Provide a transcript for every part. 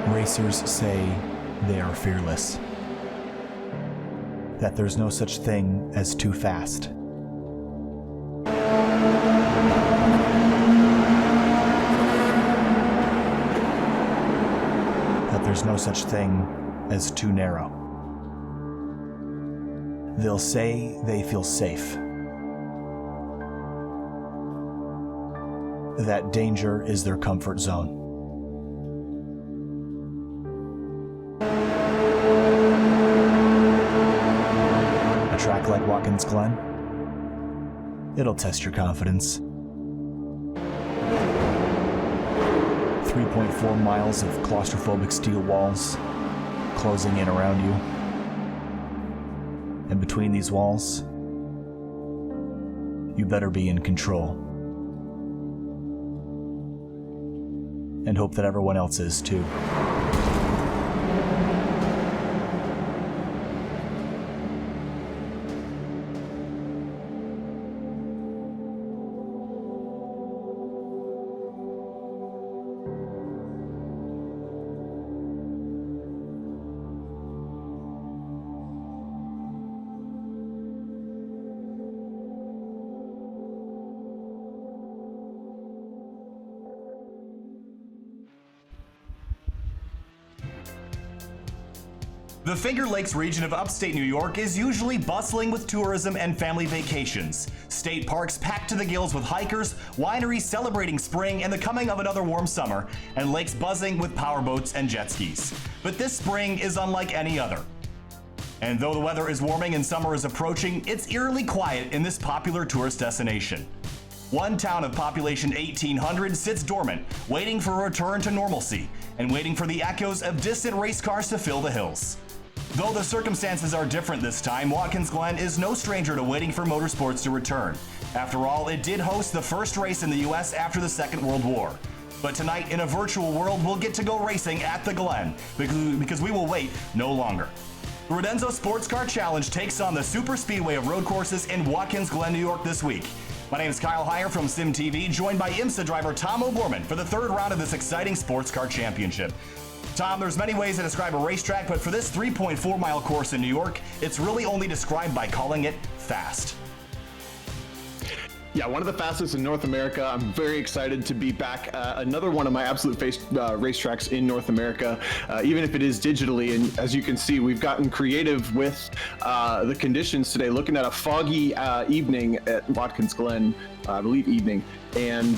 Racers say they are fearless, that there's no such thing as too fast. That there's no such thing as too narrow. They'll say they feel safe. That danger is their comfort zone. A track like Watkins Glen, it'll test your confidence. 3.4 miles of claustrophobic steel walls closing in around you. And between these walls, you better be in control. And hope that everyone else is too. The Finger Lakes region of upstate New York is usually bustling with tourism and family vacations. State parks packed to the gills with hikers, wineries celebrating spring and the coming of another warm summer, and lakes buzzing with powerboats and jet skis. But this spring is unlike any other. And though the weather is warming and summer is approaching, it's eerily quiet in this popular tourist destination. One town of population 1,800 sits dormant, waiting for a return to normalcy, and waiting for the echoes of distant race cars to fill the hills. Though the circumstances are different this time, Watkins Glen is no stranger to waiting for motorsports to return. After all, it did host the first race in the U.S. after the Second World War. But tonight, in a virtual world, we'll get to go racing at the Glen, because we will wait no longer. The Radenso Sports Car Challenge takes on the super speedway of road courses in Watkins Glen, New York this week. My name is Kyle Heyer from SYM TV, joined by IMSA driver Tom O'Gorman for the third round of this exciting sports car championship. Tom, there's many ways to describe a racetrack, but for this 3.4-mile course in New York, it's really only described by calling it fast. Yeah, one of the fastest in North America. I'm very excited to be back. Another one of my absolute racetracks in North America, even if it is digitally. And as you can see, we've gotten creative with the conditions today, looking at a foggy evening at Watkins Glen, I believe evening. And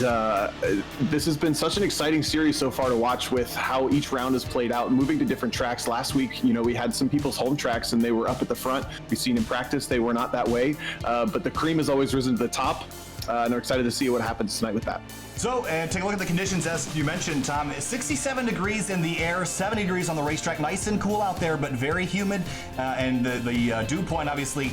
this has been such an exciting series so far to watch with how each round is played out, moving to different tracks. Last week, we had some people's home tracks and they were up at the front. We've seen in practice, they were not that way. But the cream has always risen to the top. And we're excited to see what happens tonight with that. So, take a look at the conditions as you mentioned, Tom. 67 degrees in the air, 70 degrees on the racetrack. Nice and cool out there, but very humid. And the dew point obviously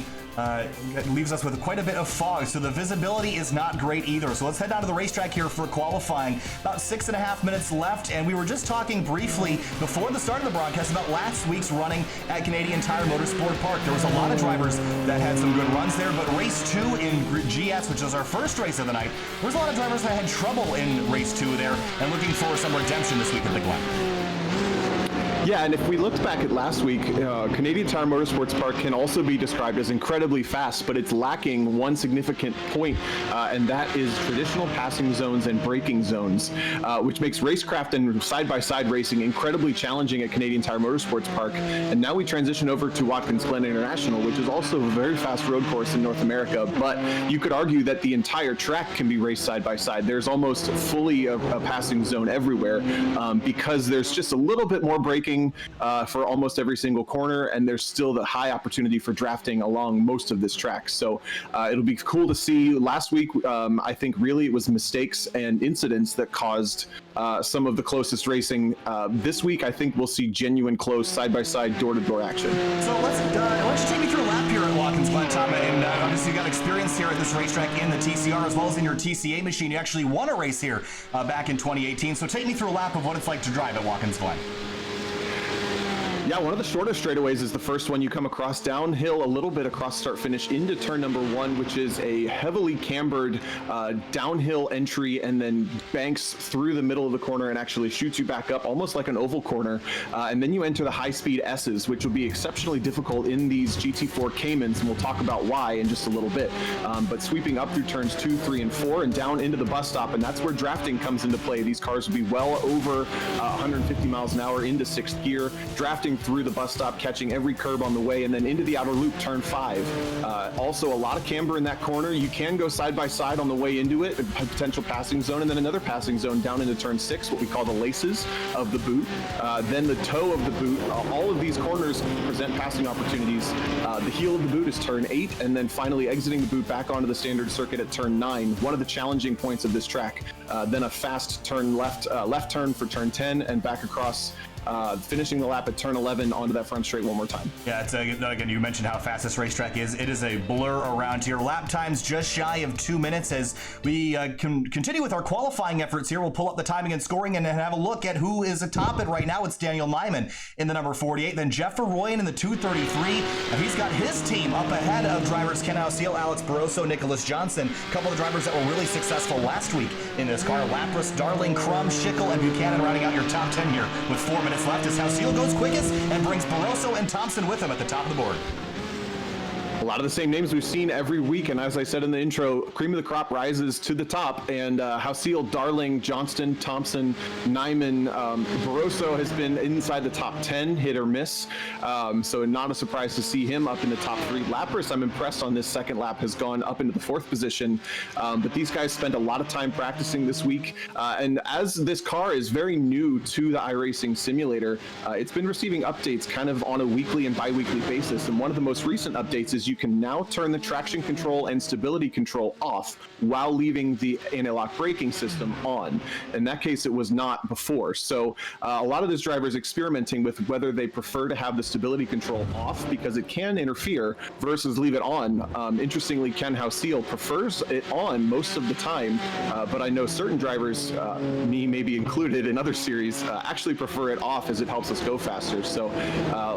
leaves us with quite a bit of fog, so the visibility is not great either. So let's head down to the racetrack here for qualifying. About 6.5 minutes left, and we were just talking briefly before the start of the broadcast about last week's running at Canadian Tire Motorsport Park. There was a lot of drivers that had some good runs there, but race 2 in GS, which was our first race of the night, there was a lot of drivers that had trouble in race 2 there and looking for some redemption this week at the Glen. Yeah, and if we looked back at last week, Canadian Tire Motorsports Park can also be described as incredibly fast, but it's lacking one significant point, and that is traditional passing zones and braking zones, which makes racecraft and side-by-side racing incredibly challenging at Canadian Tire Motorsports Park. And now we transition over to Watkins Glen International, which is also a very fast road course in North America, but you could argue that the entire track can be raced side-by-side. There's almost fully a passing zone everywhere because there's just a little bit more braking for almost every single corner, and there's still the high opportunity for drafting along most of this track. So it'll be cool to see. Last week, I think really it was mistakes and incidents that caused some of the closest racing. This week, I think we'll see genuine close side-by-side, door-to-door action. So let's just take me through a lap here at Watkins Glen, Tom. And obviously you got experience here at this racetrack in the TCR as well as in your TCA machine. You actually won a race here back in 2018. So take me through a lap of what it's like to drive at Watkins Glen. Yeah, one of the shorter straightaways is the first one. You come across downhill a little bit across start finish into turn number 1, which is a heavily cambered downhill entry and then banks through the middle of the corner and actually shoots you back up almost like an oval corner. And then you enter the high-speed S's, which will be exceptionally difficult in these GT4 Caymans, and we'll talk about why in just a little bit. But sweeping up through turns 2, 3, and 4 and down into the bus stop, and that's where drafting comes into play. These cars will be well over 150 miles an hour into 6th gear, drafting through the bus stop, catching every curb on the way, and then into the outer loop, turn 5. Also, a lot of camber in that corner. You can go side by side on the way into it, a potential passing zone, and then another passing zone down into turn 6, what we call the laces of the boot. Then the toe of the boot. All of these corners present passing opportunities. The heel of the boot is turn 8, and then finally exiting the boot back onto the standard circuit at turn 9. One of the challenging points of this track. Then a fast turn left turn for turn 10, and back across, finishing the lap at turn 11 onto that front straight one more time. Yeah, it's again, you mentioned how fast this racetrack is. It is a blur around here. Lap times just shy of 2 minutes. As we continue with our qualifying efforts here, we'll pull up the timing and scoring and have a look at who is atop it right now. It's Daniel Nyman in the number 48. Then Jeff Verroyen in the 233. He's got his team up ahead of drivers Ken Ausiel, Alex Barroso, Nicholas Johnson. A couple of drivers that were really successful last week in this car. Lapras, Darling, Crum, Schickel, and Buchanan rounding out your top 10 here with 4 minutes left as Ausiel goes quickest and brings Barroso and Thompson with him at the top of the board. lot of the same names we've seen every week, and as I said in the intro, cream of the crop rises to the top, and Hausiel, Darling, Johnston, Thompson, Nyman, Barroso has been inside the top 10, hit or miss, so not a surprise to see him up in the top 3. Lapras, I'm impressed on this second lap, has gone up into the 4th position, but these guys spent a lot of time practicing this week, and as this car is very new to the iRacing simulator, it's been receiving updates kind of on a weekly and bi-weekly basis, and one of the most recent updates is you can now turn the traction control and stability control off while leaving the anti-lock braking system on. In that case, it was not before. So a lot of this driver is experimenting with whether they prefer to have the stability control off because it can interfere versus leave it on. Interestingly, Ken Hausiel prefers it on most of the time, but I know certain drivers, me maybe included in other series, actually prefer it off as it helps us go faster. So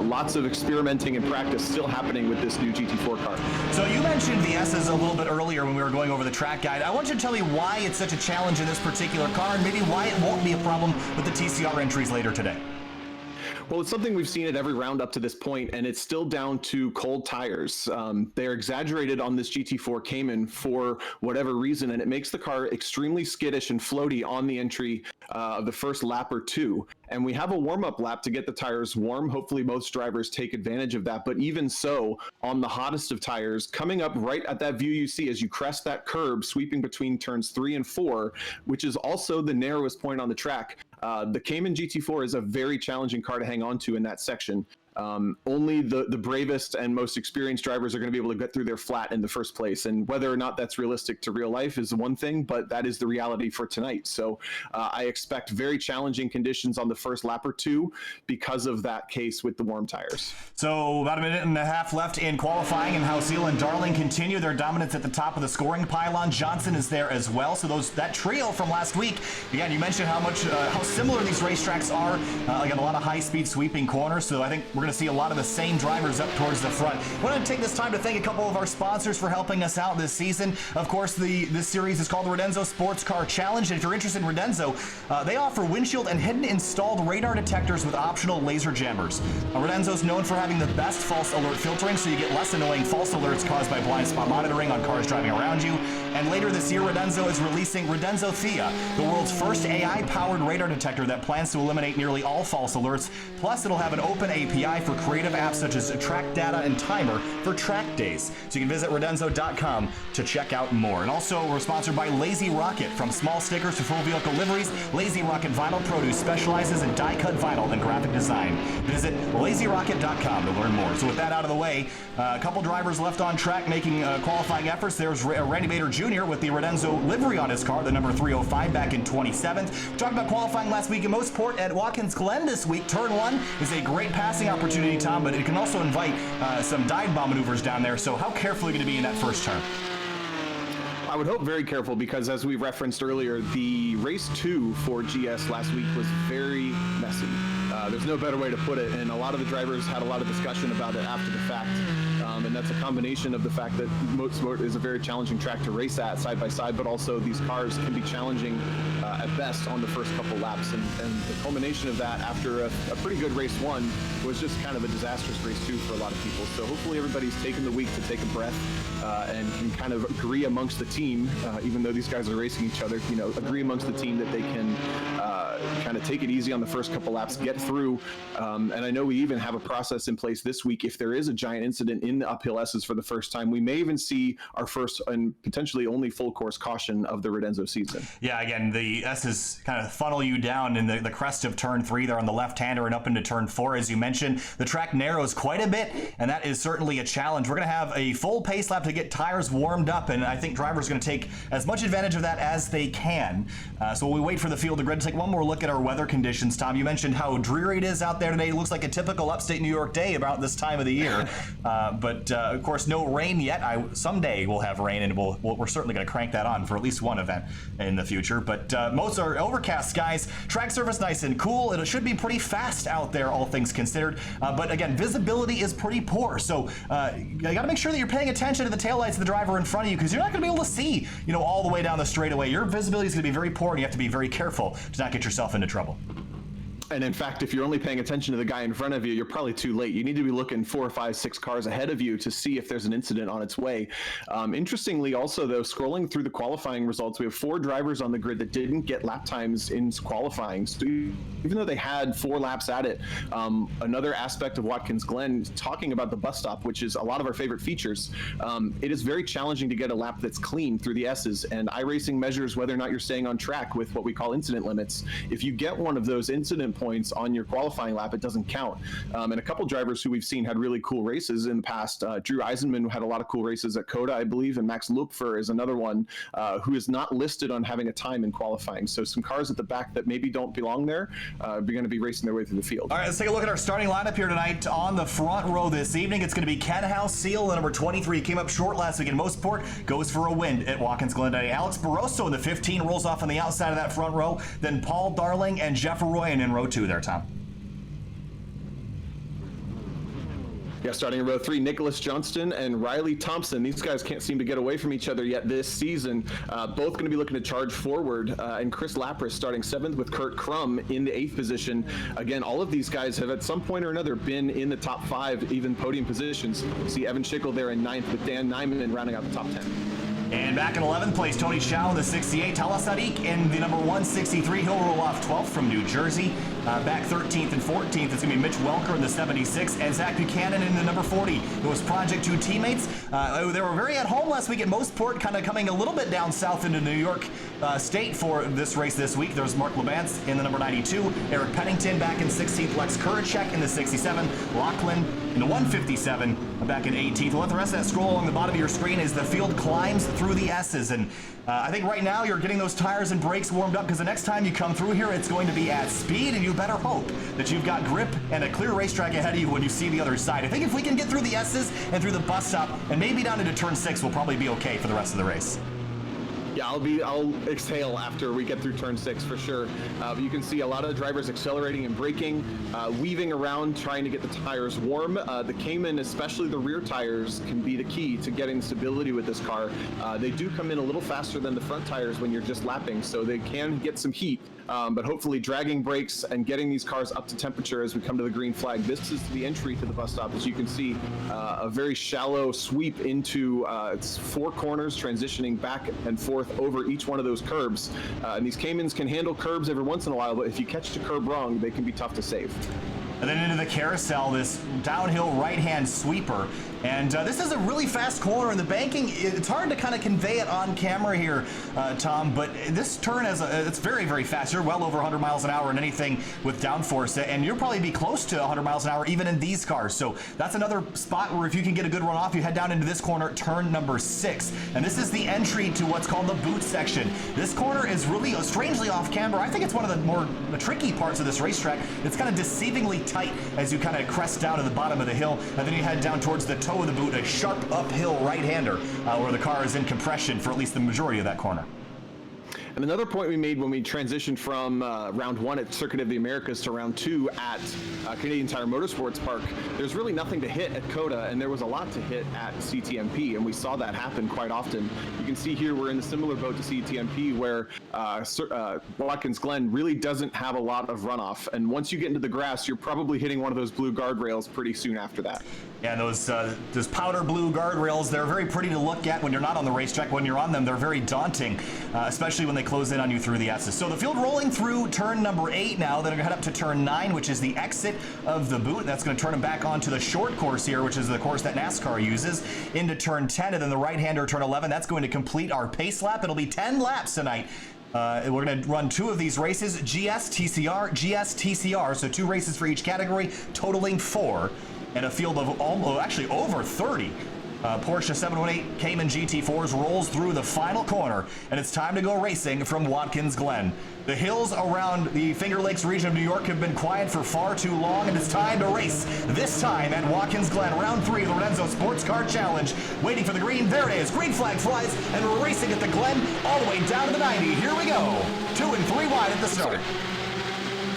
lots of experimenting and practice still happening with this new GT4 car. So you mentioned the S's a little bit earlier when we were going over the track guide. I want you to tell me why it's such a challenge in this particular car and maybe why it won't be a problem with the TCR entries later today. Well, it's something we've seen at every round up to this point, and it's still down to cold tires. They're exaggerated on this GT4 Cayman for whatever reason, and it makes the car extremely skittish and floaty on the entry of the first lap or two. And we have a warm-up lap to get the tires warm. Hopefully most drivers take advantage of that. But even so, on the hottest of tires, coming up right at that view you see as you crest that curb, sweeping between turns 3 and 4, which is also the narrowest point on the track, the Cayman GT4 is a very challenging car to hang on to in that section. Only the bravest and most experienced drivers are going to be able to get through their flat in the first place. And whether or not that's realistic to real life is one thing, but that is the reality for tonight. So I expect very challenging conditions on the first lap or two because of that case with the warm tires. So about a minute and a half left in qualifying, and Hausiel and Darling continue their dominance at the top of the scoring pylon. Johnson is there as well. So that trio from last week, again, you mentioned how similar these racetracks are. Again, a lot of high-speed sweeping corners. So I think we're going to see a lot of the same drivers up towards the front. I want to take this time to thank a couple of our sponsors for helping us out this season. Of course, this series is called the Radenso Sports Car Challenge, and if you're interested in Radenso, they offer windshield and hidden installed radar detectors with optional laser jammers. Radenso is known for having the best false alert filtering, so you get less annoying false alerts caused by blind spot monitoring on cars driving around you. And later this year, Radenso is releasing Radenso Thea, the world's first AI-powered radar detector that plans to eliminate nearly all false alerts. Plus, it'll have an open API for creative apps such as track data and timer for track days. So you can visit Radenso.com to check out more. And also, we're sponsored by Lazy Rocket. From small stickers to full vehicle liveries, Lazy Rocket Vinyl Produce specializes in die-cut vinyl and graphic design. Visit LazyRocket.com to learn more. So with that out of the way, a couple drivers left on track making qualifying efforts. There's Randy Bader Jr. with the Radenso livery on his car, the number 305 back in 27th. We talked about qualifying last week in Mossport at Watkins Glen this week. Turn 1 is a great passing opportunity, Tom, but it can also invite some dive bomb maneuvers down there. So how careful are you going to be in that first turn? I would hope very careful because, as we referenced earlier, the race 2 for GS last week was very messy. There's no better way to put it, and a lot of the drivers had a lot of discussion about it after the fact. And that's a combination of the fact that Motorsport is a very challenging track to race at side by side, but also these cars can be challenging at best on the first couple laps. And the culmination of that after a pretty good race 1 was just kind of a disastrous race 2 for a lot of people. So hopefully everybody's taken the week to take a breath and can kind of agree amongst the team, even though these guys are racing each other, agree amongst the team that they can kind of take it easy on the first couple laps, get through. And I know we even have a process in place this week. If there is a giant incident in the uphill S's for the first time, we may even see our first and potentially only full course caution of the Radenso season. Yeah, again, the S's kind of funnel you down in the crest of turn 3 there on the left-hander and up into turn 4. As you mentioned, the track narrows quite a bit, and that is certainly a challenge. We're going to have a full pace lap to get tires warmed up, and I think drivers are going to take as much advantage of that as they can. So we wait for the field of grid to take one more look at our weather conditions. Tom, you mentioned how dreary it is out there today. It looks like a typical upstate New York day about this time of the year. But of course, no rain yet. Someday we'll have rain, and we're certainly going to crank that on for at least one event in the future. But most are overcast skies. Track surface nice and cool. It should be pretty fast out there, all things considered. But again, visibility is pretty poor. So you got to make sure that you're paying attention to the taillights of the driver in front of you, because you're not going to be able to see, all the way down the straightaway. Your visibility is going to be very poor, and you have to be very careful to not get yourself into trouble. And in fact, if you're only paying attention to the guy in front of you, you're probably too late. You need to be looking 4, 5, 6 cars ahead of you to see if there's an incident on its way. Interestingly, also, though, scrolling through the qualifying results, we have 4 drivers on the grid that didn't get lap times in qualifying. So even though they had 4 laps at it, another aspect of Watkins Glen, talking about the bus stop, which is a lot of our favorite features, it is very challenging to get a lap that's clean through the S's. And iRacing measures whether or not you're staying on track with what we call incident limits. If you get one of those incident points on your qualifying lap, it doesn't count. And a couple drivers who we've seen had really cool races in the past. Drew Eisenman had a lot of cool races at Coda, I believe, and Max Lupfer is another one who is not listed on having a time in qualifying. So some cars at the back that maybe don't belong there are going to be racing their way through the field. All right, let's take a look at our starting lineup here tonight. On the front row this evening, it's going to be Ken House-Seal, the number 23. He came up short last week in Mossport, goes for a win at Watkins Glen today. Alex Barroso in the 15 rolls off on the outside of that front row. Then Paul Darling and Jeff Arroyan in row 2 there, Tom. Yeah, starting in row 3, Nicholas Johnston and Riley Thompson. These guys can't seem to get away from each other yet this season. Both going to be looking to charge forward. And Chris Lapras starting 7th with Kurt Crum in the 8th position. Again, all of these guys have at some point or another been in the top 5, even podium positions. You see Evan Schickel there in 9th with Dan Nyman rounding out the top 10. And back in 11th place, Tony Chow in the 68. Tala Sadiq in the number 163. He'll roll off 12th from New Jersey. Back 13th and 14th, it's going to be Mitch Welker in the 76 and Zach Buchanan in the number 40. It was Project 2 teammates. They were very at home last week at Mossport, kind of coming a little bit down south into New York State for this race this week. There's Mark Labance in the number 92. Eric Pennington back in 16th. Lex Kuracek in the 67. Lachlan in the 157. Back in 18th. We'll let the rest of that scroll along the bottom of your screen as the field climbs through the S's. And I think right now you're getting those tires and brakes warmed up because the next time you come through here, it's going to be at speed, and you better hope that you've got grip and a clear racetrack ahead of you when you see the other side. I think if we can get through the S's and through the bus stop and maybe down into turn 6, we'll probably be okay for the rest of the race. Yeah, I'll exhale after we get through turn 6 for sure. You can see a lot of drivers accelerating and braking, weaving around, trying to get the tires warm. The Cayman, especially the rear tires, can be the key to getting stability with this car. They do come in a little faster than the front tires when you're just lapping, so they can get some heat. But hopefully dragging brakes and getting these cars up to temperature as we come to the green flag. This is the entry to the bus stop. As you can see, a very shallow sweep into it's 4 corners transitioning back and forth over each one of those curbs. And these Caymans can handle curbs every once in a while, but if you catch the curb wrong, they can be tough to save. And then into the carousel, this downhill right-hand sweeper. And this is a really fast corner, and the banking, it's hard to kind of convey it on camera here, Tom, but this turn it's very, very fast. You're well over 100 miles an hour in anything with downforce, and you'll probably be close to 100 miles an hour even in these cars. So that's another spot where if you can get a good run off, you head down into this corner, turn number 6. And this is the entry to what's called the boot section. This corner is really strangely off camber. I think it's one of the more tricky parts of this racetrack. It's kind of deceivingly tight as you kind of crest down to the bottom of the hill, and then you head down towards the toe of the boot, a sharp uphill right-hander where the car is in compression for at least the majority of that corner. And another point we made when we transitioned from round 1 at Circuit of the Americas to round 2 at Canadian Tire Motorsports Park, there's really nothing to hit at Coda, and there was a lot to hit at CTMP, and we saw that happen quite often. You can see here we're in a similar boat to CTMP where Watkins Glen really doesn't have a lot of runoff, and once you get into the grass, you're probably hitting one of those blue guardrails pretty soon after that. Yeah, those powder blue guardrails, they're very pretty to look at when you're not on the racetrack. When you're on them, they're very daunting, especially when they close in on you through the S's. So the field rolling through turn number 8 now. They're going to head up to turn 9, which is the exit of the boot. That's going to turn them back onto the short course here, which is the course that NASCAR uses, into turn 10, and then the right-hander turn 11. That's going to complete our pace lap. It'll be 10 laps tonight. We're going to run 2 of these races, GS, TCR, GS, TCR, so 2 races for each category, totaling 4. And a field of over 30 Porsche 718 Cayman GT4s rolls through the final corner, and it's time to go racing from Watkins Glen. The hills around the Finger Lakes region of New York have been quiet for far too long, and it's time to race. This time at Watkins Glen, round 3 of the Radenso Sports Car Challenge. Waiting for the green, there it is, green flag flies, and we're racing at the Glen all the way down to the 90. Here we go, 2 and 3 wide at the start.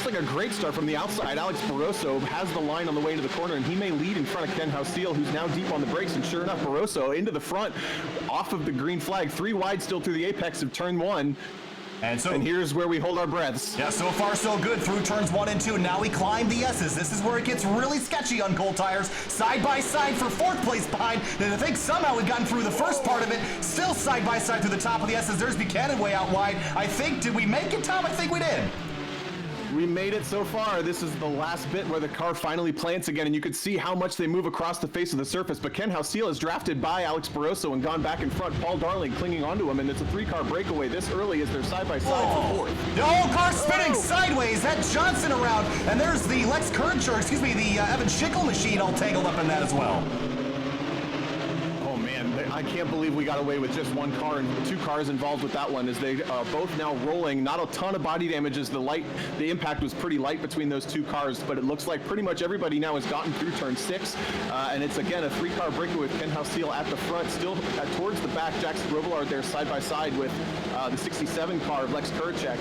Like a great start from the outside. Alex Barroso has the line on the way to the corner, and he may lead in front of Ken House-Seal, who's now deep on the brakes, and sure enough, Barroso into the front, off of the green flag, 3 wide still through the apex of turn 1. And here's where we hold our breaths. Yeah, so far so good through turns 1 and 2. Now we climb the S's. This is where it gets really sketchy on cold tires. Side by side for 4th place behind. And I think somehow we've gotten through the first part of it. Still side by side through the top of the S's. There's Buchanan way out wide. I think, did we make it, Tom? I think we did. We made it so far. This is the last bit where the car finally plants again, and you can see how much they move across the face of the surface. But Ken Hausiel is drafted by Alex Barroso and gone back in front. Paul Darling clinging onto him, and it's a 3-car breakaway this early as they're side-by-side for 4th. The whole car spinning sideways. That Johnson around, and there's the Lex Courage, or excuse me, the Evan Schickel machine all tangled up in that as well. I can't believe we got away with just 1 car and 2 cars involved with that one, as they are both now rolling. Not a ton of body damages. The impact was pretty light between those 2 cars, but it looks like pretty much everybody now has gotten through turn 6. And it's again a 3-car breakaway with Ken Hausiel at the front, still towards the back. Jackson Robillard there side by side with the 67 car of Lex Kuracek.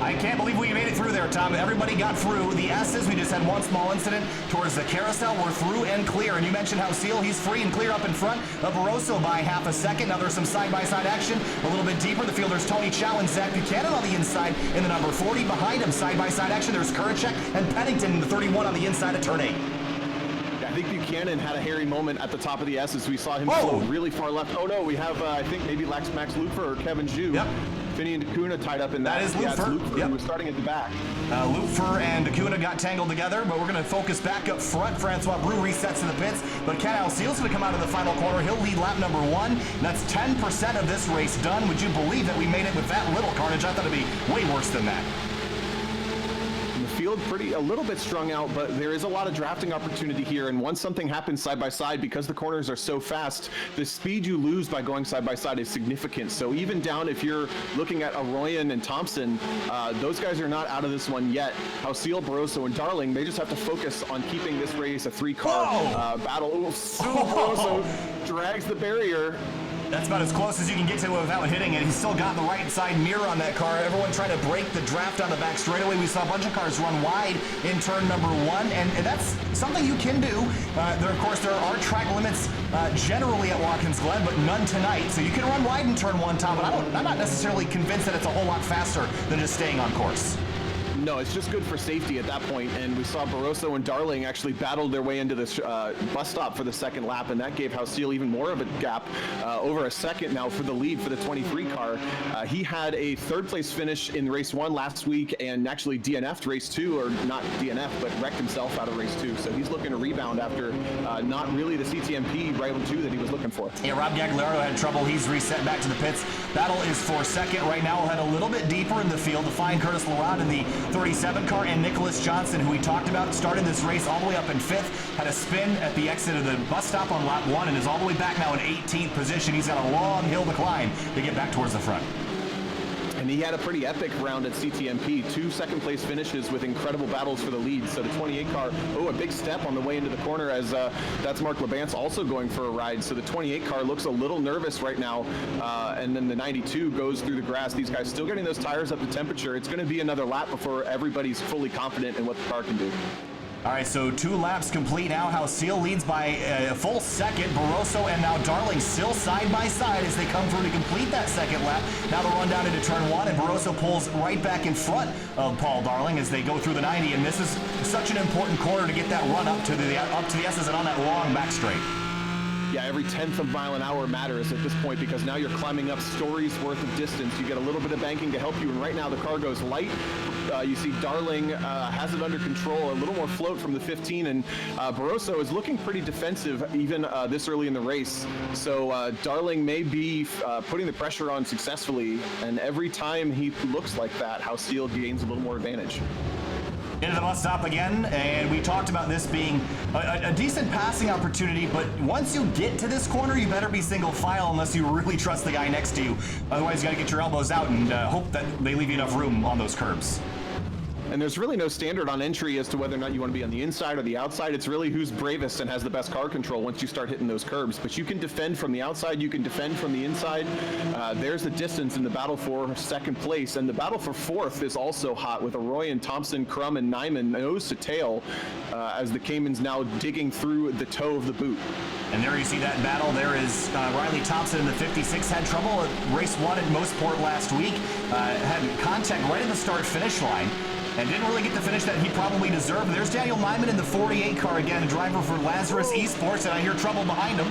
I can't believe we made it through there, Tom. Everybody got through. The S's, we just had one small incident towards the carousel. We're through and clear. And you mentioned Hausiel, he's free and clear up in front of Barroso by half a second. Now there's some side-by-side action a little bit deeper. The field, there's Tony Chow and Zach Buchanan on the inside in the number 40. Behind him, side-by-side action, there's Kuracek and Pennington in the 31 on the inside of turn 8. I think Buchanan had a hairy moment at the top of the S's. We saw him flow really far left. Oh no, we have I think maybe Max Lupfer or Kevin Zhu. Yep. Finney and Dacuna tied up in that. That is Lupfer. Who was starting at the back. Lupfer and Dacuna got tangled together, but we're going to focus back up front. Francois Brou resets in the pits, but Ken Hausiel's going to come out of the final corner. He'll lead lap number 1. That's 10% of this race done. Would you believe that we made it with that little carnage? I thought it'd be way worse than that. Field a little bit strung out, but there is a lot of drafting opportunity here, and once something happens side by side, because the corners are so fast, the speed you lose by going side by side is significant. So even down, if you're looking at Arroyan and Thompson, those guys are not out of this one yet. Hausiel, Barroso, and Darling, they just have to focus on keeping this race a 3-car battle. Barroso drags the barrier. That's about as close as you can get to it without hitting it. He's still got the right side mirror on that car. Everyone trying to break the draft on the back straightaway. We saw a bunch of cars run wide in turn number 1, and that's something you can do. Of course, there are track limits generally at Watkins Glen, but none tonight. So you can run wide in turn 1, Tom, but I'm not necessarily convinced that it's a whole lot faster than just staying on course. No, it's just good for safety at that point, and we saw Barroso and Darling actually battled their way into this bus stop for the second lap, and that gave Hausiel even more of a gap, over a second now for the lead for the 23 car. He had a 3rd place finish in race 1 last week, and actually DNF'd race 2, or not DNF, but wrecked himself out of race 2, so he's looking to rebound after not really the CTMP rival 2 that he was looking for. Yeah, Rob Gagliardo had trouble. He's reset back to the pits. Battle is for second right now. We'll head a little bit deeper in the field to find Curtis Laurent in the 37 car, and Nicholas Johnson, who we talked about, started this race all the way up in 5th, had a spin at the exit of the bus stop on lap 1, and is all the way back now in 18th position. He's got a long hill to climb to get back towards the front. And he had a pretty epic round at CTMP. 2 second-place finishes with incredible battles for the lead. So the 28 car, a big step on the way into the corner, as that's Mark Labance also going for a ride. So the 28 car looks a little nervous right now. And then the 92 goes through the grass. These guys still getting those tires up to temperature. It's going to be another lap before everybody's fully confident in what the car can do. All right, so 2 laps complete now. Hausiel leads by a full second. Barroso and now Darling still side by side as they come through to complete that second lap. Now they'll run down into turn 1, and Barroso pulls right back in front of Paul Darling as they go through the 90. And this is such an important corner to get that run up to the S's and on that long back straight. Yeah, every 1/10 of a mile an hour matters at this point, because now you're climbing up stories worth of distance. You get a little bit of banking to help you, and right now the car goes light. You see Darling has it under control, a little more float from the 15, and Barroso is looking pretty defensive even this early in the race. So Darling may be putting the pressure on successfully, and every time he looks like that, Hausiel gains a little more advantage. Into the bus stop again, and we talked about this being a decent passing opportunity, but once you get to this corner, you better be single file unless you really trust the guy next to you. Otherwise, you got to get your elbows out and hope that they leave you enough room on those curbs. And there's really no standard on entry as to whether or not you want to be on the inside or the outside. It's really who's bravest and has the best car control once you start hitting those curbs. But you can defend from the outside, you can defend from the inside. There's the distance in the battle for second place. And the battle for fourth is also hot with Arroyo and Thompson, Crum, and Nyman nose to tail as the Cayman's now digging through the toe of the boot. And there you see that battle. There is Riley Thompson in the 56, had trouble at race 1 at Mossport last week. Had contact right at the start-finish line and didn't really get the finish that he probably deserved. There's Daniel Nyman in the 48 car again, a driver for Lazarus Esports, and I hear trouble behind him.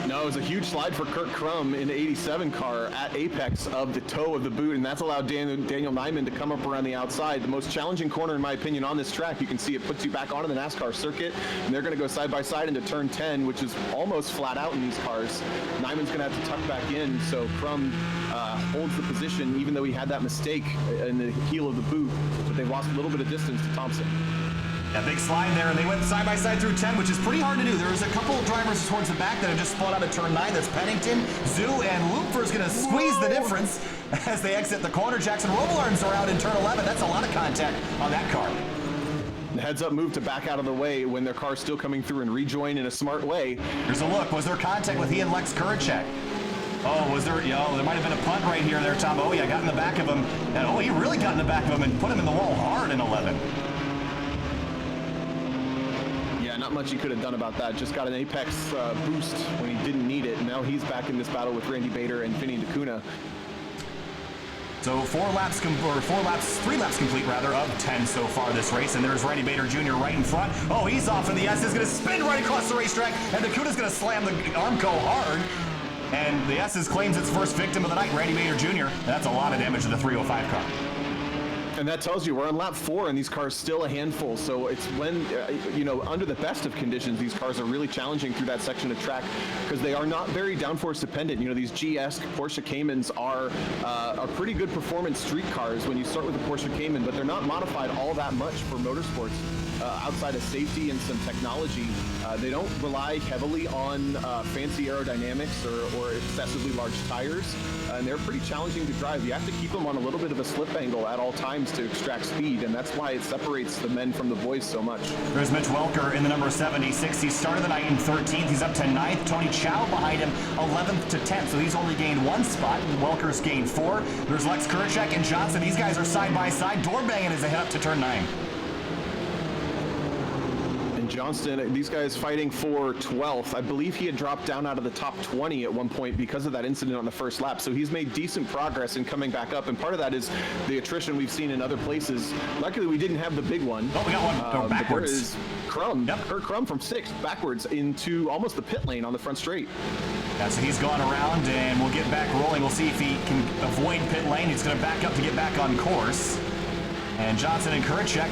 No, it was a huge slide for Kurt Crum in the 87 car at apex of the toe of the boot, and that's allowed Daniel Nyman to come up around the outside. The most challenging corner, in my opinion, on this track. You can see it puts you back onto the NASCAR circuit, and they're going to go side by side into turn 10, which is almost flat out in these cars. Nyman's going to have to tuck back in, so Crum holds the position, even though he had that mistake in the heel of the boot, but they've lost a little bit of distance to Thompson. A big slide there, and they went side by side through 10, which is pretty hard to do. There's a couple of drivers towards the back that have just spun out of turn 9. That's Pennington, Zoo, and Lupfer's going to squeeze the difference as they exit the corner. Jackson Robelards are out in turn 11. That's a lot of contact on that car. The heads-up move to back out of the way when their car's still coming through and rejoin in a smart way. Here's a look. Was there contact with he and Lex Kuracek? Oh, was there? There might have been a punt right here there, Tom. Oh, yeah, got in the back of him. And he really got in the back of him and put him in the wall hard in 11. Not much he could have done about that. Just got an apex boost when he didn't need it. Now he's back in this battle with Randy Bader and Vinny DeCuna. So 3 laps complete rather of 10 so far this race, and there's Randy Bader Jr. right in front. Oh, he's off, and the S is going to spin right across the racetrack, and DeCuna's going to slam the Armco hard. And the S claims its first victim of the night, Randy Bader Jr. That's a lot of damage to the 305 car. And that tells you we're on lap 4 and these cars still a handful. So it's when, under the best of conditions, these cars are really challenging through that section of track because they are not very downforce dependent. These G-esque Porsche Caymans are pretty good performance street cars when you start with a Porsche Cayman, but they're not modified all that much for motorsports. Outside of safety and some technology, they don't rely heavily on fancy aerodynamics or excessively large tires, and they're pretty challenging to drive. You have to keep them on a little bit of a slip angle at all times to extract speed, and that's why it separates the men from the boys so much. There's Mitch Welker in the number 76. He started the night in 13th. He's up to 9th. Tony Chow behind him, 11th to 10th, so he's only gained 1 spot. Welker's gained 4. There's Lex Kuracek and Johnson. These guys are side by side. Door banging as they head up to turn 9. Johnston, these guys fighting for 12th. I believe he had dropped down out of the top 20 at one point because of that incident on the first lap. So he's made decent progress in coming back up. And part of that is the attrition we've seen in other places. Luckily, we didn't have the big one. Oh, we got one backwards. There is Crum, Kurt Crum from 6th backwards into almost the pit lane on the front straight. Yeah, so he's gone around and we'll get back rolling. We'll see if he can avoid pit lane. He's going to back up to get back on course. And Johnson and Kuracek.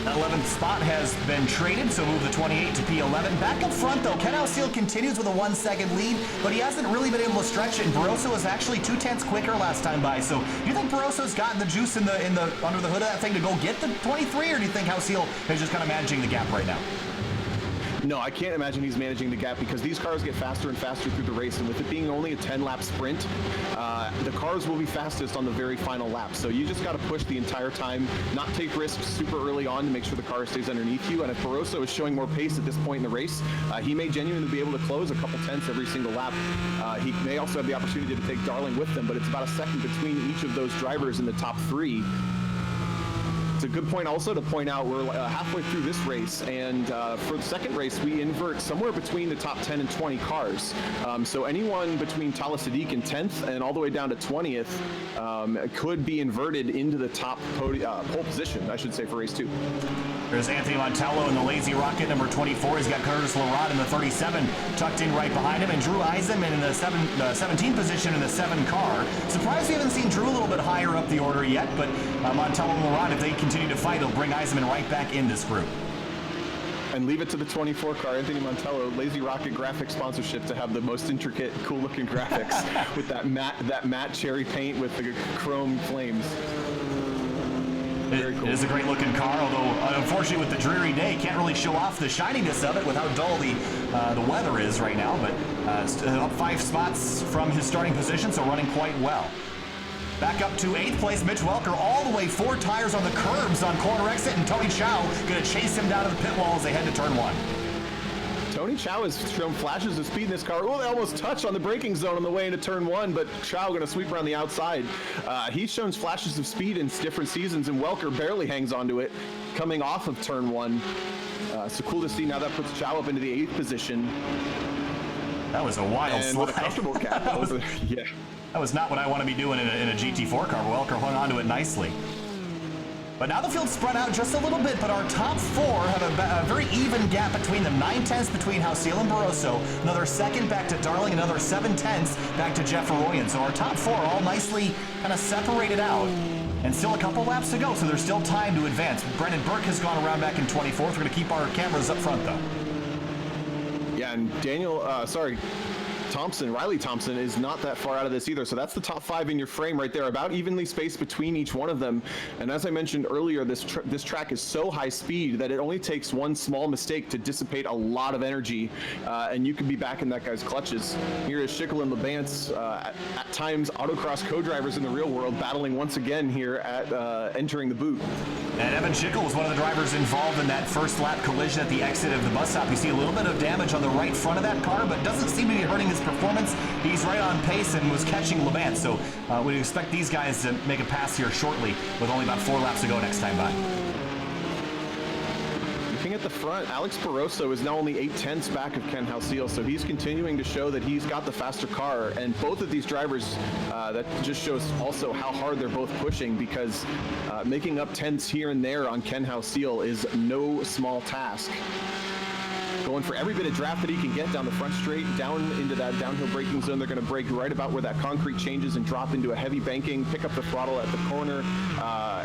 That 11th spot has been traded, so move the 28 to P11. Back up front, though, Ken Alseal continues with a 1-second lead, but he hasn't really been able to stretch it, and Barroso was actually 0.2 quicker last time by. So do you think Barroso's gotten the juice in the under the hood of that thing to go get the 23, or do you think Alseal is just kind of managing the gap right now? No, I can't imagine he's managing the gap because these cars get faster and faster through the race, and with it being only a 10-lap sprint, the cars will be fastest on the very final lap. So you just got to push the entire time, not take risks super early on to make sure the car stays underneath you. And if Barroso is showing more pace at this point in the race, he may genuinely be able to close a couple tenths every single lap. He may also have the opportunity to take Darling with them, but it's about a second between each of those drivers in the top 3. It's a good point also to point out we're halfway through this race, and for the second race we invert somewhere between the top 10 and 20 cars. So anyone between Tala Sadiq and 10th and all the way down to 20th could be inverted into the top pole position, I should say, for race 2. There's Anthony Montello in the Lazy Rocket, number 24. He's got Curtis Larod in the 37 tucked in right behind him, and Drew Eisenman in the 17 position in the 7 car. Surprised we haven't seen Drew a little bit higher up the order yet, but Montello and Larod, if they continue to fight, it'll bring Eisenman right back in this group. And leave it to the 24 car, Anthony Montello, Lazy Rocket graphic sponsorship, to have the most intricate, cool-looking graphics with that matte cherry paint with the chrome flames. Very cool. It is a great-looking car, although unfortunately with the dreary day, can't really show off the shininess of it with how dull the weather is right now. But up 5 spots from his starting position, so running quite well. Back up to 8th place, Mitch Welker, all the way 4 tires on the curbs on corner exit, and Tony Chow going to chase him down to the pit wall as they head to turn 1. Tony Chow has shown flashes of speed in this car. Oh, they almost touched on the braking zone on the way into turn 1, but Chow going to sweep around the outside. He's shown flashes of speed in different seasons, and Welker barely hangs onto it coming off of turn 1. So cool to see. Now that puts Chow up into the 8th position. That was a wild and slide. With a comfortable cap. Yeah. That was not what I want to be doing in a GT4 car. Welker hung onto it nicely. But now the field's spread out just a little bit, but our top 4 have a very even gap between them. 9/10 between Hausiel and Barroso, another second back to Darling, another 7/10 back to Jeff Arroyan. So our top 4 all nicely kind of separated out, and still a couple laps to go, so there's still time to advance. Brendan Burke has gone around back in 24th. We're going to keep our cameras up front, though. Yeah, and Riley Thompson is not that far out of this either. So that's the top 5 in your frame right there, about evenly spaced between each one of them. And as I mentioned earlier, this track is so high speed that it only takes one small mistake to dissipate a lot of energy, and you can be back in that guy's clutches. Here is Schickel and Labance, at times autocross co-drivers in the real world, battling once again here at entering the boot. And Evan Schickel was one of the drivers involved in that first lap collision at the exit of the bus stop. You see a little bit of damage on the right front of that car, but doesn't seem to be hurting his performance. He's right on pace and was catching Labance, so we expect these guys to make a pass here shortly with only about 4 laps to go next time by. Looking at the front, Alex Barroso is now only 8/10 back of Ken Hausiel, so he's continuing to show that he's got the faster car. And both of these drivers, that just shows also how hard they're both pushing, because making up 10s here and there on Ken Hausiel is no small task. Going for every bit of draft that he can get down the front straight, down into that downhill braking zone. They're going to brake right about where that concrete changes and drop into a heavy banking, pick up the throttle at the corner,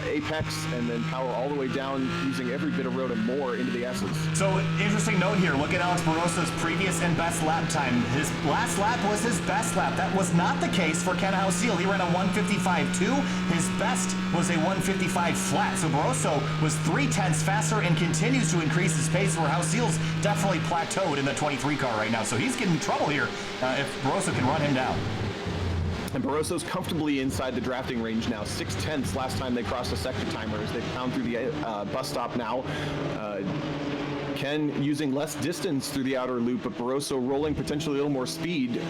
apex, and then power all the way down using every bit of road and more into the S's. So, interesting note here. Look at Alex Barroso's previous and best lap time. His last lap was his best lap. That was not the case for Ken Hausiel. He ran a 1:55.2. His best was a 1:55 flat. So Barroso was 3/10 faster and continues to increase his pace, where Hausiel's definitely plateaued in the 23 car right now. So he's getting in trouble here if Barroso can run him down. And Barroso's comfortably inside the drafting range now. 6/10 last time they crossed a sector timer as they pound through the bus stop now. Ken using less distance through the outer loop, but Barroso rolling potentially a little more speed.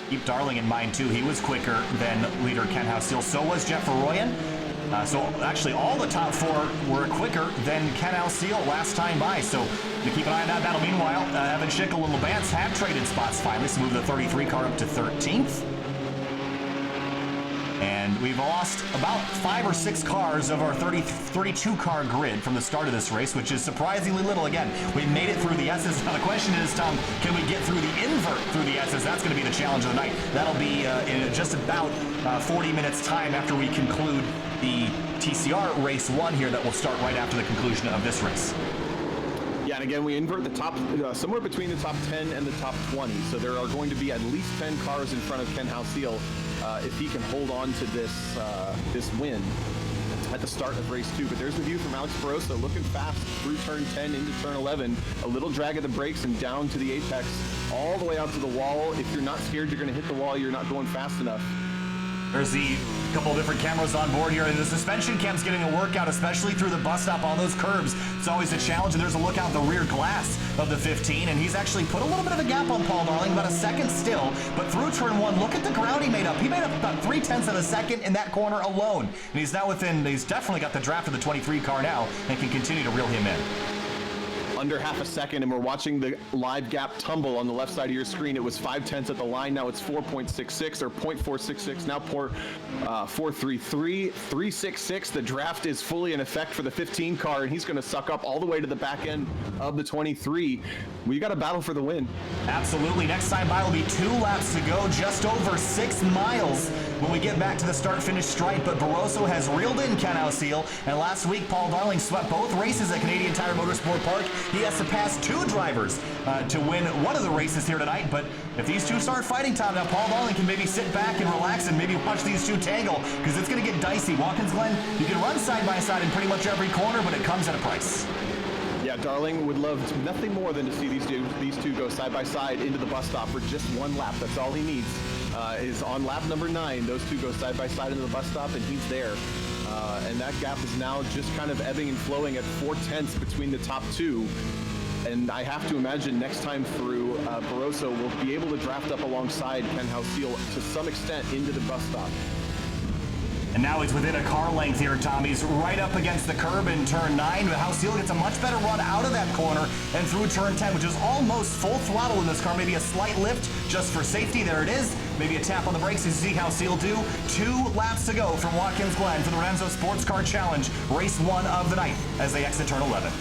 Keep Darling in mind, too. He was quicker than leader Ken Hausiel. So was Jeff Arroyan. So actually all the top 4 were quicker than Ken Hausiel last time by. So we keep an eye on that battle. Meanwhile, Evan Schickel and Labance have traded spots finally, so move the 33 car up to 13th. And we've lost about 5 or 6 cars of our 32 car grid from the start of this race, which is surprisingly little. Again, we made it through the S's. Now the question is, Tom, can we get through the invert through the S's? That's going to be the challenge of the night. That'll be in just about 40 minutes time after we conclude the TCR race 1 here that will start right after the conclusion of this race. Yeah, and again, we invert the top, somewhere between the top 10 and the top 20. So there are going to be at least 10 cars in front of Ken Hausiel if he can hold on to this win at the start of race 2. But there's the view from Alex Barroso, looking fast through turn 10 into turn 11. A little drag of the brakes and down to the apex, all the way out to the wall. If you're not scared you're going to hit the wall, you're not going fast enough. There's the couple of different cameras on board here, and the suspension cam's getting a workout, especially through the bus stop on those curbs. It's always a challenge, and there's a look out the rear glass of the 15, and he's actually put a little bit of a gap on Paul Darling, about a second still, but through turn 1, look at the ground he made up. He made up about 3/10 of a second in that corner alone, and he's now he's definitely got the draft of the 23 car now, and can continue to reel him in. Under half a second, and we're watching the live gap tumble on the left side of your screen. It was 5/10 at the line. Now it's 4.66 or 0.466. Now 4.33, 3.66. The draft is fully in effect for the 15 car, and he's going to suck up all the way to the back end of the 23. We got a battle for the win. Absolutely. Next time by will be 2 laps to go, just over 6 miles when we get back to the start-finish stripe. But Barroso has reeled in Ken Hausiel, and last week Paul Darling swept both races at Canadian Tire Motorsport Park. He has to pass 2 drivers to win one of the races here tonight. But if these two start fighting, Tom, now Paul Darling can maybe sit back and relax and maybe watch these two tangle, because it's going to get dicey. Watkins Glen, you can run side by side in pretty much every corner, but it comes at a price. Yeah, Darling would love nothing more than to see these two go side by side into the bus stop for just 1 lap. That's all he needs. is on lap number 9. Those two go side by side into the bus stop, and he's there. And that gap is now just kind of ebbing and flowing at 4/10 between the top two. And I have to imagine next time through, Barroso will be able to draft up alongside Ken Hausiel to some extent into the bus stop. And now he's within a car length here, Tom. He's right up against the curb in turn 9, but Hausiel gets a much better run out of that corner and through turn 10, which is almost full throttle in this car. Maybe a slight lift just for safety. There it is. Maybe a tap on the brakes as you see Hausiel do. 2 laps to go from Watkins Glen for the Radenso Sports Car Challenge, race 1 of the night as they exit turn 11.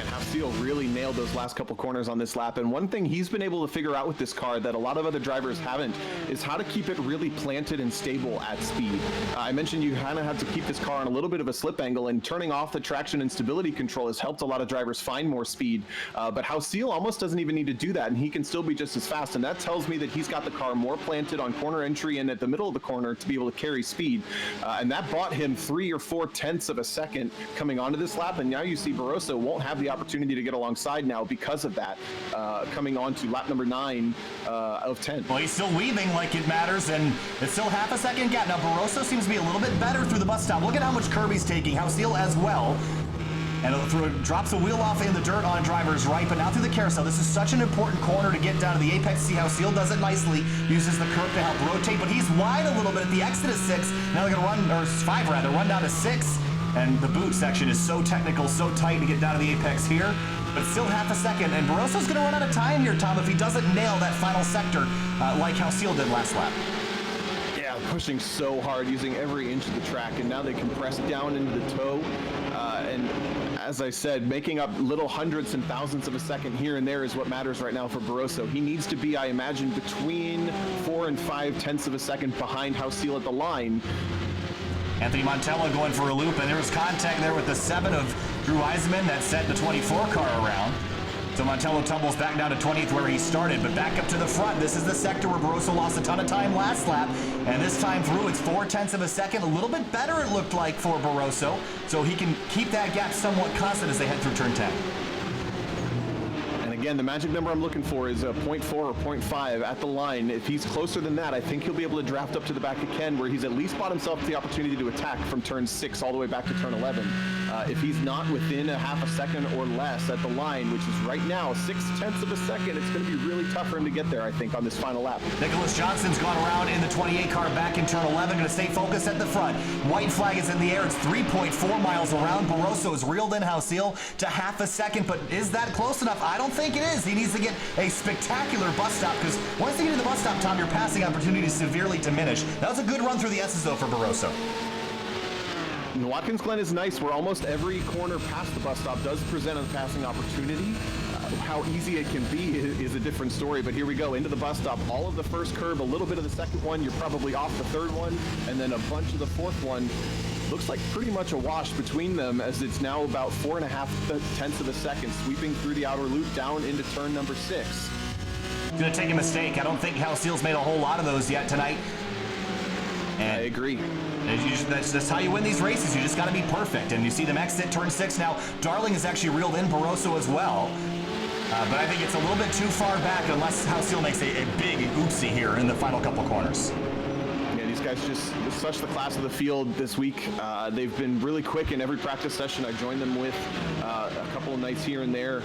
Hausiel really nailed those last couple corners on this lap, and one thing he's been able to figure out with this car that a lot of other drivers haven't is how to keep it really planted and stable at speed. I mentioned you kind of have to keep this car on a little bit of a slip angle, and turning off the traction and stability control has helped a lot of drivers find more speed, but Hausiel almost doesn't even need to do that, and he can still be just as fast, and that tells me that he's got the car more planted on corner entry and at the middle of the corner to be able to carry speed, and that bought him 3 or 4/10 of a second coming onto this lap, and now you see Barroso won't have the opportunity to get alongside now because of that, coming on to lap number 9 of 10. Well, he's still weaving like it matters, and it's still half a second gap. Now, Barroso seems to be a little bit better through the bus stop. Look at how much curb he's taking. Hausiel as well. And drops the wheel off in the dirt on driver's right, but now through the carousel. This is such an important corner to get down to the apex. See how Hausiel does it nicely, uses the curb to help rotate, but he's wide a little bit at the exit of 6. Now they're going to run, or 5 rather, run down to 6. And the boot section is so technical, so tight to get down to the apex here, but still half a second. And Barroso's going to run out of time here, Tom, if he doesn't nail that final sector like Hausiel did last lap. Yeah, pushing so hard, using every inch of the track, and now they compress down into the toe. And as I said, making up little hundredths and thousandths of a second here and there is what matters right now for Barroso. He needs to be, I imagine, between 4 and 5/10 of a second behind Hausiel at the line. Anthony Montello going for a loop, and there was contact there with the 7 of Drew Eisenman that sent the 24 car around. So Montello tumbles back down to 20th where he started, but back up to the front. This is the sector where Barroso lost a ton of time last lap, and this time through it's 4/10 of a second. A little bit better it looked like for Barroso, so he can keep that gap somewhat constant as they head through turn 10. Again, the magic number I'm looking for is a 0.4 or 0.5 at the line. If he's closer than that, I think he'll be able to draft up to the back of Ken, where he's at least bought himself the opportunity to attack from turn 6 all the way back to turn 11. If he's not within a half a second or less at the line, which is right now 6/10 of a second, it's going to be really tough for him to get there, I think, on this final lap. Nicholas Johnson's gone around in the 28 car back in turn 11, going to stay focused at the front. White flag is in the air. It's 3.4 miles around. Barroso has reeled in Hausiel to half a second, but is that close enough? I don't think it is. He needs to get a spectacular bus stop, because once you get to the bus stop, Tom, your passing opportunities severely diminish. That was a good run through the S's, though, for Barroso. And Watkins Glen is nice, where almost every corner past the bus stop does present a passing opportunity. How easy it can be is a different story, but here we go into the bus stop. All of the first curb, a little bit of the second one, you're probably off the third one, and then a bunch of the fourth one. Looks like pretty much a wash between them, as it's now about 4.5 of a second, sweeping through the outer loop down into turn number 6. He's going to take a mistake. I don't think Hausiel's made a whole lot of those yet tonight. And I agree. That's how you win these races. You just got to be perfect. And you see them exit turn 6 now. Darling has actually reeled in Barroso as well. But I think it's a little bit too far back unless Hausiel makes a big oopsie here in the final couple corners. These guys just such the class of the field this week. They've been really quick in every practice session I joined them with, a couple of nights here and there,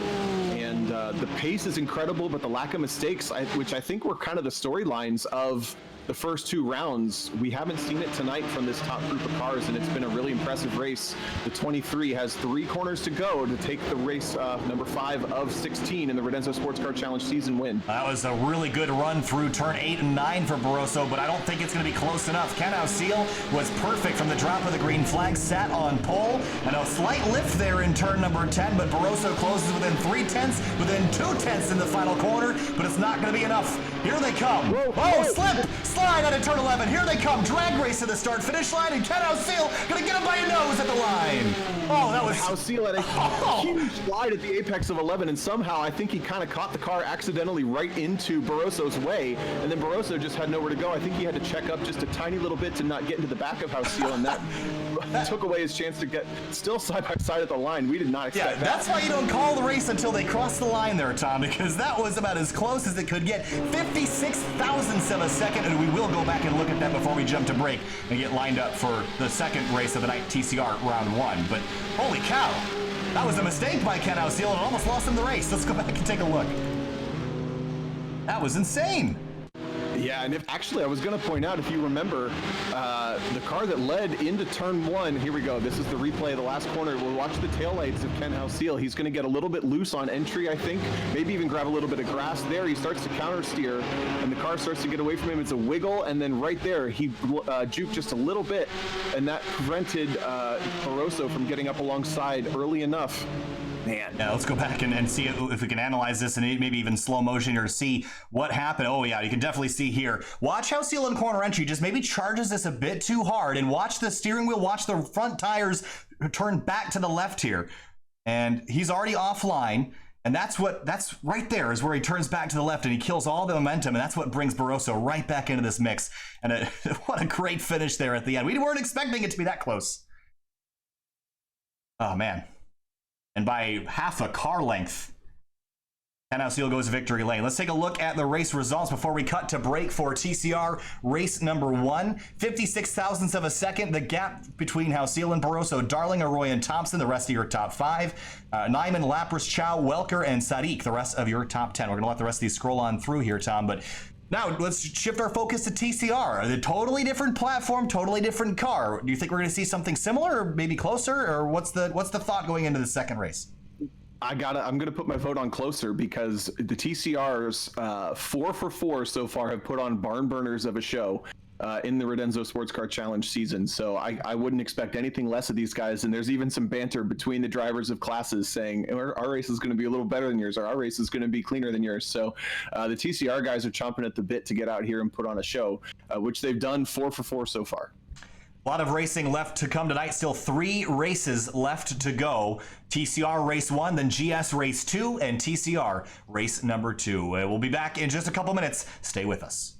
and the pace is incredible, but the lack of mistakes, which I think were kind of the storylines of the first 2 rounds, we haven't seen it tonight from this top group of cars, and it's been a really impressive race. The 23 has 3 corners to go to take the race number 5 of 16 in the Radenso Sports Car Challenge season win. That was a really good run through turn 8 and 9 for Barroso, but I don't think it's going to be close enough. Ken Hausiel was perfect from the drop of the green flag, sat on pole, and a slight lift there in turn number 10, but Barroso closes within 3/10, within 2/10 in the final corner, but it's not going to be enough. Here they come. Whoa, oh, slip! slide out of turn 11. Here they come. Drag race to the start finish line, and Ken Houseel gonna get him by a nose at the line. Oh, that was Houseel had a huge slide at the apex of 11, and somehow I think he kind of caught the car accidentally right into Barroso's way, and then Barroso just had nowhere to go. I think he had to check up just a tiny little bit to not get into the back of Houseel, and that took away his chance to get still side by side at the line. We did not expect that. That's why you don't call the race until they cross the line there, Tom, because that was about as close as it could get. 56 thousandths of a second, and we will go back and look at that before we jump to break and get lined up for the second race of the night, TCR round 1. But holy cow, that was a mistake by Ken Houseel and almost lost him the race. Let's go back and take a look. That was insane. Yeah, and actually I was going to point out, if you remember, the car that led into turn 1, here we go, this is the replay of the last corner. We'll watch the taillights of Ken Houseel. He's going to get a little bit loose on entry, I think, maybe even grab a little bit of grass there. He starts to counter steer, and the car starts to get away from him. It's a wiggle, and then right there, he juked just a little bit, and that prevented Barroso from getting up alongside early enough. Man. Yeah, let's go back and see if we can analyze this and maybe even slow motion here to see what happened. Oh, yeah, you can definitely see here. Watch how Houseel in corner entry just maybe charges this a bit too hard, and watch the steering wheel, watch the front tires turn back to the left here. And he's already offline, and that's right there is where he turns back to the left and he kills all the momentum, and that's what brings Barroso right back into this mix. And what a great finish there at the end. We weren't expecting it to be that close. Oh, man. And by half a car length, Ken Houseel goes victory lane. Let's take a look at the race results before we cut to break for TCR race number 1. 56 thousandths of a second, the gap between Houseel and Barroso, Darling, Arroyo, and Thompson, the rest of your top 5. Nyman, Lapras, Chow, Welker, and Sadiq, the rest of your top 10. We're going to let the rest of these scroll on through here, Tom, but now let's shift our focus to TCR. A totally different platform, totally different car. Do you think we're going to see something similar, or maybe closer, or what's the thought going into the second race? I'm gonna put my vote on closer, because the TCRs 4 for 4 so far have put on barn burners of a show in the Radenso Sports Car Challenge season. So I wouldn't expect anything less of these guys. And there's even some banter between the drivers of classes saying our race is going to be a little better than yours, or our race is going to be cleaner than yours. So the TCR guys are chomping at the bit to get out here and put on a show, which they've done 4 for 4 so far. A lot of racing left to come tonight. Still 3 races left to go. TCR race 1, then GS race 2, and TCR race number 2. We'll be back in just a couple minutes. Stay with us.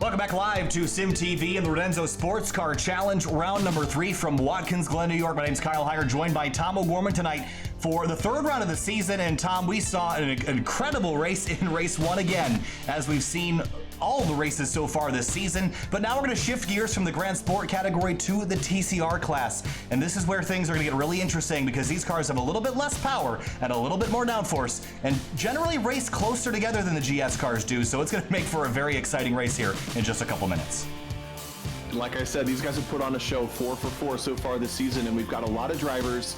Welcome back live to SYM TV and the Radenso Sports Car Challenge, round number 3 from Watkins Glen, New York. My name's Kyle Heyer, joined by Tom O'Gorman tonight for the third round of the season. And Tom, we saw an incredible race in race 1 again, as we've seen all the races so far this season. But now we're going to shift gears from the Grand Sport category to the TCR class. And this is where things are going to get really interesting, because these cars have a little bit less power and a little bit more downforce, and generally race closer together than the GS cars do. So it's going to make for a very exciting race here in just a couple minutes. Like I said, these guys have put on a show 4 for 4 so far this season, and we've got a lot of drivers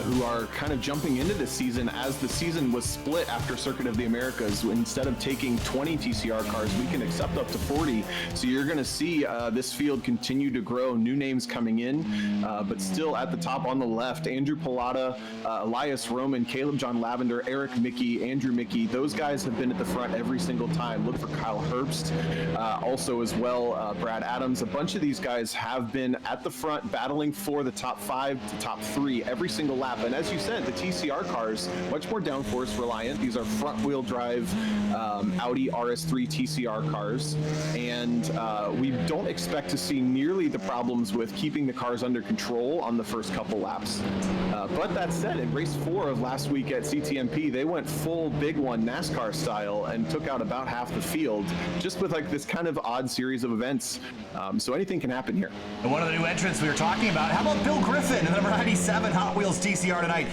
who are kind of jumping into this season as the season was split after Circuit of the Americas. Instead of taking 20 TCR cars, we can accept up to 40. So you're going to see this field continue to grow, new names coming in, but still at the top on the left, Andrew Pilata, Elias Roman, Caleb John Lavender, Eric Mickey, Andrew Mickey. Those guys have been at the front every single time. Look for Kyle Herbst also as well, Brad Adams. A bunch of these guys have been at the front battling for the top 5 to top 3 every single lap. And as you said, the TCR cars, much more downforce reliant. These are front wheel drive Audi RS3 TCR cars. And we don't expect to see nearly the problems with keeping the cars under control on the first couple laps. But that said, in race 4 of last week at CTMP, they went full big one NASCAR style and took out about half the field, just with like this kind of odd series of events. So anything can happen here. And one of the new entrants we were talking about, how about Bill Griffin, the number 97 Hot Wheels TCR tonight,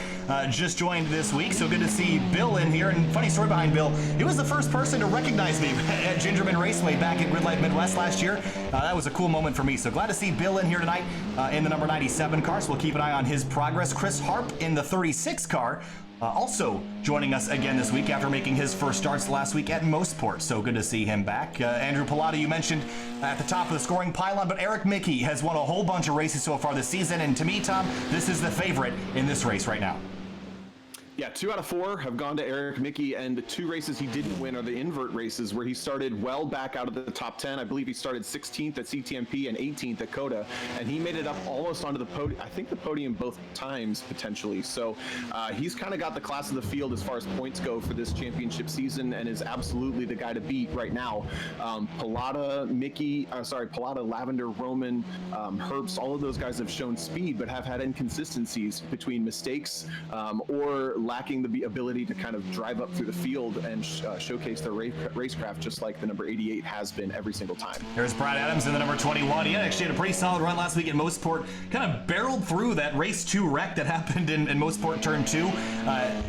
just joined this week. So good to see Bill in here. And funny story behind Bill, he was the first person to recognize me at Gingerman Raceway back at Red Light Midwest last year. That was a cool moment for me. So glad to see Bill in here tonight in the number 97 car. So we'll keep an eye on his progress. Chris Harp in the 36 car. Also joining us again this week after making his first starts last week at Mostport. So good to see him back. Andrew Pilata, you mentioned at the top of the scoring pylon, but Eric Mickey has won a whole bunch of races so far this season. And to me, Tom, this is the favorite in this race right now. Yeah, 2 out of 4 have gone to Eric Mickey, and the 2 races he didn't win are the invert races where he started well back out of the top 10. I believe he started 16th at CTMP and 18th at COTA, and he made it up almost onto the podium. I think the podium both times potentially. So he's kind of got the class of the field as far as points go for this championship season, and is absolutely the guy to beat right now. Pilata, Lavender, Roman, Herbst, all of those guys have shown speed, but have had inconsistencies between mistakes or lacking the ability to kind of drive up through the field and showcase their racecraft, just like the number 88 has been every single time. There's Brad Adams in the number 21. He actually had a pretty solid run last week at Mostport. Kind of barreled through that race 2 wreck that happened in Mostport turn 2.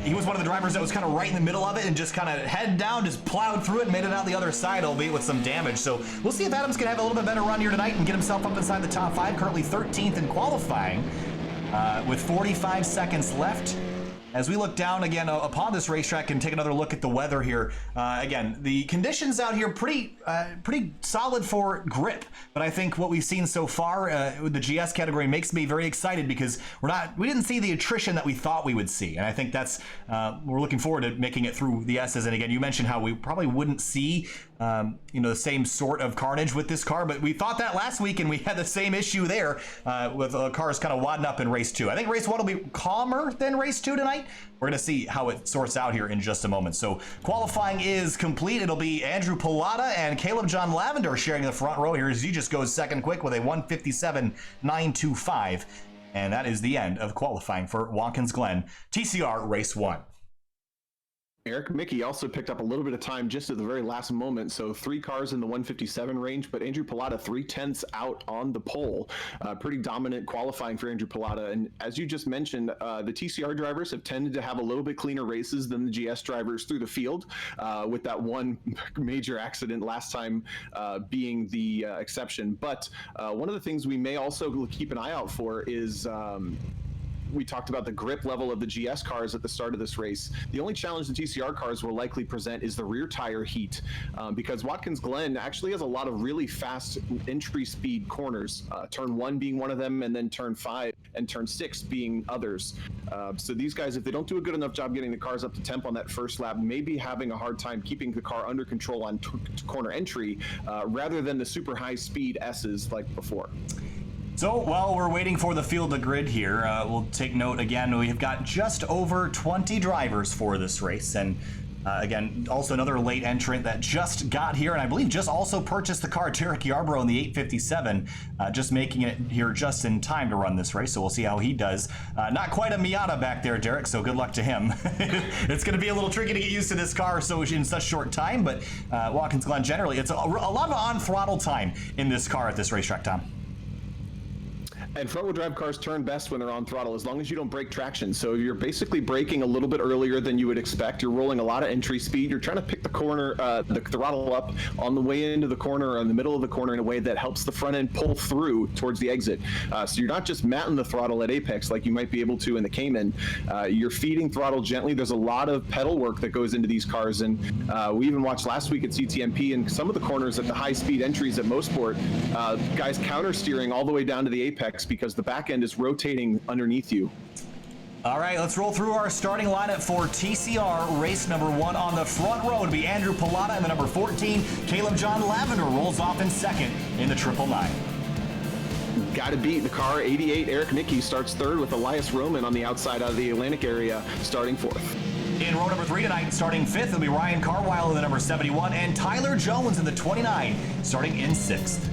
He was one of the drivers that was kind of right in the middle of it and just kind of head down, just plowed through it and made it out the other side, albeit with some damage. So we'll see if Adams can have a little bit better run here tonight and get himself up inside the top 5. Currently 13th in qualifying with 45 seconds left. As we look down again upon this racetrack and take another look at the weather here, again, the conditions out here pretty solid for grip. But I think what we've seen so far with the GS category makes me very excited, because we didn't see the attrition that we thought we would see, and I think that's we're looking forward to making it through the S's. And again, you mentioned how we probably wouldn't see the same sort of carnage with this car, but we thought that last week, and we had the same issue there with cars kind of wadding up in race 2. I think race 1 will be calmer than race 2 tonight. We're going to see how it sorts out here in just a moment. So qualifying is complete. It'll be Andrew Pilata and Caleb John Lavender sharing the front row here, as he just goes second quick with a 1:57.925. And that is the end of qualifying for Watkins Glen TCR Race 1. Eric Mickey also picked up a little bit of time just at the very last moment. So 3 cars in the 157 range, but Andrew Pilata 3/10 out on the pole. Pretty dominant qualifying for Andrew Pilata. And as you just mentioned, the TCR drivers have tended to have a little bit cleaner races than the GS drivers through the field, with that one major accident last time being the exception. But one of the things we may also keep an eye out for is we talked about the grip level of the GS cars at the start of this race. The only challenge the TCR cars will likely present is the rear tire heat, because Watkins Glen actually has a lot of really fast entry speed corners, turn 1 being one of them, and then turn 5 and turn 6 being others. So these guys, if they don't do a good enough job getting the cars up to temp on that first lap, may be having a hard time keeping the car under control on corner entry, rather than the super high speed S's like before. So, while we're waiting for the field to grid here, we'll take note again, we've got just over 20 drivers for this race, and again, also another late entrant that just got here, and I believe just also purchased the car, Derek Yarbrough in the 857, just making it here just in time to run this race, so we'll see how he does. Not quite a Miata back there, Derek, so good luck to him. It's going to be a little tricky to get used to this car in such short time, but Watkins Glen generally, it's a lot of on-throttle time in this car at this racetrack, Tom. And front-wheel drive cars turn best when they're on throttle, as long as you don't break traction. So you're basically braking a little bit earlier than you would expect. You're rolling a lot of entry speed. You're trying to pick the corner, the throttle up on the way into the corner or in the middle of the corner in a way that helps the front end pull through towards the exit. So you're not just matting the throttle at apex like you might be able to in the Cayman. You're feeding throttle gently. There's a lot of pedal work that goes into these cars. And we even watched last week at CTMP and some of the corners at the high-speed entries at Mosport, guys counter-steering all the way down to the apex because the back end is rotating underneath you. All right, let's roll through our starting lineup for TCR race number 1. On the front row to be Andrew Pilata in the number 14. Caleb John Lavender rolls off in second in the 999. Got to beat the car. 88 Eric Nicky starts third with Elias Roman on the outside out of the Atlantic area starting fourth. In row number 3 tonight, starting 5th, it'll be Ryan Carwile in the number 71 and Tyler Jones in the 29, starting in 6th.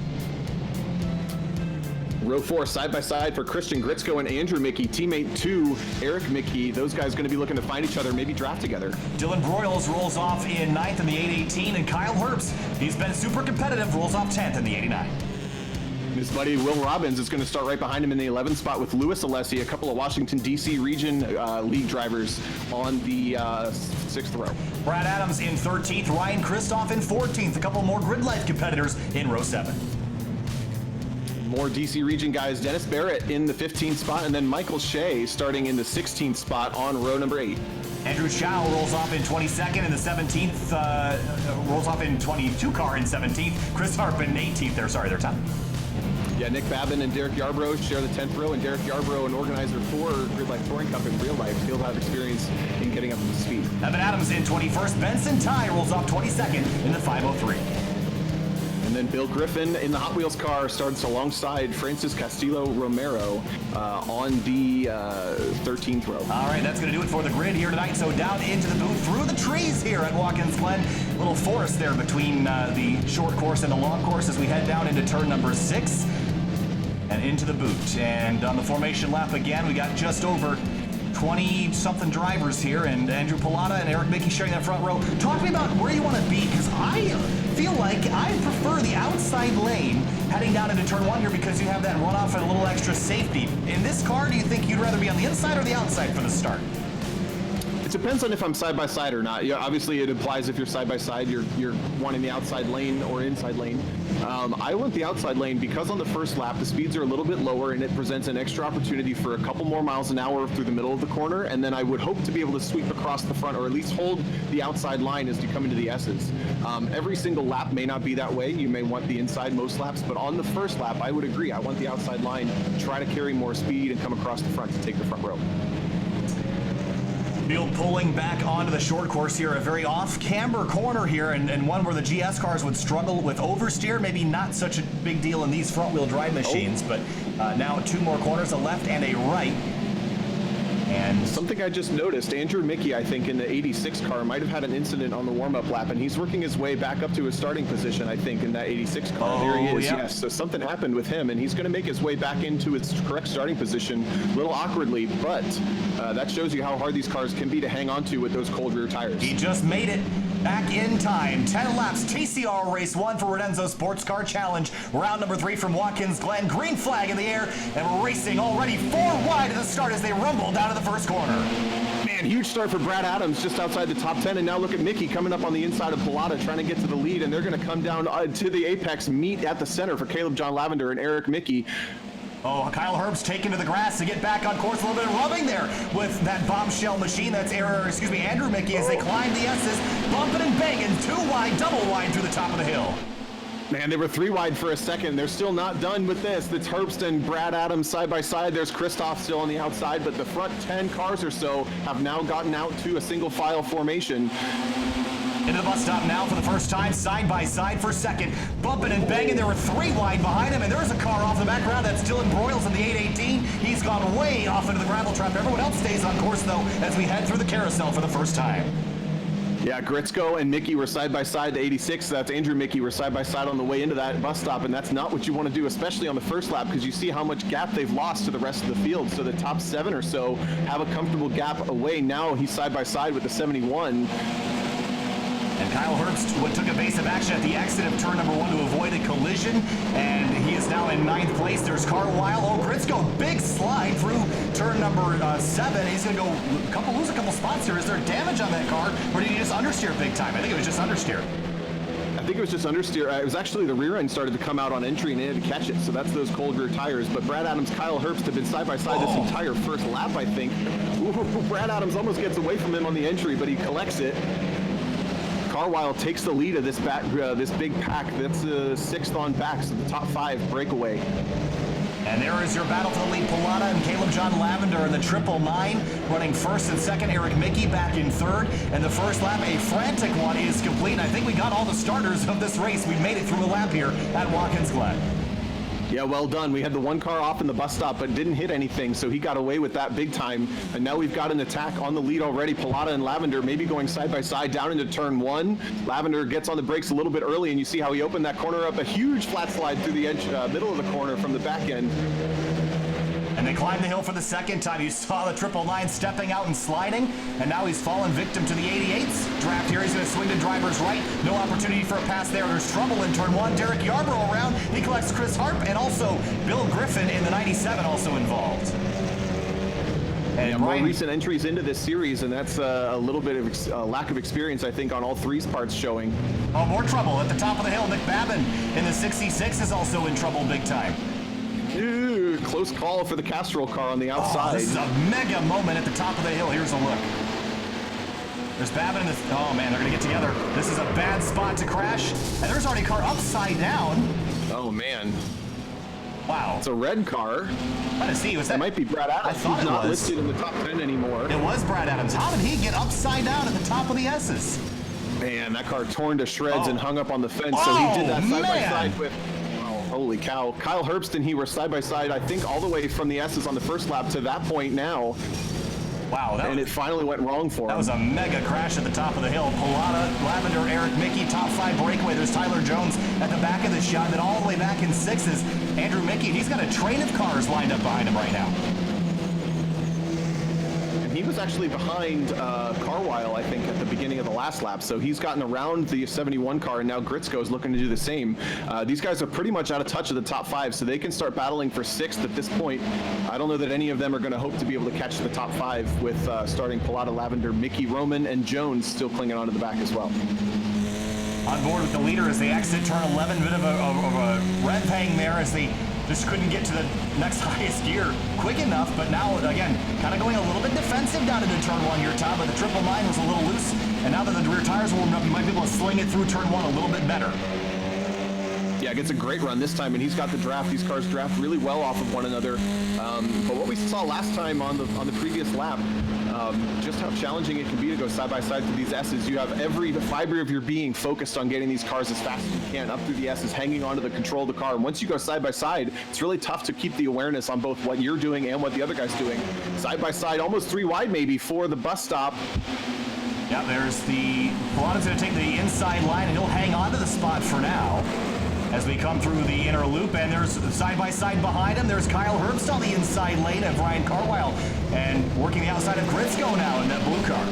Row 4, side-by-side for Christian Gritzko and Andrew Mickey. Teammate 2, Eric Mickey. Those guys going to be looking to find each other, maybe draft together. Dylan Broyles rolls off in 9th in the 818, and Kyle Herbst, he's been super competitive, rolls off 10th in the 89. His buddy Will Robbins is going to start right behind him in the 11th spot with Louis Alessi, a couple of Washington, D.C. region league drivers on the 6th row. Brad Adams in 13th, Ryan Kristoff in 14th, a couple more Grid Life competitors in row 7. More DC region guys, Dennis Barrett in the 15th spot, and then Michael Shea starting in the 16th spot on row number 8. Andrew Chow rolls off in 22nd in the 17th, rolls off in 22 car in 17th. Chris Harp in 18th there, sorry, their time. Yeah, Nick Babin and Derek Yarbrough share the 10th row, and Derek Yarbrough, an organizer for Grid Life Touring Cup in real life, he'll have experience in getting up to speed. Evan Adams in 21st, Benson Ty rolls off 22nd in the 503. And then Bill Griffin in the Hot Wheels car starts alongside Francis Castillo Romero on the 13th row. All right, that's going to do it for the grid here tonight. So down into the booth, through the trees here at Watkins Glen. Little forest there between the short course and the long course as we head down into turn number 6 and into the boot. And on the formation lap again, we got just over 20-something drivers here, and Andrew Pilata and Eric Mickey sharing that front row. Talk to me about where you want to be, because I feel like I prefer the outside lane heading down into turn 1 here because you have that runoff and a little extra safety. In this car, do you think you'd rather be on the inside or the outside for the start? It depends on if I'm side-by-side or not. Yeah, obviously, it implies if you're side-by-side, you're wanting the outside lane or inside lane. I want the outside lane because on the first lap, the speeds are a little bit lower, and it presents an extra opportunity for a couple more miles an hour through the middle of the corner, and then I would hope to be able to sweep across the front or at least hold the outside line as you come into the S's. Every single lap may not be that way. You may want the inside most laps, but on the first lap, I would agree. I want the outside line, try to carry more speed and come across the front to take the front row. Field pulling back onto the short course here, a very off-camber corner here, and one where the GS cars would struggle with oversteer. Maybe not such a big deal in these front-wheel drive machines, but now 2 more corners, a left and a right. And something I just noticed, Andrew Mickey, I think, in the 86 car might have had an incident on the warm-up lap, and he's working his way back up to his starting position, I think, in that 86 car. There he is, yes. So something happened with him, and he's going to make his way back into its correct starting position a little awkwardly, but that shows you how hard these cars can be to hang on to with those cold rear tires. He just made it back in time. 10 laps, TCR race 1 for Radenso Sports Car Challenge. Round number 3 from Watkins Glen. Green flag in the air, and racing already 4 wide at the start as they rumble down to the first corner. Man, huge start for Brad Adams just outside the top 10, and now look at Mickey coming up on the inside of Pilata trying to get to the lead, and they're going to come down to the apex, meet at the center for Caleb John Lavender and Eric Mickey. Oh, Kyle Herbst taken to the grass to get back on course. A little bit of rubbing there with that bombshell machine. That's Andrew Mickey as they climb the S's, bumping and banging, 2 wide, double wide through the top of the hill. Man, they were 3 wide for a second. They're still not done with this. It's Herbst and Brad Adams side by side. There's Christoph still on the outside, but the front 10 cars or so have now gotten out to a single file formation. Into the bus stop now for the first time, side by side for second. Bumping and banging, there were 3 wide behind him, and there's a car off the background. That's Dylan Broyles in the 818. He's gone way off into the gravel trap. Everyone else stays on course, though, as we head through the carousel for the first time. Yeah, Gritzko and Mickey were side by side to 86. That's Andrew Mickey were side by side on the way into that bus stop, and that's not what you want to do, especially on the first lap, because you see how much gap they've lost to the rest of the field. So the top 7 or so have a comfortable gap away. Now he's side by side with the 71. And Kyle Herbst took evasive action at the exit of turn number 1 to avoid a collision, and he is now in 9th place. There's Carwile. Oh, Gritzko, big slide through turn number 7. He's going to lose a couple spots here. Is there damage on that car, or did he just understeer big time? I think it was just understeer. I think it was just understeer. It was actually the rear end started to come out on entry and they had to catch it, so that's those cold rear tires. But Brad Adams, Kyle Herbst have been side by side this entire first lap, I think. Ooh, Brad Adams almost gets away from him on the entry, but he collects it. Carwile takes the lead of this big pack. That's 6th on back, so the top 5 breakaway. And there is your battle for the lead. Pilata and Caleb John Lavender in the 999, running 1st and 2nd. Eric Mickey back in 3rd. And the first lap, a frantic one, is complete. And I think we got all the starters of this race. We made it through a lap here at Watkins Glen. Yeah, well done. We had the 1 car off in the bus stop, but didn't hit anything, so he got away with that big time. And now we've got an attack on the lead already. Pilata and Lavender maybe going side by side down into turn 1. Lavender gets on the brakes a little bit early, and you see how he opened that corner up, a huge flat slide through the edge, middle of the corner from the back end. And they climbed the hill for the second time. You saw the 999 stepping out and sliding, and now he's fallen victim to the 88s. Draft here, he's going to swing to driver's right. No opportunity for a pass there. There's trouble in turn 1. Derek Yarborough around. He collects Chris Harp, and also Bill Griffin in the 97 also involved. And more recent entries into this series, and that's a little bit of lack of experience, I think, on all 3's parts showing. Oh, more trouble at the top of the hill. Nick Babin in the 66 is also in trouble big time. Ew, close call for the Castrol car on the outside. Oh, this is a mega moment at the top of the hill. Here's a look. There's Babin in the... Oh, man, they're going to get together. This is a bad spot to crash. And there's already a car upside down. Oh, man. Wow. It's a red car. Let's see. Was that might be Brad Adams. I thought He's it not was listed in the top 10 anymore. It was Brad Adams. How did he get upside down at the top of the S's? Man, that car torn to shreds and hung up on the fence. So he did that side by side with... Holy cow. Kyle Herbst and he were side by side, I think, all the way from the S's on the first lap to that point now. Wow. And it finally went wrong for him. That was a mega crash at the top of the hill. Pilata, Lavender, Eric Mickey, top 5 breakaway. There's Tyler Jones at the back of the shot. Then all the way back in 6s, Andrew Mickey. He's got a train of cars lined up behind him right now. He was actually behind Carwile, I think, at the beginning of the last lap. So he's gotten around the 71 car, and now Gritzko is looking to do the same. These guys are pretty much out of touch of the top 5, so they can start battling for 6th at this point. I don't know that any of them are going to hope to be able to catch the top 5 with starting Pilata, Lavender, Mickey, Roman, and Jones still clinging onto the back as well. On board with the leader as they exit turn 11, bit of a red pang there as they just couldn't get to the next highest gear quick enough, but now, again, kind of going a little bit defensive down into turn 1 here, Tom, but the 999 was a little loose, and now that the rear tires warmed up, you might be able to sling it through turn 1 a little bit better. Yeah, gets a great run this time, and he's got the draft. These cars draft really well off of one another. But what we saw last time on the previous lap, just how challenging it can be to go side by side through these S's. You have every fiber of your being focused on getting these cars as fast as you can up through the S's, hanging onto the control of the car. And once you go side by side, it's really tough to keep the awareness on both what you're doing and what the other guy's doing. Side by side, almost 3 wide maybe for the bus stop. Yeah, there's Pilata's going to take the inside line, and he'll hang on to the spot for now as we come through the inner loop. And there's side-by-side behind him. There's Kyle Herbst on the inside lane of Ryan Carwile, and working the outside of Gritzko now in that blue car.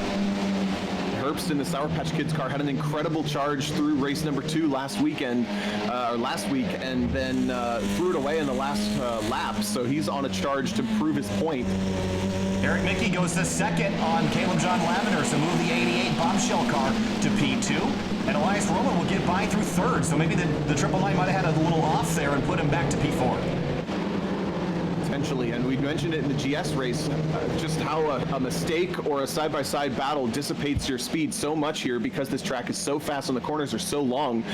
Herbst in the Sour Patch Kids car had an incredible charge through race number 2 last week, and then threw it away in the last lap. So he's on a charge to prove his point. Eric Mickey goes to second on Caleb John Lavender, so move the 88 bombshell car to P2. And Elias Roman will get by through third, so maybe the 999 might have had a little off there and put him back to P4. Potentially, and we mentioned it in the GS race, just how a mistake or a side-by-side battle dissipates your speed so much here because this track is so fast and the corners are so long.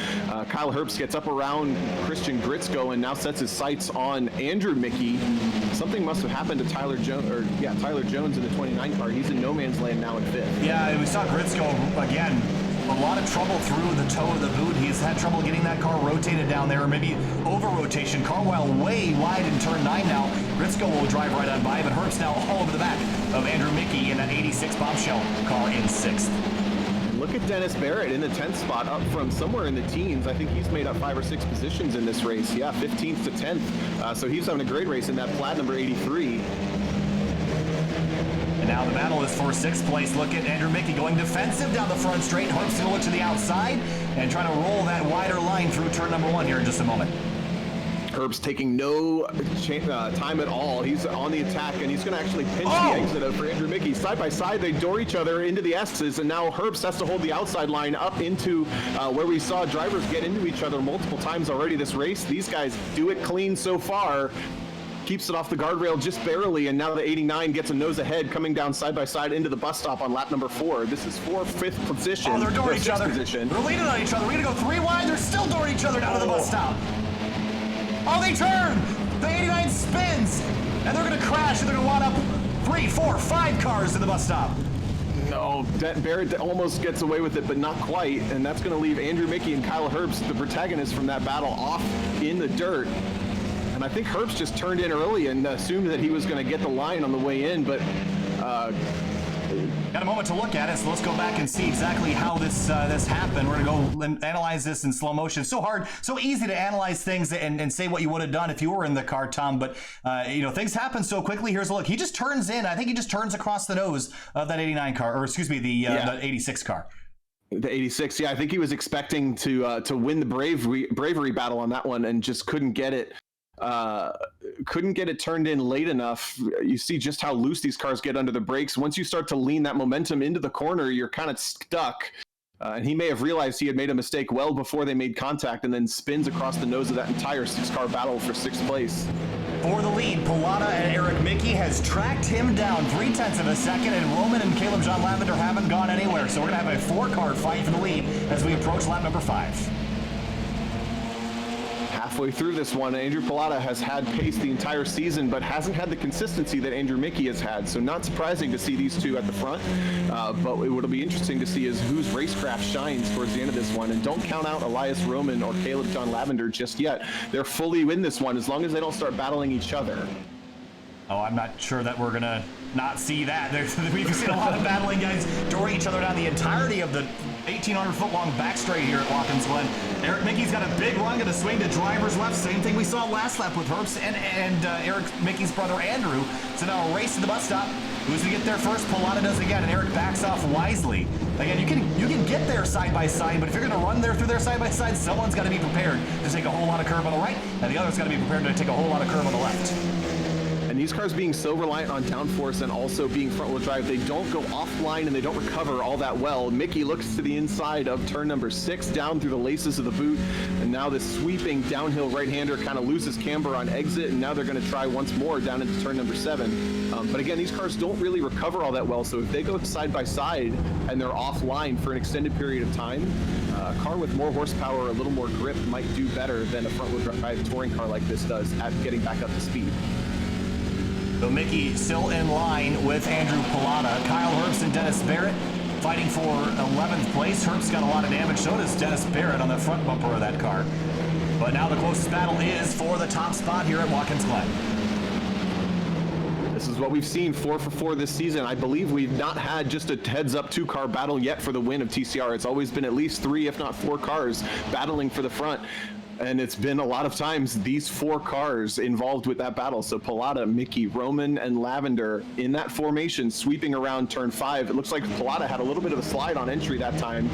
Kyle Herbst gets up around Christian Gritzko and now sets his sights on Andrew Mickey. Something must have happened to Tyler Jones in the 29 car. He's in no man's land now in 5th. Yeah, we saw Gritzko again. A lot of trouble through the toe of the boot. He's had trouble getting that car rotated down there, or maybe over-rotation. Carwile way wide in turn 9 now. Gritzko will drive right on by, but Herbst now all over the back of Andrew Mickey in that 86 bombshell car in 6th. Look at Dennis Barrett in the 10th spot, up from somewhere in the teens. I think he's made up 5 or 6 positions in this race. Yeah, 15th to 10th. So he's having a great race in that plat number 83. And now the battle is for 6th place. Look at Andrew Mickey going defensive down the front straight. Herbst going to look to the outside and trying to roll that wider line through turn number 1 here in just a moment. Herbst taking no time at all. He's on the attack, and he's going to actually pinch the exit for Andrew Mickey. Side by side, they door each other into the S's, and now Herbst has to hold the outside line up into where we saw drivers get into each other multiple times already this race. These guys do it clean so far. Keeps it off the guardrail just barely, and now the 89 gets a nose ahead coming down side by side into the bus stop on lap number 4. This is for 5th position. Oh, they're dooring each other. Position. They're leaning on each other. We're going to go 3 wide. They're still dooring each other down to the bus stop. Oh, they turn. The 89 spins, and they're going to crash, and they're going to wad up 3, 4, 5 cars in the bus stop. No, Barrett almost gets away with it, but not quite, and that's going to leave Andrew Mickey and Kyle Herbst, the protagonists from that battle, off in the dirt. And I think Herbst just turned in early and assumed that he was going to get the line on the way in, but got a moment to look at it, so let's go back and see exactly how this happened. We're going to go and analyze this in slow motion. So hard, so easy to analyze things and say what you would have done if you were in the car, Tom, but things happen so quickly. Here's a look. He just turns in. I think he just turns across the nose of that 89 car, or excuse me, the 86 car. The 86, yeah, I think he was expecting to win the bravery battle on that one and just couldn't get it turned in late enough. You see just how loose these cars get under the brakes. Once you start to lean that momentum into the corner, you're kind of stuck. And he may have realized he had made a mistake well before they made contact, and then spins across the nose of that entire 6-car battle for 6th place. For the lead, Pilata and Eric Mickey has tracked him down 0.3 of a second, and Roman and Caleb John Lavender haven't gone anywhere. So we're going to have a 4-car fight for the lead as we approach lap number 5. Halfway through this one, Andrew Pilata has had pace the entire season, but hasn't had the consistency that Andrew Mickey has had. So not surprising to see these two at the front. But what'll be interesting to see is whose racecraft shines towards the end of this one. And don't count out Elias Roman or Caleb John Lavender just yet. They're fully in this one as long as they don't start battling each other. Oh, I'm not sure that we're going to not see that. We've seen a lot of battling guys dooring each other down the entirety of the 1,800-foot-long back straight here at Watkins Glen. Eric Mickey's got a big run, going to swing to driver's left. Same thing we saw last lap with Herbst and Eric Mickey's brother Andrew. So now a race to the bus stop. Who's going to get there first? Pilata does it again, and Eric backs off wisely. Again, you can get there side by side, but if you're going to run there through there side by side, someone's got to be prepared to take a whole lot of curve on the right, and the other's got to be prepared to take a whole lot of curve on the left. And these cars being so reliant on downforce and also being front-wheel drive, they don't go offline and they don't recover all that well. Mickey looks to the inside of turn number 6, down through the laces of the boot, and now this sweeping downhill right-hander kind of loses camber on exit, and now they're going to try once more down into turn number 7. But again, these cars don't really recover all that well, so if they go side by side and they're offline for an extended period of time, a car with more horsepower, a little more grip might do better than a front-wheel drive touring car like this does at getting back up to speed. So Mickey still in line with Andrew Pilata. Kyle Herbst and Dennis Barrett fighting for 11th place. Herbst got a lot of damage, so does Dennis Barrett on the front bumper of that car. But now the closest battle is for the top spot here at Watkins Glen. This is what we've seen 4 for 4 this season. I believe we've not had just a heads-up 2-car battle yet for the win of TCR. It's always been at least 3, if not 4 cars battling for the front. And it's been a lot of times these 4 cars involved with that battle. So Pilata, Mickey, Roman, and Lavender in that formation sweeping around turn 5. It looks like Pilata had a little bit of a slide on entry that time.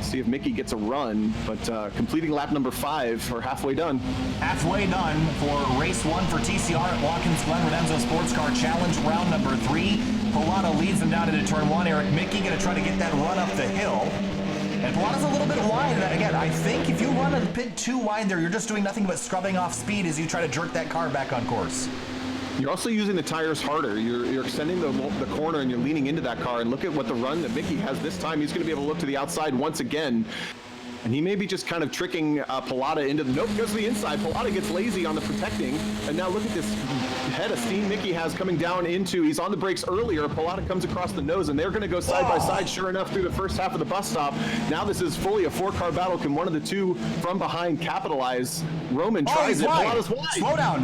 See if Mickey gets a run, but completing lap number 5, or halfway done. Halfway done for race 1 for TCR at Watkins Glen Radenso Sports Car Challenge, round number 3. Pilata leads them down into turn 1. Eric Mickey going to try to get that run up the hill. And Pilata's a little bit wide. Again, I think if you run a bit too wide there, you're just doing nothing but scrubbing off speed as you try to jerk that car back on course. You're also using the tires harder. You're extending the corner and you're leaning into that car. And look at what the run that Mickey has this time. He's going to be able to look to the outside once again. And he may be just kind of tricking Pilata into the... Nope, goes to the inside. Pilata gets lazy on the protecting. And now look at this head of steam Mickey has coming down into... He's on the brakes earlier. Pilata comes across the nose, and they're going to go side by side, sure enough, through the first half of the bus stop. Now this is fully a 4-car battle. Can one of the two from behind capitalize? Roman tries it. Pilata's wide.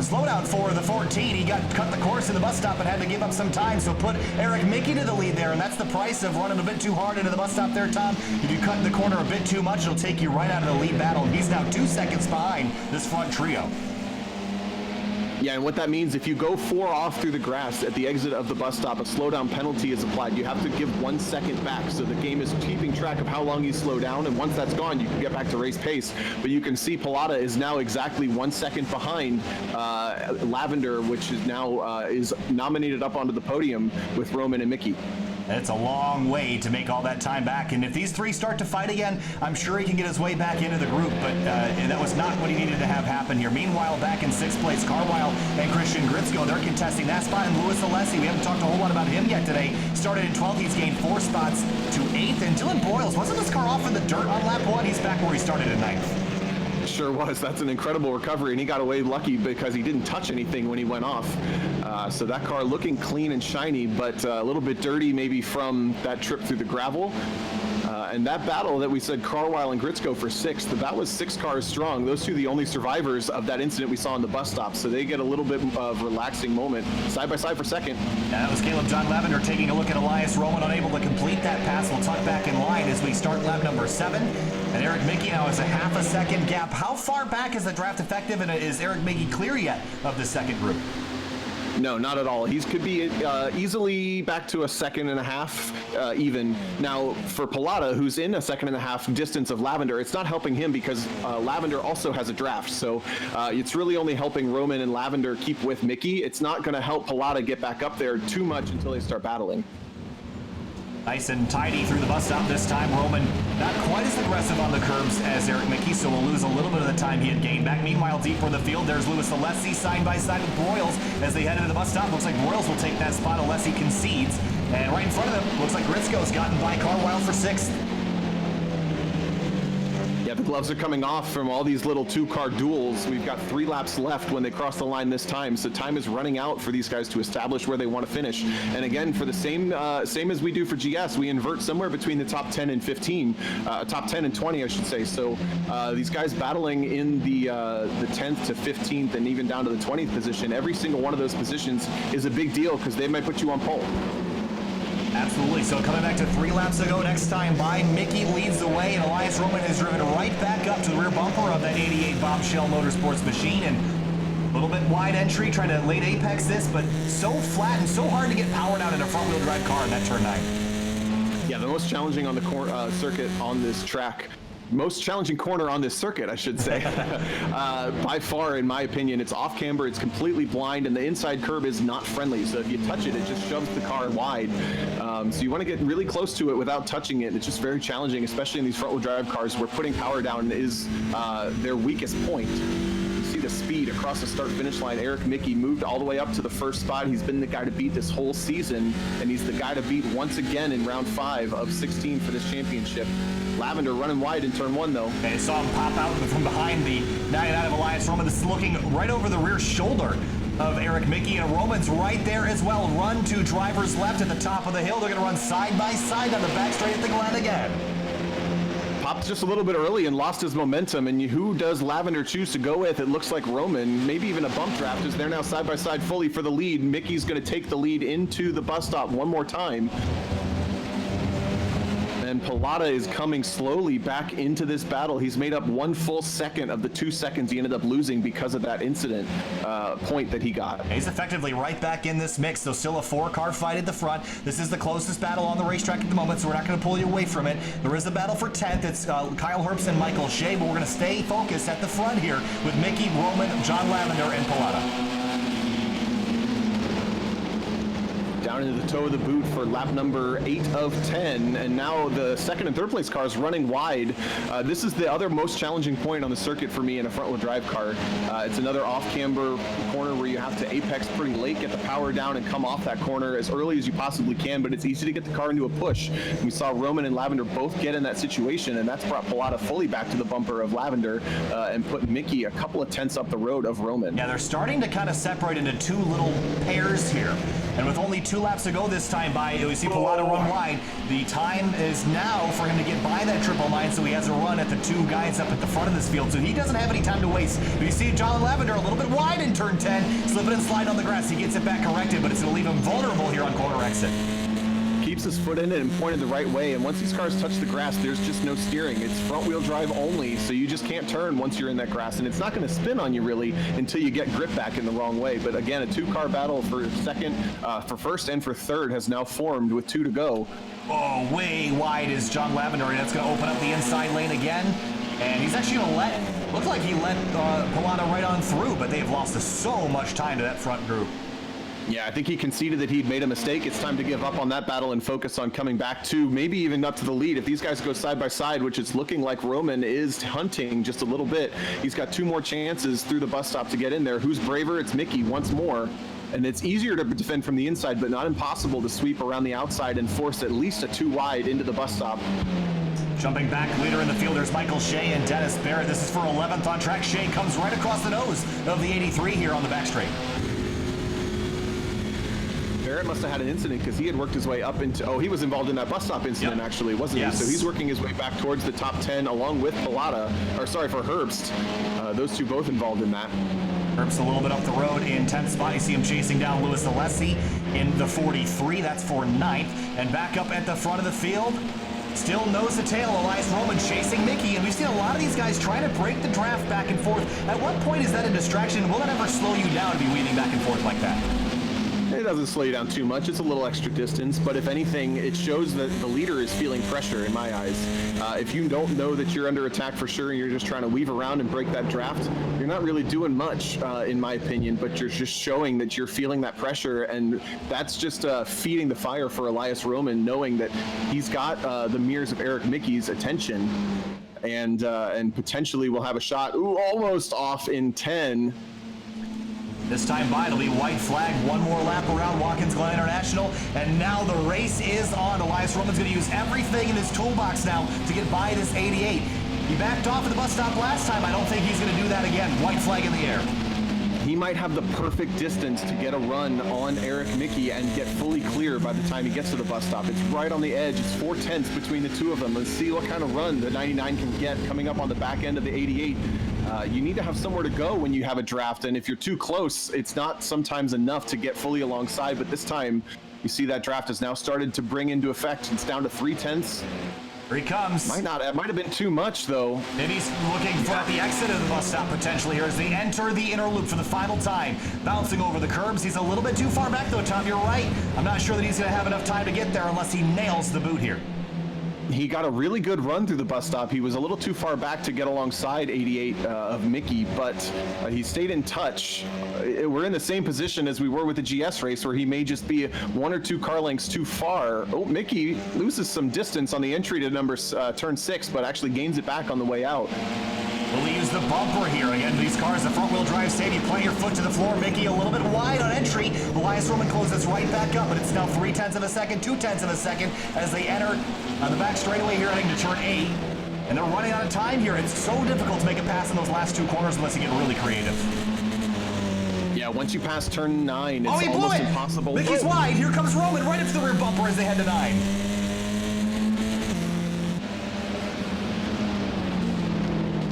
Slow down for the 14. He got cut the course in the bus stop and had to give up some time, so put Eric Mickey to the lead there, and that's the price of running a bit too hard into the bus stop there, Tom. If you cut the corner a bit too much, it'll take you right out of the lead battle. He's now 2 seconds behind this front trio. Yeah, and what that means, if you go 4 off through the grass at the exit of the bus stop, a slowdown penalty is applied. You have to give 1 second back, so the game is keeping track of how long you slow down, and once that's gone, you can get back to race pace. But you can see Pilata is now exactly 1 second behind Lavender, which is now is nominated up onto the podium with Roman and Mickey. It's a long way to make all that time back, and if these 3 start to fight again, I'm sure he can get his way back into the group, but that was not what he needed to have happen here. Meanwhile, back in 6th place, Carwile and Christian Gritzko, they're contesting that spot, and Louis Alessi, we haven't talked a whole lot about him yet today, started in 12th, he's gained 4 spots to 8th, and Dylan Broyles, wasn't this car off in the dirt on lap 1? He's back where he started in 9th. Sure was. That's an incredible recovery, and he got away lucky because he didn't touch anything when he went off. So that car looking clean and shiny, but a little bit dirty maybe from that trip through the gravel. And that battle that we said Carwile and Gritzko for 6th, that was 6 cars strong. Those 2 the only survivors of that incident we saw on the bus stop, so they get a little bit of relaxing moment. Side by side for 2nd. And that was Caleb John Lavender taking a look at Elias Roman, unable to complete that pass. We'll tuck back in line as we start lap number 7. And Eric Mickey now has a half a second gap. How far back is the draft effective, and is Eric Mickey clear yet of the second group? No, not at all. He could be easily back to a 1.5 even. Now, for Pilata, who's in a 1.5 distance of Lavender, it's not helping him because Lavender also has a draft. So it's really only helping Roman and Lavender keep with Mickey. It's not going to help Pilata get back up there too much until they start battling. Nice and tidy through the bus stop this time. Roman not quite as aggressive on the curbs as Eric Mickey, so will lose a little bit of the time he had gained back. Meanwhile, deeper in the field, there's Louis Alessi side by side with Broyles as they head into the bus stop. Looks like Broyles will take that spot. Alessi concedes. And right in front of them, looks like Gritzko's gotten by Carwile for 6th. Yeah, the gloves are coming off from all these little 2-car duels. We've got 3 laps left when they cross the line this time, so time is running out for these guys to establish where they want to finish. And again, for the same as we do for GS, we invert somewhere between the top 10 and 15, top 10 and 20, I should say. So these guys battling in the 10th to 15th and even down to the 20th position, every single one of those positions is a big deal because they might put you on pole. Absolutely. So coming back to 3 laps ago, next time by, Mickey leads the way, and Elias Roman has driven right back up to the rear bumper of that 88 Bombshell Motorsports machine, and a little bit wide entry, trying to late apex this, but so flat and so hard to get powered out in a front-wheel drive car in that turn 9. Yeah, the most challenging on the circuit on this track. Most challenging corner on this circuit, I should say. By far, in my opinion, it's off camber, it's completely blind, and the inside curb is not friendly. So if you touch it, it just shoves the car wide. So you want to get really close to it without touching it. It's just very challenging, especially in these front-wheel drive cars where putting power down is their weakest point. You see the speed across the start-finish line. Eric Mickey moved all the way up to the first spot. He's been the guy to beat this whole season, and he's the guy to beat once again in round 5 of 16 for this championship. Lavender running wide in turn 1, though. And saw him pop out from behind the 9 out of Elias Roman. This is looking right over the rear shoulder of Eric Mickey, and Roman's right there as well. Run to driver's left at the top of the hill. They're going to run side by side on the back straight at the Glen again. Popped just a little bit early and lost his momentum, and who does Lavender choose to go with? It looks like Roman, maybe even a bump draft, as they're now side by side fully for the lead. Mickey's going to take the lead into the bus stop one more time. And Pilata is coming slowly back into this battle. He's made up 1 full second of the 2 seconds he ended up losing because of that incident point that he got. He's effectively right back in this mix, so still a 4-car fight at the front. This is the closest battle on the racetrack at the moment, so we're not going to pull you away from it. There is a battle for 10th. It's Kyle Herbst and Michael Shea, but we're going to stay focused at the front here with Mickey, Roman, John Lavender, and Pilata. Down into the toe of the boot for lap number 8 of 10, and now the second and third place cars running wide. This is the other most challenging point on the circuit for me in a front-wheel drive car. It's another off-camber corner where you have to apex pretty late, get the power down, and come off that corner as early as you possibly can, but it's easy to get the car into a push. We saw Roman and Lavender both get in that situation, and that's brought Pilata fully back to the bumper of Lavender and put Mickey a couple of tenths up the road of Roman. Yeah, they're starting to kind of separate into 2 little pairs here, and with only 2 laps to go this time by, we see Pilata run wide. The time is now for him to get by that 999, so he has a run at the 2 guys up at the front of this field, so he doesn't have any time to waste. But you see John Lavender a little bit wide in turn 10, slipping and sliding on the grass. He gets it back corrected, but it's going to leave him vulnerable here on corner exit. Keeps his foot in it and pointed the right way, and once these cars touch the grass, there's just no steering. It's front-wheel drive only, so you just can't turn once you're in that grass, and it's not going to spin on you really until you get grip back in the wrong way. But again, a 2-car battle for second, for first and for third has now formed with 2 to go. Oh, way wide is John Lavender, and that's going to open up the inside lane again. And he's actually going to looks like he let Pilata right on through, but they have lost so much time to that front group. Yeah, I think he conceded that he'd made a mistake. It's time to give up on that battle and focus on coming back to maybe even up to the lead. If these guys go side by side, which it's looking like Roman is hunting just a little bit, he's got 2 more chances through the bus stop to get in there. Who's braver? It's Mickey once more. And it's easier to defend from the inside, but not impossible to sweep around the outside and force at least a 2 wide into the bus stop. Jumping back, leader in the field, there's Michael Shea and Dennis Barrett. This is for 11th on track. Shea comes right across the nose of the 83 here on the back straight. Barrett must have had an incident because he had worked his way up into, he was involved in that bus stop incident actually, wasn't he? So he's working his way back towards the top 10 along with Pilata, or sorry, for Herbst. Those 2 both involved in that. Herbst a little bit up the road in 10th spot. You see him chasing down Louis Alessi in the 43. That's for 9th. And back up at the front of the field, still nose to tail, Elias Roman chasing Mickey. And we've seen a lot of these guys trying to break the draft back and forth. At what point is that a distraction? Will that ever slow you down to be weaving back and forth like that? It doesn't slow you down too much. It's a little extra distance, but if anything, it shows that the leader is feeling pressure in my eyes. If you don't know that you're under attack for sure and you're just trying to weave around and break that draft, you're not really doing much, in my opinion, but you're just showing that you're feeling that pressure, and that's just feeding the fire for Elias Roman, knowing that he's got the mirrors of Eric Mickey's attention and potentially will have a shot. Ooh, almost off in 10. This time by, it'll be white flag, 1 more lap around Watkins Glen International, and now the race is on. Elias Roman's going to use everything in his toolbox now to get by this 88. He backed off at the bus stop last time. I don't think he's going to do that again. White flag in the air. He might have the perfect distance to get a run on Eric Mickey and get fully clear by the time he gets to the bus stop. It's right on the edge. It's 4 tenths between the 2 of them. Let's see what kind of run the 99 can get coming up on the back end of the 88. You need to have somewhere to go when you have a draft, and if you're too close, it's not sometimes enough to get fully alongside, but this time you see that draft has now started to bring into effect. It's down to 3 tenths. Here he comes. It might have been too much, though. Maybe he's looking for at the exit of the bus stop potentially here as they enter the inner loop for the final time. Bouncing over the curbs. He's a little bit too far back, though, Tom. You're right. I'm not sure that he's going to have enough time to get there unless he nails the boot here. He got a really good run through the bus stop. He was a little too far back to get alongside 88 of Mickey, but he stayed in touch. We're in the same position as we were with the GS race, where he may just be 1 or 2 car lengths too far. Oh, Mickey loses some distance on the entry to turn 6, but actually gains it back on the way out. Will he use the bumper here? Again, these cars, the front-wheel drive save, you plant your foot to the floor. Mickey a little bit wide on entry. Elias Roman closes right back up, but it's now 3 tenths of a second, 2 tenths of a second as they enter on the back straightaway here heading to turn 8. And they're running out of time here. It's so difficult to make a pass in those last 2 corners unless you get really creative. Yeah, Yeah, once you pass turn 9, it's Oh, he blew almost it! impossible. Mickey's Oh. wide. Here comes Roman right up to the rear bumper as they head to 9.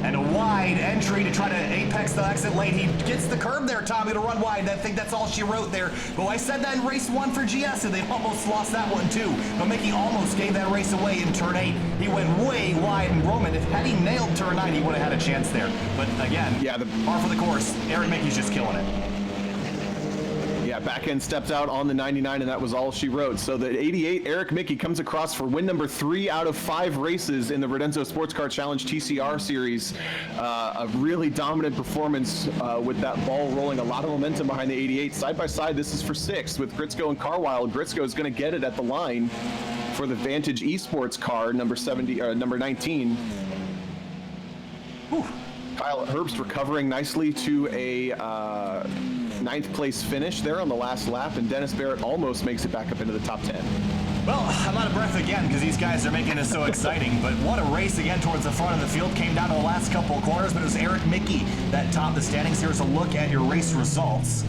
And a wide entry to try to apex the exit lane. He gets the curb there, Tommy, to run wide. I think that's all she wrote there. But I said that in race 1 for GS, and they almost lost that one too. But Mickey almost gave that race away in turn 8. He went way wide, and Roman, had he nailed turn 9, he would have had a chance there. But again, Yeah, par for the course. Eric Mickey's just killing it. Yeah, back end stepped out on the 99, and that was all she wrote. So the 88, Eric Mickey, comes across for win number 3 out of 5 races in the Radenso Sports Car Challenge TCR series. A really dominant performance with that ball rolling, a lot of momentum behind the 88. Side by side, this is for 6th with Gritzko and Carwile. Gritzko is going to get it at the line for the Vantage Esports car, number 19. Whew. Kyle Herbst recovering nicely to a 9th place finish there on the last lap, and Dennis Barrett almost makes it back up into the top 10. Well, I'm out of breath again because these guys are making it so exciting, but what a race again towards the front of the field. Came down to the last couple of corners, but it was Eric Mickey that topped the standings. Here's a look at your race results.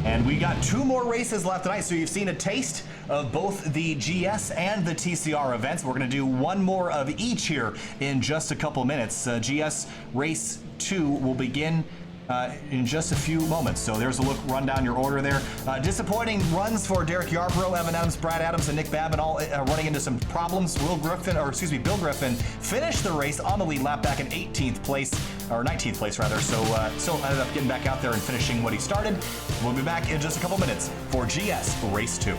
And we got 2 more races left tonight, so you've seen a taste of both the GS and the TCR events. We're going to do 1 more of each here in just a couple minutes. GS Race 2 will begin in just a few moments. So there's a look, run down your order there. Disappointing runs for Derek Yarbrough, Evan Adams, Brad Adams, and Nick Babin, all running into some problems. Bill Griffin finished the race on the lead lap back in 18th place, or 19th place rather. So still ended up getting back out there and finishing what he started. We'll be back in just a couple minutes for GS Race 2.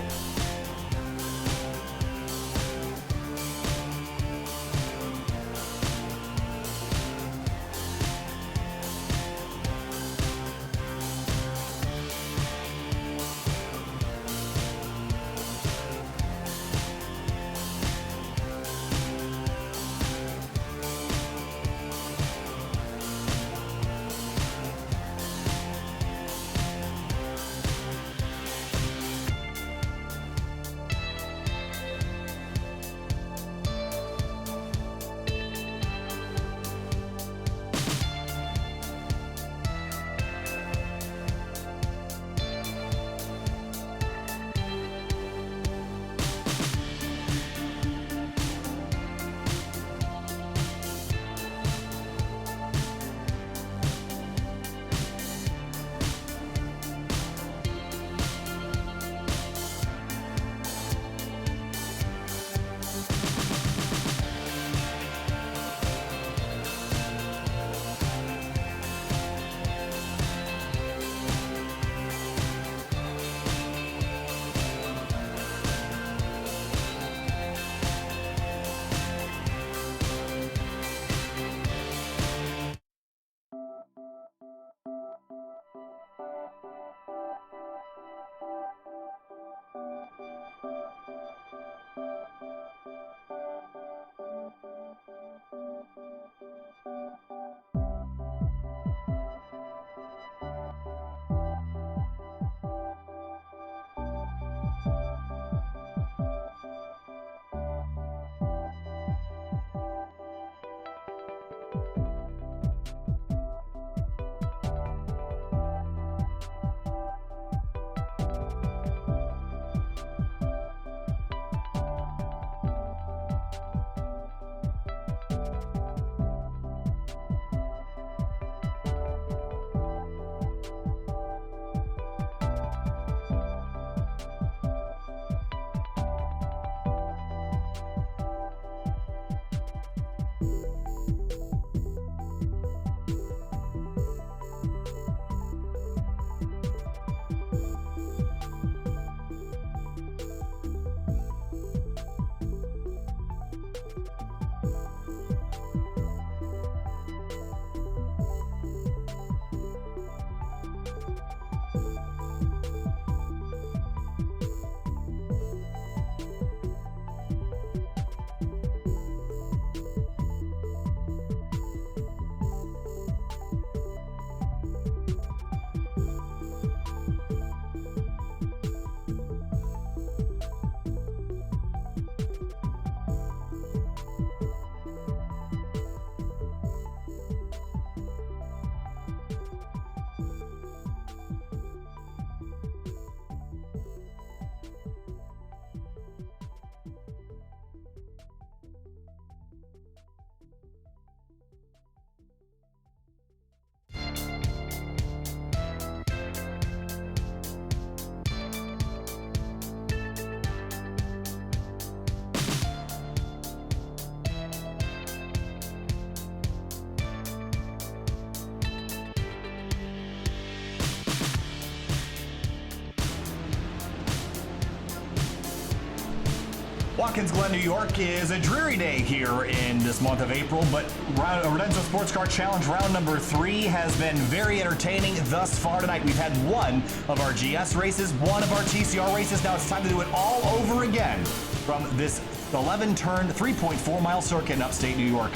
Watkins Glen, New York is a dreary day here in this month of April, but Radenso Sports Car Challenge round number 3 has been very entertaining thus far tonight. We've had one of our GS races, one of our TCR races. Now it's time to do it all over again from this 11-turn, 3.4-mile circuit in upstate New York.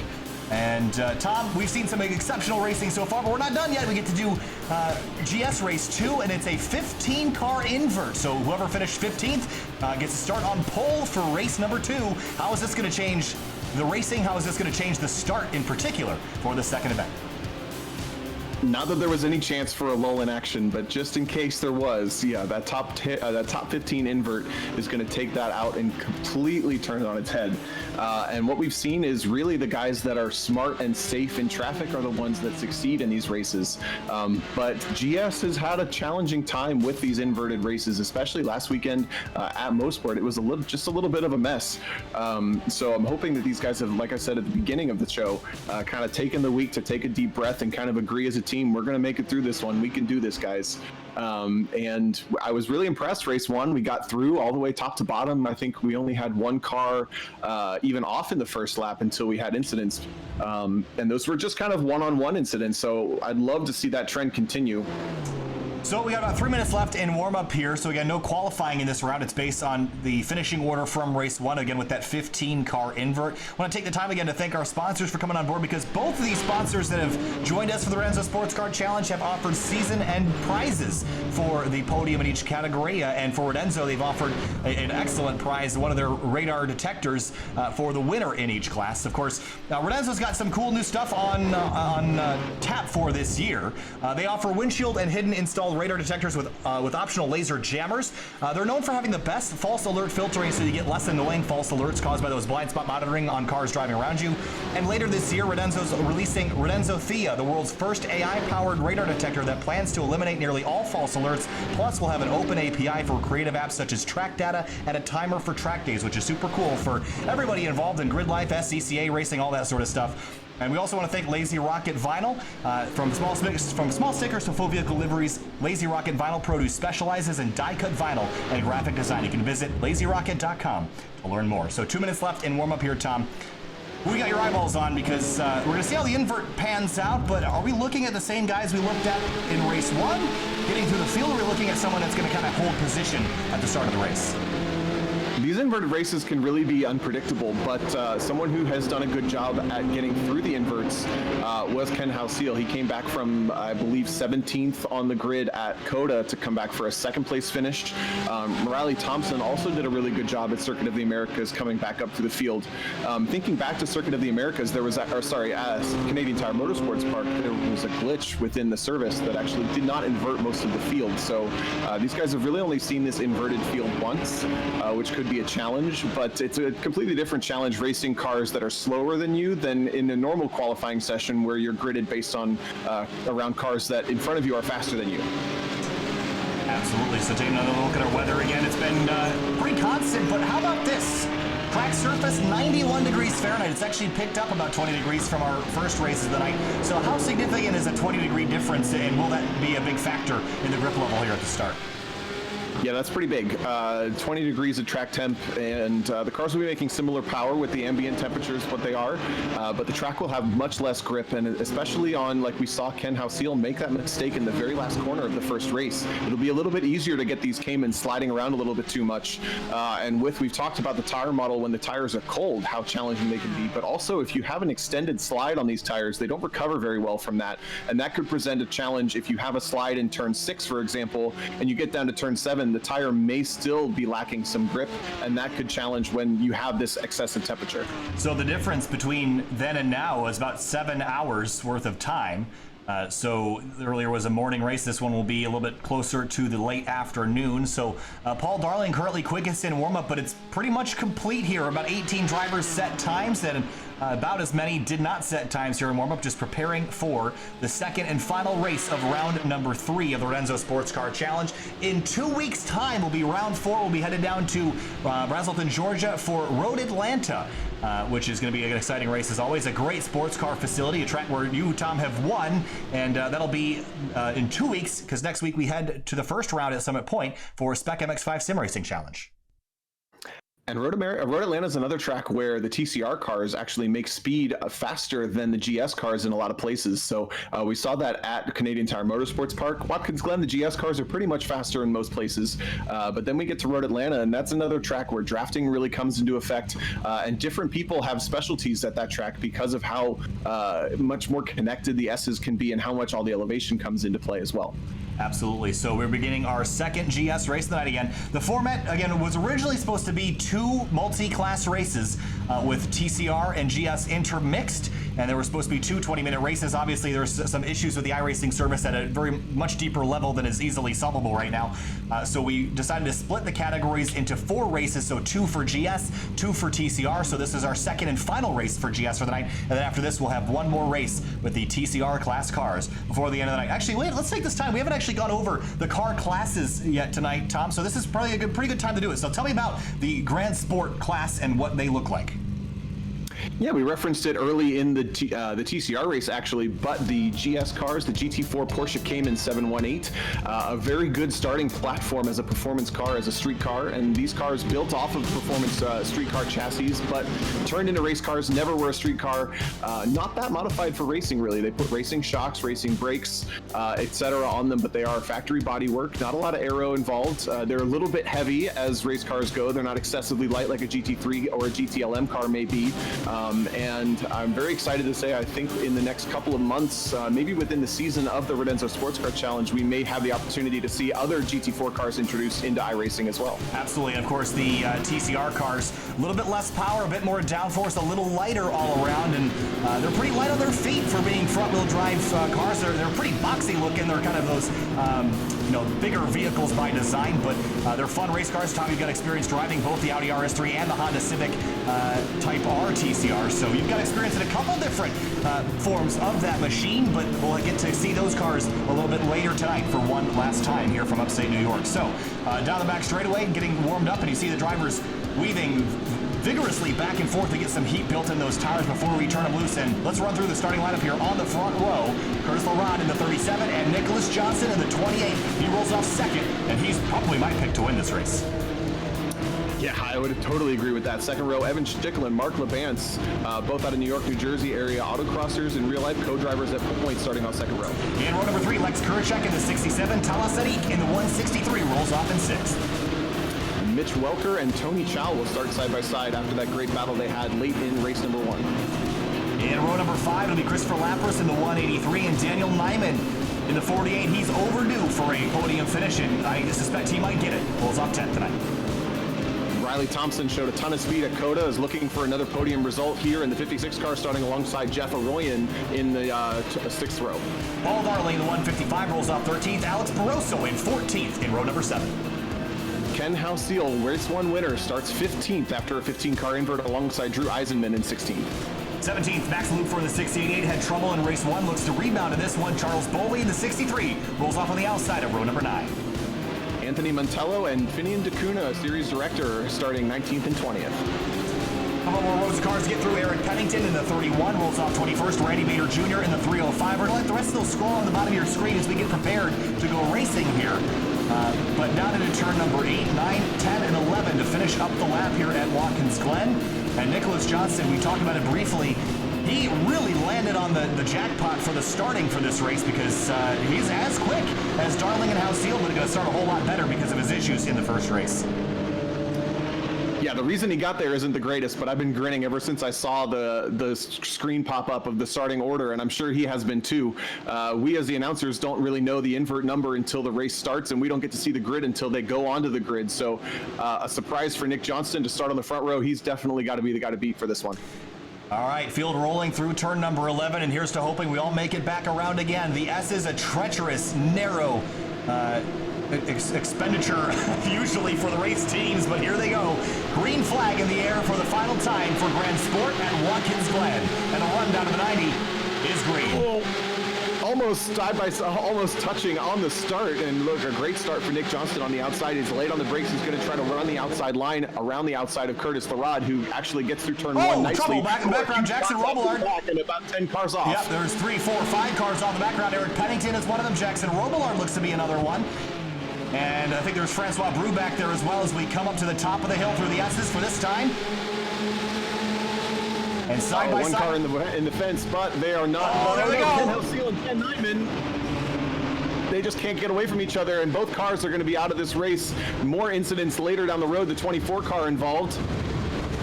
And Tom, we've seen some exceptional racing so far, but we're not done yet. We get to do GS Race 2, and it's a 15-car invert. So whoever finished 15th gets to start on pole for race number 2. How is this going to change the racing? How is this going to change the start in particular for the second event? Not that there was any chance for a lull in action, but just in case there was, yeah, that top 15 invert is going to take that out and completely turn it on its head. And what we've seen is really the guys that are smart and safe in traffic are the ones that succeed in these races. But GS has had a challenging time with these inverted races, especially last weekend at Mosport. It was just a little bit of a mess. So I'm hoping that these guys have, like I said at the beginning of the show, kind of taken the week to take a deep breath and kind of agree as a team, we're going to make it through this one. We can do this, guys. And I was really impressed. Race 1, we got through all the way top to bottom. I think we only had one car even off in the first lap until we had incidents. And those were just kind of one-on-one incidents. So I'd love to see that trend continue. So we got about 3 minutes left in warm-up here, so we got no qualifying in this round. It's based on the finishing order from race 1, again with that 15-car invert. I want to take the time again to thank our sponsors for coming on board, because both of these sponsors that have joined us for the Radenso Sports Car Challenge have offered season-end prizes for the podium in each category, and for Radenso, they've offered an excellent prize, one of their radar detectors for the winner in each class. Of course, Radenso's got some cool new stuff on tap for this year. They offer windshield and hidden installed radar detectors with optional laser jammers. They're known for having the best false alert filtering, so you get less annoying false alerts caused by those blind spot monitoring on cars driving around you. And later this year, Radenso's releasing Radenso Thea, the world's first AI-powered radar detector that plans to eliminate nearly all false alerts. Plus, we'll have an open API for creative apps such as track data and a timer for track days, which is super cool for everybody involved in grid life, SCCA racing, all that sort of stuff. And we also want to thank Lazy Rocket Vinyl. From small stickers to full vehicle liveries, Lazy Rocket Vinyl Produce specializes in die-cut vinyl and graphic design. You can visit lazyrocket.com to learn more. So 2 minutes left in warm-up here, Tom. We got your eyeballs on, because we're going to see how the invert pans out, but are we looking at the same guys we looked at in race 1, getting through the field, or are we looking at someone that's going to kind of hold position at the start of the race? These inverted races can really be unpredictable, but someone who has done a good job at getting through the inverts was Ken Halseal. He came back from, I believe, 17th on the grid at COTA to come back for a second place finish. Morale Thompson also did a really good job at Circuit of the Americas, coming back up to the field. Thinking back to Circuit of the Americas, there was, Canadian Tire Motorsports Park, there was a glitch within the service that actually did not invert most of the field. So these guys have really only seen this inverted field once, which could be a challenge, but it's a completely different challenge racing cars that are slower than you than in a normal qualifying session where you're gridded based on around cars that in front of you are faster than you. Absolutely. So taking another look at our weather again, it's been pretty constant, but how about this? Track surface, 91 degrees Fahrenheit. It's actually picked up about 20 degrees from our first races of the night. So how significant is a 20-degree difference, and will that be a big factor in the grip level here at the start? Yeah, that's pretty big. 20 degrees of track temp, and the cars will be making similar power with the ambient temperatures, what they are, but the track will have much less grip, and especially on, like we saw Ken Halseal make that mistake in the very last corner of the first race. It'll be a little bit easier to get these Caymans sliding around a little bit too much, and we've talked about the tire model when the tires are cold, how challenging they can be, but also if you have an extended slide on these tires, they don't recover very well from that, and that could present a challenge if you have a slide in turn 6, for example, and you get down to turn 7, the tire may still be lacking some grip, and that could challenge when you have this excessive temperature. So the difference between then and now is about 7 hours worth of time. So earlier was a morning race. This one will be a little bit closer to the late afternoon. So Paul Darling currently quickest in warm-up, but it's pretty much complete here. About 18 drivers set times, and about as many did not set times here in warm-up, just preparing for the second and final race of round number 3 of the Radenso Sports Car Challenge. In 2 weeks' time will be round 4. We'll be headed down to Braselton, Georgia for Road Atlanta, which is going to be an exciting race as always. A great sports car facility, a track where you, Tom, have won, and that'll be in 2 weeks, because next week we head to the first round at Summit Point for Spec MX5 Sim Racing Challenge. And Road Atlanta is another track where the TCR cars actually make speed faster than the GS cars in a lot of places. So we saw that at Canadian Tire Motorsports Park. Watkins Glen, the GS cars are pretty much faster in most places. But then we get to Road Atlanta, and that's another track where drafting really comes into effect. And different people have specialties at that track because of how much more connected the S's can be and how much all the elevation comes into play as well. Absolutely. So we're beginning our second GS race of the night again. The format, again, was originally supposed to be 2 multi-class races with TCR and GS intermixed, and there were supposed to be 2 20-minute races. Obviously, there's some issues with the iRacing service at a very much deeper level than is easily solvable right now. So we decided to split the categories into 4 races, so 2 for GS, 2 for TCR. So this is our second and final race for GS for the night, and then after this, we'll have 1 more race with the TCR class cars before the end of the night. Actually, wait, let's take this time. We haven't actually gone over the car classes yet tonight, Tom, so this is probably a pretty good time to do it. So tell me about the Grand Sport class and what they look like. Yeah, we referenced it early in the TCR race, actually, but the GS cars, the GT4 Porsche Cayman 718, a very good starting platform as a performance car, as a street car, and these cars built off of performance street car chassis, but turned into race cars, never were a street car, not that modified for racing, really. They put racing shocks, racing brakes, etc. on them, but they are factory body work, not a lot of aero involved. They're a little bit heavy as race cars go. They're not excessively light like a GT3 or a GTLM car may be. And I'm very excited to say, I think in the next couple of months, maybe within the season of the Radenso Sports Car Challenge, we may have the opportunity to see other GT4 cars introduced into iRacing as well. Absolutely. And of course, the TCR cars, a little bit less power, a bit more downforce, a little lighter all around, and they're pretty light on their feet for being front-wheel drive cars. They're pretty boxy looking. They're kind of those, bigger vehicles by design, but they're fun race cars. Tom, you've got experience driving both the Audi RS3 and the Honda Civic Type R TCR. So you've got experience in a couple different forms of that machine, but we'll get to see those cars a little bit later tonight for one last time here from upstate New York. So down the back straightaway, getting warmed up, and you see the drivers weaving vigorously back and forth to get some heat built in those tires before we turn them loose. And let's run through the starting lineup here on the front row. Curtis LaRod in the 37 and Nicholas Johnson in the 28. He rolls off second, and he's probably my pick to win this race. Yeah, I would totally agree with that. Second row, Evan Stickland, Mark Labance, both out of New York, New Jersey area autocrossers and real-life co-drivers at points starting on second row. In row number 3, Lex Kurchak in the 67. Talas Sadiq in the 163 rolls off in 6th. Mitch Welker and Tony Chow will start side by side after that great battle they had late in race number 1. In row number 5, it'll be Christopher Lapras in the 183 and Daniel Nyman in the 48. He's overdue for a podium finish, and I suspect he might get it. Rolls off 10th tonight. Riley Thompson showed a ton of speed at COTA, is looking for another podium result here in the 56 car, starting alongside Jeff Arroyan in the 6th row. Paul Darley in the 155 rolls off 13th. Alex Peroso in 14th in row number 7. Ken Halseal, race 1 winner, starts 15th after a 15-car invert alongside Drew Eisenman in 16th. 17th, Max Luper in the 688 had trouble in race 1, looks to rebound in this one. Charles Boley in the 63 rolls off on the outside of row number 9. Anthony Montello and Finian DeCuna, series director, starting 19th and 20th. A couple more rows of cars to get through. Eric Pennington in the 31 rolls off 21st. Randy Bader Jr. in the 305. We're going to let the rest of those scroll on the bottom of your screen as we get prepared to go racing here. But down into turn number 8, 9, 10, and 11 to finish up the lap here at Watkins Glen. And Nicholas Johnson, we talked about it briefly. He really landed on the jackpot for the starting for this race because he's as quick as Darling and Halseal, but going to start a whole lot better because of his issues in the first race. Yeah, the reason he got there isn't the greatest, but I've been grinning ever since I saw the screen pop up of the starting order, and I'm sure he has been too. We as the announcers don't really know the invert number until the race starts, and we don't get to see the grid until they go onto the grid. So a surprise for Nick Johnston to start on the front row. He's definitely got to be the guy to beat for this one. All right, field rolling through turn number 11, and here's to hoping we all make it back around again. The S is a treacherous, narrow expenditure usually for the race teams, but here they go. Green flag in the air for the final time for Grand Sport at Watkins Glen, and a run down to the 90 is green. Oh, almost side by side, almost touching on the start, and look, a great start for Nick Johnston on the outside. He's late on the brakes. He's going to try to run the outside line around the outside of Curtis LaRod, who actually gets through turn 1 nicely. Trouble back in the background. Jackson Robillard. And about 10 cars off. Yep, there's 3, 4, 5 cars on the background. Eric Pennington is one of them. Jackson Robillard looks to be another one. And I think there's Francois Brou back there as well as we come up to the top of the hill through the S's for this time. And side by one side. car in the fence, but they are not. Oh, there they go. Ken Halsey and Ken Nyman. They just can't get away from each other, and both cars are going to be out of this race. More incidents later down the road. The 24 car involved.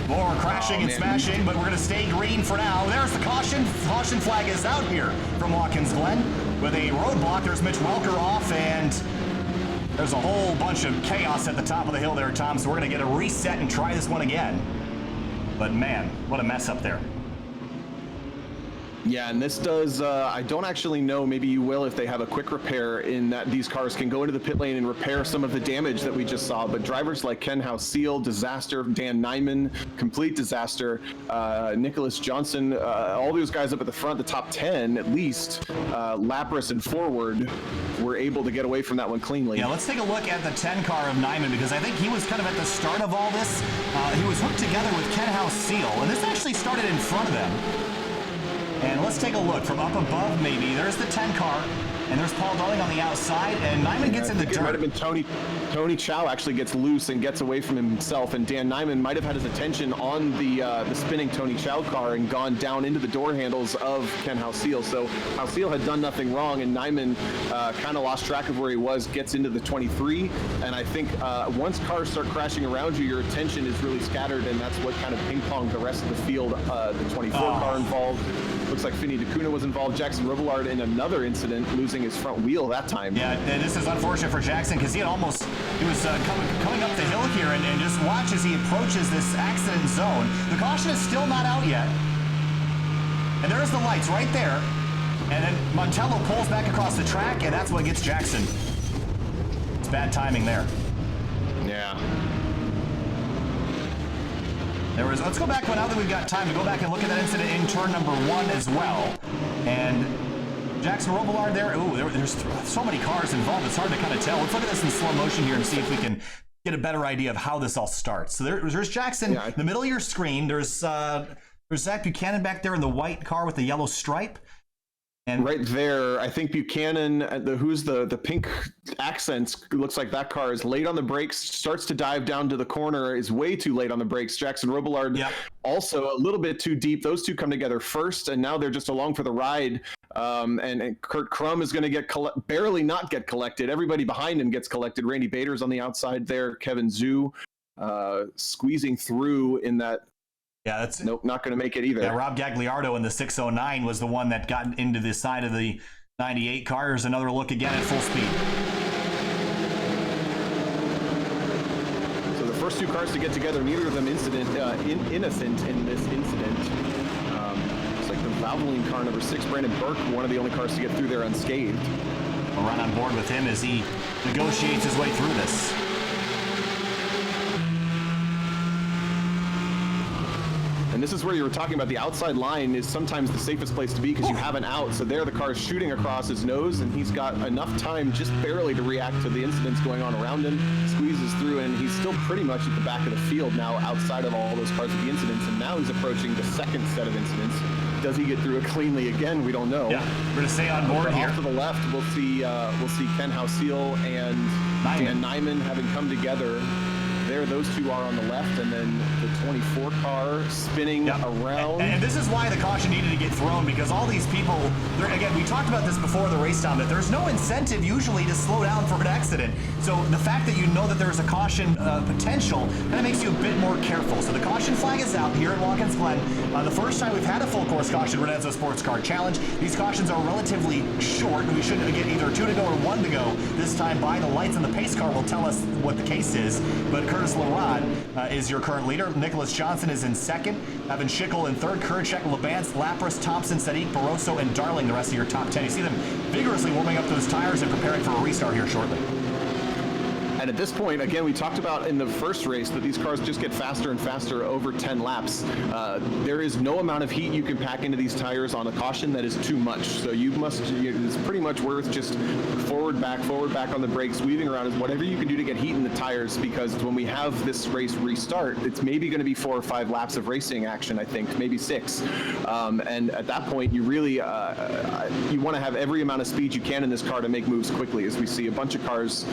More crashing and smashing, but we're going to stay green for now. There's the caution. Caution flag is out here from Watkins Glen with a roadblock. There's Mitch Welker off, and there's a whole bunch of chaos at the top of the hill there, Tom. So we're going to get a reset and try this one again. But man, what a mess up there. Yeah, and this does, I don't actually know, maybe you will if they have a quick repair in that these cars can go into the pit lane and repair some of the damage that we just saw. But drivers like Ken Halsey, disaster. Dan Nyman, complete disaster. Nicholas Johnson, all those guys up at the front, the top 10 at least, Lapras and forward, were able to get away from that one cleanly. Yeah, let's take a look at the 10 car of Nyman, because I think he was kind of at the start of all this. He was hooked together with Ken Halsey, and this actually started in front of them. And let's take a look from up above, maybe. There's the 10 car, and there's Paul Darling on the outside, and Nyman gets in the dirt. It might have been Tony Chow actually gets loose and gets away from himself, and Dan Nyman might have had his attention on the spinning Tony Chow car and gone down into the door handles of Ken Halsey. So Halsey had done nothing wrong, and Nyman kind of lost track of where he was, gets into the 23, and I think once cars start crashing around you, your attention is really scattered, and that's what kind of ping-ponged the rest of the field. The 24 car involved. Looks like Finney DeCuna was involved. Jackson Robillard in another incident, losing his front wheel that time. Yeah, and this is unfortunate for Jackson because he was coming up the hill here, and just watch as he approaches this accident zone. The caution is still not out yet. And there's the lights right there. And then Montello pulls back across the track, and that's what gets Jackson. It's bad timing there. Yeah. Let's go back now that we've got time to go back and look at that incident in turn number 1 as well. And Jackson Robillard there. Ooh, there's so many cars involved. It's hard to kind of tell. Let's look at this in slow motion here and see if we can get a better idea of how this all starts. So there's Jackson in the middle of your screen. There's Zach Buchanan back there in the white car with the yellow stripe. And right there, I think Buchanan, who's the pink accents, looks like that car is late on the brakes, starts to dive down to the corner, is way too late on the brakes. Jackson Robillard also a little bit too deep. Those two come together first, and now they're just along for the ride. And Kurt Crum is going to get barely not get collected. Everybody behind him gets collected. Randy Bader's on the outside there. Kevin Zhu squeezing through in that. Yeah, that's nope, not going to make it either. Yeah, Rob Gagliardo in the 609 was the one that got into the side of the 98 car. Here's another look again at full speed. So the first two cars to get together, neither of them innocent in this incident. Looks like the Valvoline car number 6, Brandon Burke, one of the only cars to get through there unscathed. We'll run on board with him as he negotiates his way through this. And this is where you were talking about the outside line is sometimes the safest place to be because you have an out. So there the car is shooting across his nose, and he's got enough time just barely to react to the incidents going on around him, squeezes through, and he's still pretty much at the back of the field now outside of all those cars with the incidents. And now he's approaching the second set of incidents. Does he get through it cleanly again? We don't know. Yeah, we're going to stay on board here. Off to the left, we'll see Ken Halsey and Dan Nyman having come together. There, those two are on the left, and then the 24 car spinning around. And this is why the caution needed to get thrown, because all these people, again, we talked about this before the race down, that there's no incentive usually to slow down for an accident. So the fact that you know that there's a caution potential kind of makes you a bit more careful. So the caution flag is out here at Watkins Glen. The first time we've had a full course caution Radenso Sports Car Challenge. These cautions are relatively short. We should get either 2 to go or 1 to go this time by. The lights on the pace car will tell us what the case is. But Curtis Larod is your current leader. Nicholas Johnson is in second. Evan Schickel in third. Kurchek, Labance, Lapras, Thompson, Sadiq, Barroso, and Darling, the rest of your top 10. You see them vigorously warming up those tires and preparing for a restart here shortly. And at this point, again, we talked about in the first race that these cars just get faster and faster over 10 laps. There is no amount of heat you can pack into these tires on a caution that is too much. So it's pretty much worth just forward, back on the brakes, weaving around, is whatever you can do to get heat in the tires, because when we have this race restart, it's maybe going to be 4 or 5 laps of racing action, I think, maybe 6. And at that point, you really, you want to have every amount of speed you can in this car to make moves quickly, as we see a bunch of cars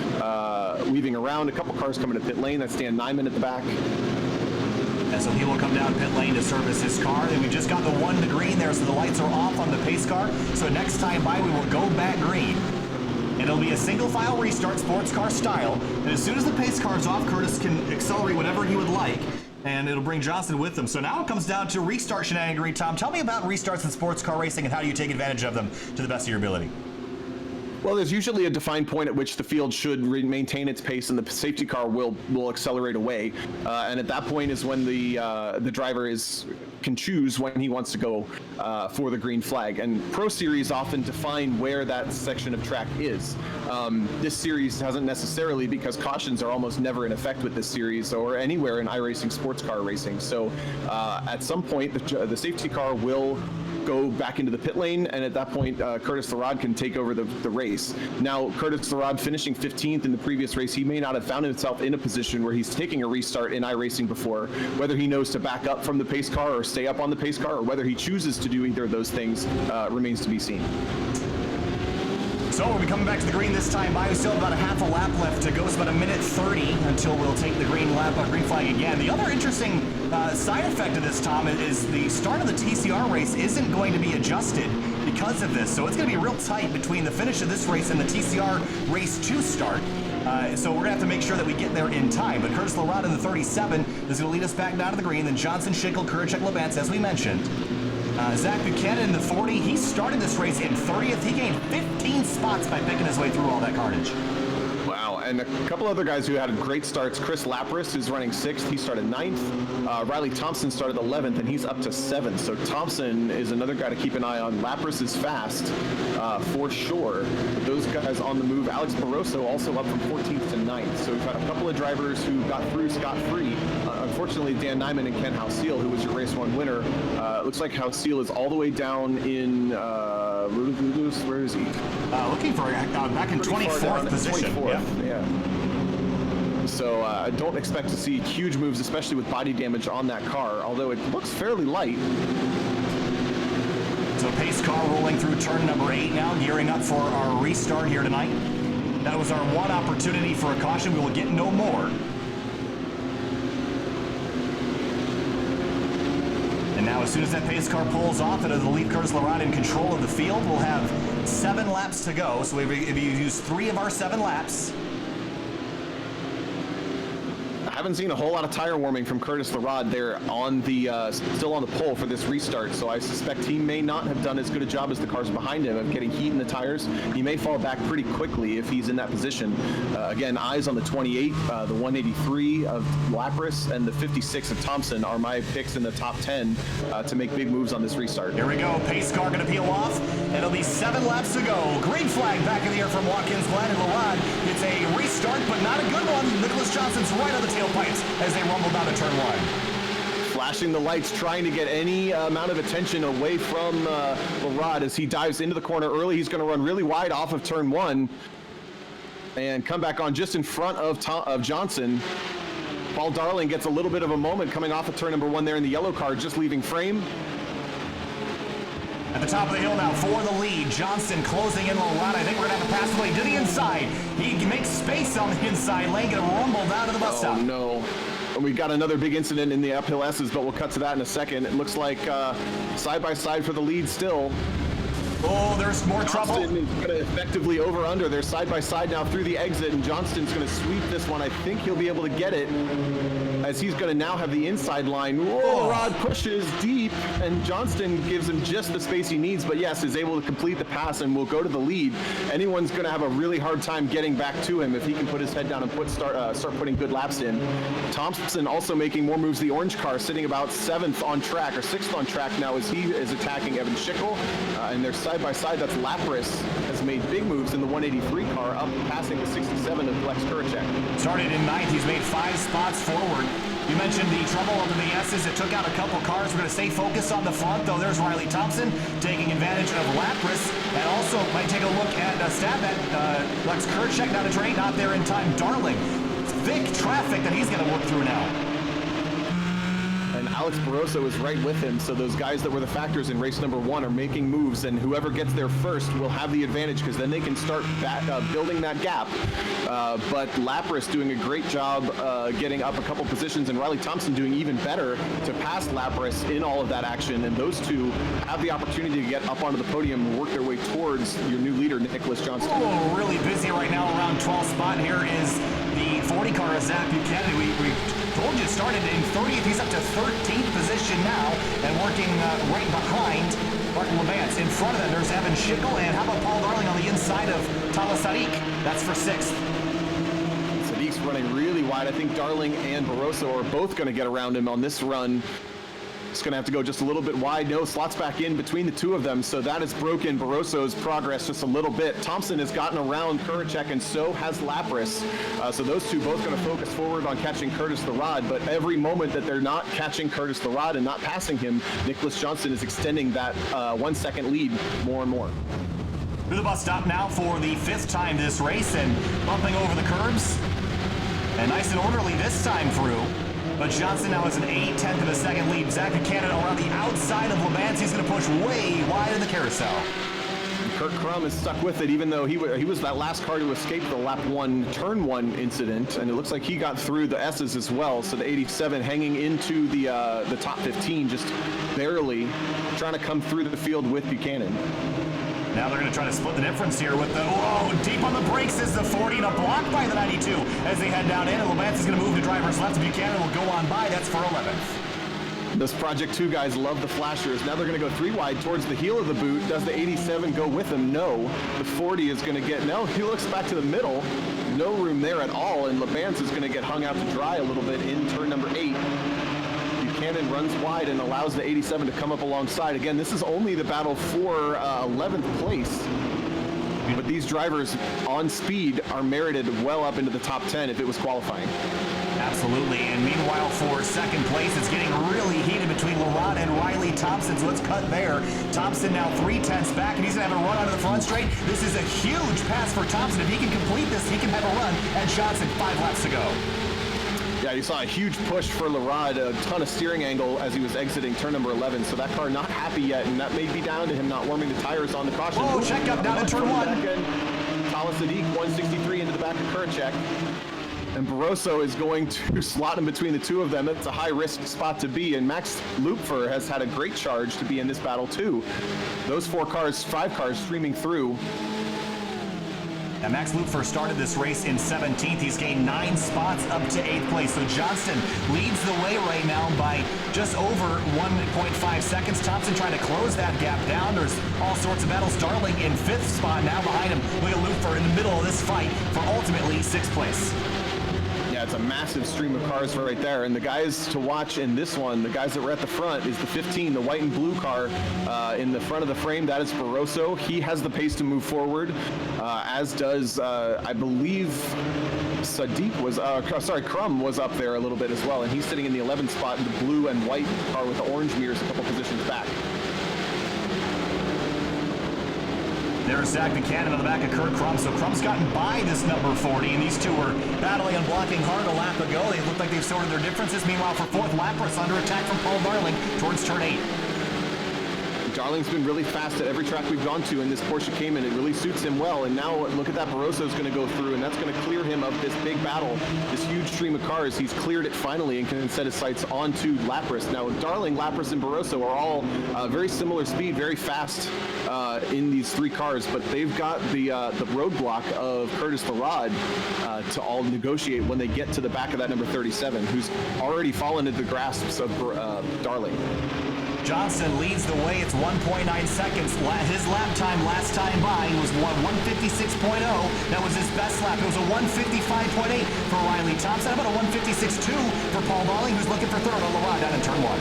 weaving around, a couple cars coming to pit lane. That's Dan Nyman at the back. And so he will come down pit lane to service his car. And we just got the 1 to green there, so the lights are off on the pace car. So next time by, we will go back green. And it'll be a single file restart, sports car style. And as soon as the pace car is off, Curtis can accelerate whatever he would like. And it'll bring Johnson with him. So now it comes down to restart shenaniganry. Tom, tell me about restarts in sports car racing and how do you take advantage of them to the best of your ability? Well, there's usually a defined point at which the field should maintain its pace and the safety car will accelerate away. And at that point is when the driver can choose when he wants to go for the green flag. And Pro Series often define where that section of track is. This series hasn't necessarily, because cautions are almost never in effect with this series or anywhere in iRacing sports car racing. So at some point, the safety car will go back into the pit lane, and at that point, Curtis Larod can take over the race. Now, Curtis Larod finishing 15th in the previous race, he may not have found himself in a position where he's taking a restart in iRacing before. Whether he knows to back up from the pace car or stay up on the pace car, or whether he chooses to do either of those things, remains to be seen. So we'll be coming back to the green this time by. We still have about a half a lap left to go. It's about 1:30 until we'll take the green flag again. The other interesting side effect of this, Tom, is the start of the TCR race isn't going to be adjusted because of this. So it's going to be real tight between the finish of this race and the TCR race 2 start. So we're going to have to make sure that we get there in time. But Curtis Larod in the 37 is going to lead us back down to the green. Then Johnson, Schickel, Kuracek, Labance, as we mentioned. Zach Buchanan in the 40, he started this race in 30th. He gained 15 spots by picking his way through all that carnage. Wow, and a couple other guys who had great starts. Chris Lapras, who's running 6th, he started 9th. Riley Thompson started 11th, and he's up to 7th. So Thompson is another guy to keep an eye on. Lapras is fast, for sure. But those guys on the move. Alex Barroso also up from 14th to 9th. So we've got a couple of drivers who got through scot-free. Unfortunately, Dan Nyman and Ken Hauseal, who was your race 1 winner, looks like Hauseal is all the way down in, where is he? Looking for back in 24th position. 24th. Yeah. So I don't expect to see huge moves, especially with body damage on that car, although it looks fairly light. So pace car rolling through turn number 8 now, gearing up for our restart here tonight. That was our 1 opportunity for a caution. We will get no more. And now as soon as that pace car pulls off, it'll leave Curtis Larod in control of the field. We'll have 7 laps to go. So if you use 3 of our 7 laps. I haven't seen a whole lot of tire warming from Curtis Larod there on the still on the pole for this restart, so I suspect he may not have done as good a job as the cars behind him of getting heat in the tires. He may fall back pretty quickly if he's in that position. Again, eyes on the 28, the 183 of Lapras, and the 56 of Thompson are my picks in the top 10 to make big moves on this restart. Here we go. Pace car going to peel off. It'll be 7 laps to go. Green flag back in the air from Watkins, Glen, and Larod. It's a restart, but not a good one. Nicholas Johnson's right on the tailpipes as they rumble down to turn 1. Flashing the lights, trying to get any amount of attention away from Larod as he dives into the corner early. He's going to run really wide off of turn 1 and come back on just in front of Johnson. Paul Darling gets a little bit of a moment coming off of turn number 1 there in the yellow car, just leaving frame. At the top of the hill now for the lead. Johnson closing in Larod. I think we're going to have a pass away to the inside. He makes space on the inside lane, going to rumble down to the bus stop. Oh, no. We got another big incident in the uphill S's, but we'll cut to that in a second. It looks like side-by-side for the lead still. Oh, there's more trouble. Johnston is going to effectively over-under. They're side-by-side now through the exit, and Johnston's going to sweep this one. I think he'll be able to get it, as he's going to now have the inside line. Whoa, Rod pushes deep, and Johnston gives him just the space he needs, but yes, is able to complete the pass and will go to the lead. Anyone's going to have a really hard time getting back to him if he can put his head down and start putting good laps in. Thompson also making more moves. The orange car sitting about 7th on track, or 6th on track now as he is attacking Evan Schickel, and they're side by side. That's Lapras has made big moves in the 183 car, up passing the 67 of Lex Kuracek. Started in 9th. He's made 5 spots forward. You mentioned the trouble under the S's. It took out a couple cars. We're going to stay focused on the front, though. There's Riley Thompson taking advantage of Lapras, and also might take a look at stab at Lex Kuracek. Not a train, not there in time. Darling, thick traffic that he's going to work through now. And Alex Barroso is right with him, so those guys that were the factors in race number 1 are making moves, and whoever gets there first will have the advantage because then they can start building that gap. But Lapras doing a great job getting up a couple positions, and Riley Thompson doing even better to pass Lapras in all of that action, and those two have the opportunity to get up onto the podium and work their way towards your new leader, Nicholas Johnston. Oh, really busy right now around 12th spot. Here is the 40 car of Zach Buchanan. We told you started in 30th. He's up to 13th position now and working right behind Martin LeMans. In front of them, there's Evan Schickel, and how about Paul Darling on the inside of Talas Sadiq? That's for 6th. Sadiq's running really wide. I think Darling and Barroso are both going to get around him on this run. It's going to have to go just a little bit wide. No slots back in between the two of them, so that has broken Barroso's progress just a little bit. Thompson has gotten around Kuracek, and so has Lapras. So those two both going to focus forward on catching Curtis the Rod, but every moment that they're not catching Curtis the Rod and not passing him, Nicholas Johnston is extending that 1 second lead more and more. Through the bus stop now for the 5th time this race, and bumping over the curbs. And nice and orderly this time through. But Johnston now has an 8/10 of a second lead. Zach Buchanan around the outside of LeMans. He's going to push way wide in the carousel. Kurt Crum is stuck with it, even though he was that last car to escape the lap 1, turn 1 incident, and it looks like he got through the S's as well. So the 87 hanging into the top 15, just barely trying to come through the field with Buchanan. Now they're going to try to split the difference here with the, deep on the brakes is the 40 and a block by the 92 as they head down in. And LeMans is going to move to driver's left. Buchanan will go on by. That's for 11th. Those Project 2 guys love the flashers. Now they're going to go 3 wide towards the heel of the boot. Does the 87 go with him? No. The 40 is going to get, no, he looks back to the middle. No room there at all. And LeMans is going to get hung out to dry a little bit in turn number 8. Buchanan runs wide and allows the 87 to come up alongside. Again, this is only the battle for 11th place. But these drivers on speed are merited well up into the top 10 if it was qualifying. Absolutely. And meanwhile, for 2nd place, it's getting really heated between LaRod and Riley Thompson. So let's cut there. Thompson now 3/10 back, and he's going to have a run onto the front straight. This is a huge pass for Thompson. If he can complete this, he can have a run. And Johnson, 5 laps to go. Yeah, you saw a huge push for LaRod, a ton of steering angle as he was exiting turn number 11. So that car not happy yet, and that may be down to him not warming the tires on the caution. Oh, check up down in turn 1. Talas Sadiq, 163 into the back of Kuracek. And Barroso is going to slot in between the two of them. That's a high-risk spot to be, and Max Lupfer has had a great charge to be in this battle, too. Those 5 cars streaming through. Now, Max Lupfer started this race in 17th. He's gained 9 spots up to 8th place. So Johnston leads the way right now by just over 1.5 seconds. Thompson trying to close that gap down. There's all sorts of battles. Darling in 5th spot now behind him. Look at Lupfer in the middle of this fight for ultimately 6th place. Yeah, it's a massive stream of cars right there. And the guys to watch in this one, the guys that were at the front, is the 15, the white and blue car in the front of the frame. That is Barroso. He has the pace to move forward, as does, I believe, Crum was up there a little bit as well. And he's sitting in the 11th spot in the blue and white car with the orange mirrors a couple positions back. There's Zach Buchanan on the back of Kurt Crum. So Crum's gotten by this number 40, and these two were battling and blocking hard a lap ago. They look like they've sorted their differences. Meanwhile, for 4th, Lapras under attack from Paul Darling towards turn 8. Darling's been really fast at every track we've gone to in this Porsche Cayman. It really suits him well. And now look at that, Barroso's going to go through, and that's going to clear him of this big battle, this huge stream of cars. He's cleared it finally and can set his sights onto Lapras. Now, Darling, Lapras, and Barroso are all very similar speed, very fast in these 3 cars, but they've got the roadblock of Curtis the Rod to all negotiate when they get to the back of that number 37, who's already fallen into the grasps of Darling. Johnson leads the way. It's 1.9 seconds. His lap time last time by was 156.0. That was his best lap. It was a 155.8 for Riley Thompson. How about a 156.2 for Paul Darling, who's looking for 3rd on LaRod down in turn 1.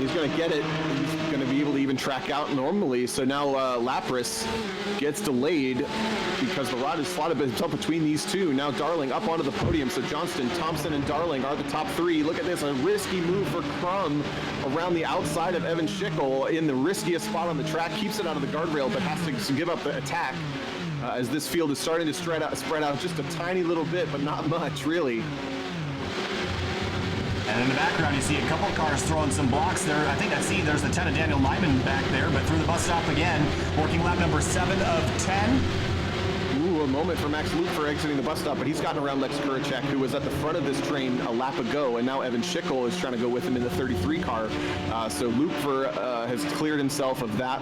He's going to get it. He's going to be able to even track out normally. So now Lapras gets delayed because the rod has slotted himself between these two. Now Darling up onto the podium. So Johnston, Thompson, and Darling are the top three. Look at this, a risky move for Crum around the outside of Evan Schickel in the riskiest spot on the track. Keeps it out of the guardrail, but has to give up the attack as this field is starting to spread out just a tiny little bit, but not much, really. And in the background, you see a couple cars throwing some blocks there. I think I see there's the 10 of Daniel Nyman back there, but through the bus stop again, working lap number 7 of 10. Ooh, a moment for Max Lupfer exiting the bus stop, but he's gotten around Lex Kuracek, who was at the front of this train a lap ago, and now Evan Schickel is trying to go with him in the 33 car. So Lupfer has cleared himself of that.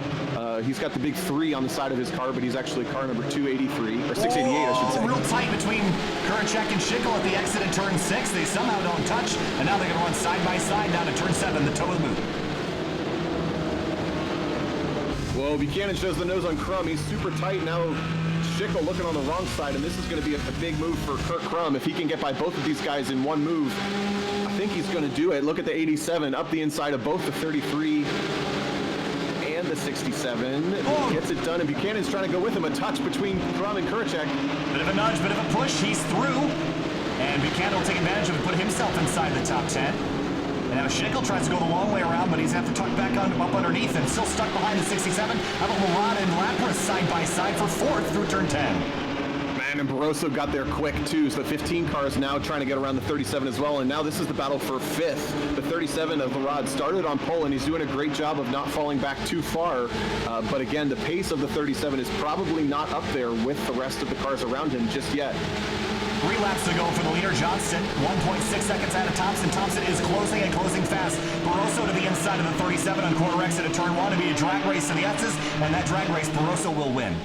He's got the big 3 on the side of his car, but he's actually car number 283, or 688, I should say. Real tight between Kuracek and Schickel at the exit of turn 6. They somehow don't touch, and now they're going to run side by side down to turn 7, the toe of the boot. Well, Buchanan shows the nose on Crum. He's super tight now. Schickel looking on the wrong side, and this is going to be a big move for Kurt Crum. If he can get by both of these guys in one move, I think he's going to do it. Look at the 87 up the inside of both the 33 and the 67. Gets it done, and Buchanan's trying to go with him. A touch between Crum and Kuracek. Bit of a nudge, bit of a push. He's through, and Buchanan will take advantage of it, put himself inside the top 10. And now Schickel tries to go the long way around, but he's going to have to tuck back up underneath and still stuck behind the 67. How about Murad and Lapras side by side for 4th through turn 10? Man, and Barroso got there quick too. So the 15 car is now trying to get around the 37 as well. And now this is the battle for 5th. The 37 of Murad started on pole, and he's doing a great job of not falling back too far. But again, the pace of the 37 is probably not up there with the rest of the cars around him just yet. 3 laps to go for the leader, Johnston. 1.6 seconds out of Thompson. Thompson is closing and closing fast. Barroso to the inside of the 37 on quarter exit of turn 1 to be a drag race to the S's, and that drag race, Barroso will win.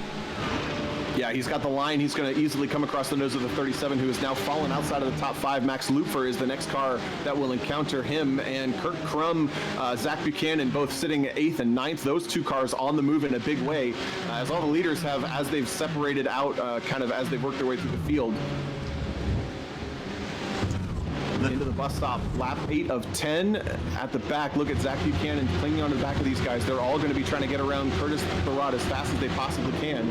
Yeah, he's got the line. He's going to easily come across the nose of the 37, who has now fallen outside of the top 5. Max Lupfer is the next car that will encounter him. And Kurt Crum, Zach Buchanan, both sitting 8th and 9th. Those 2 cars on the move in a big way, as all the leaders have, as they've separated out, kind of as they've worked their way through the field. Into the bus stop, lap 8 of 10 at the back. Look at Zach Buchanan clinging onto the back of these guys. They're all going to be trying to get around Curtis Barad as fast as they possibly can.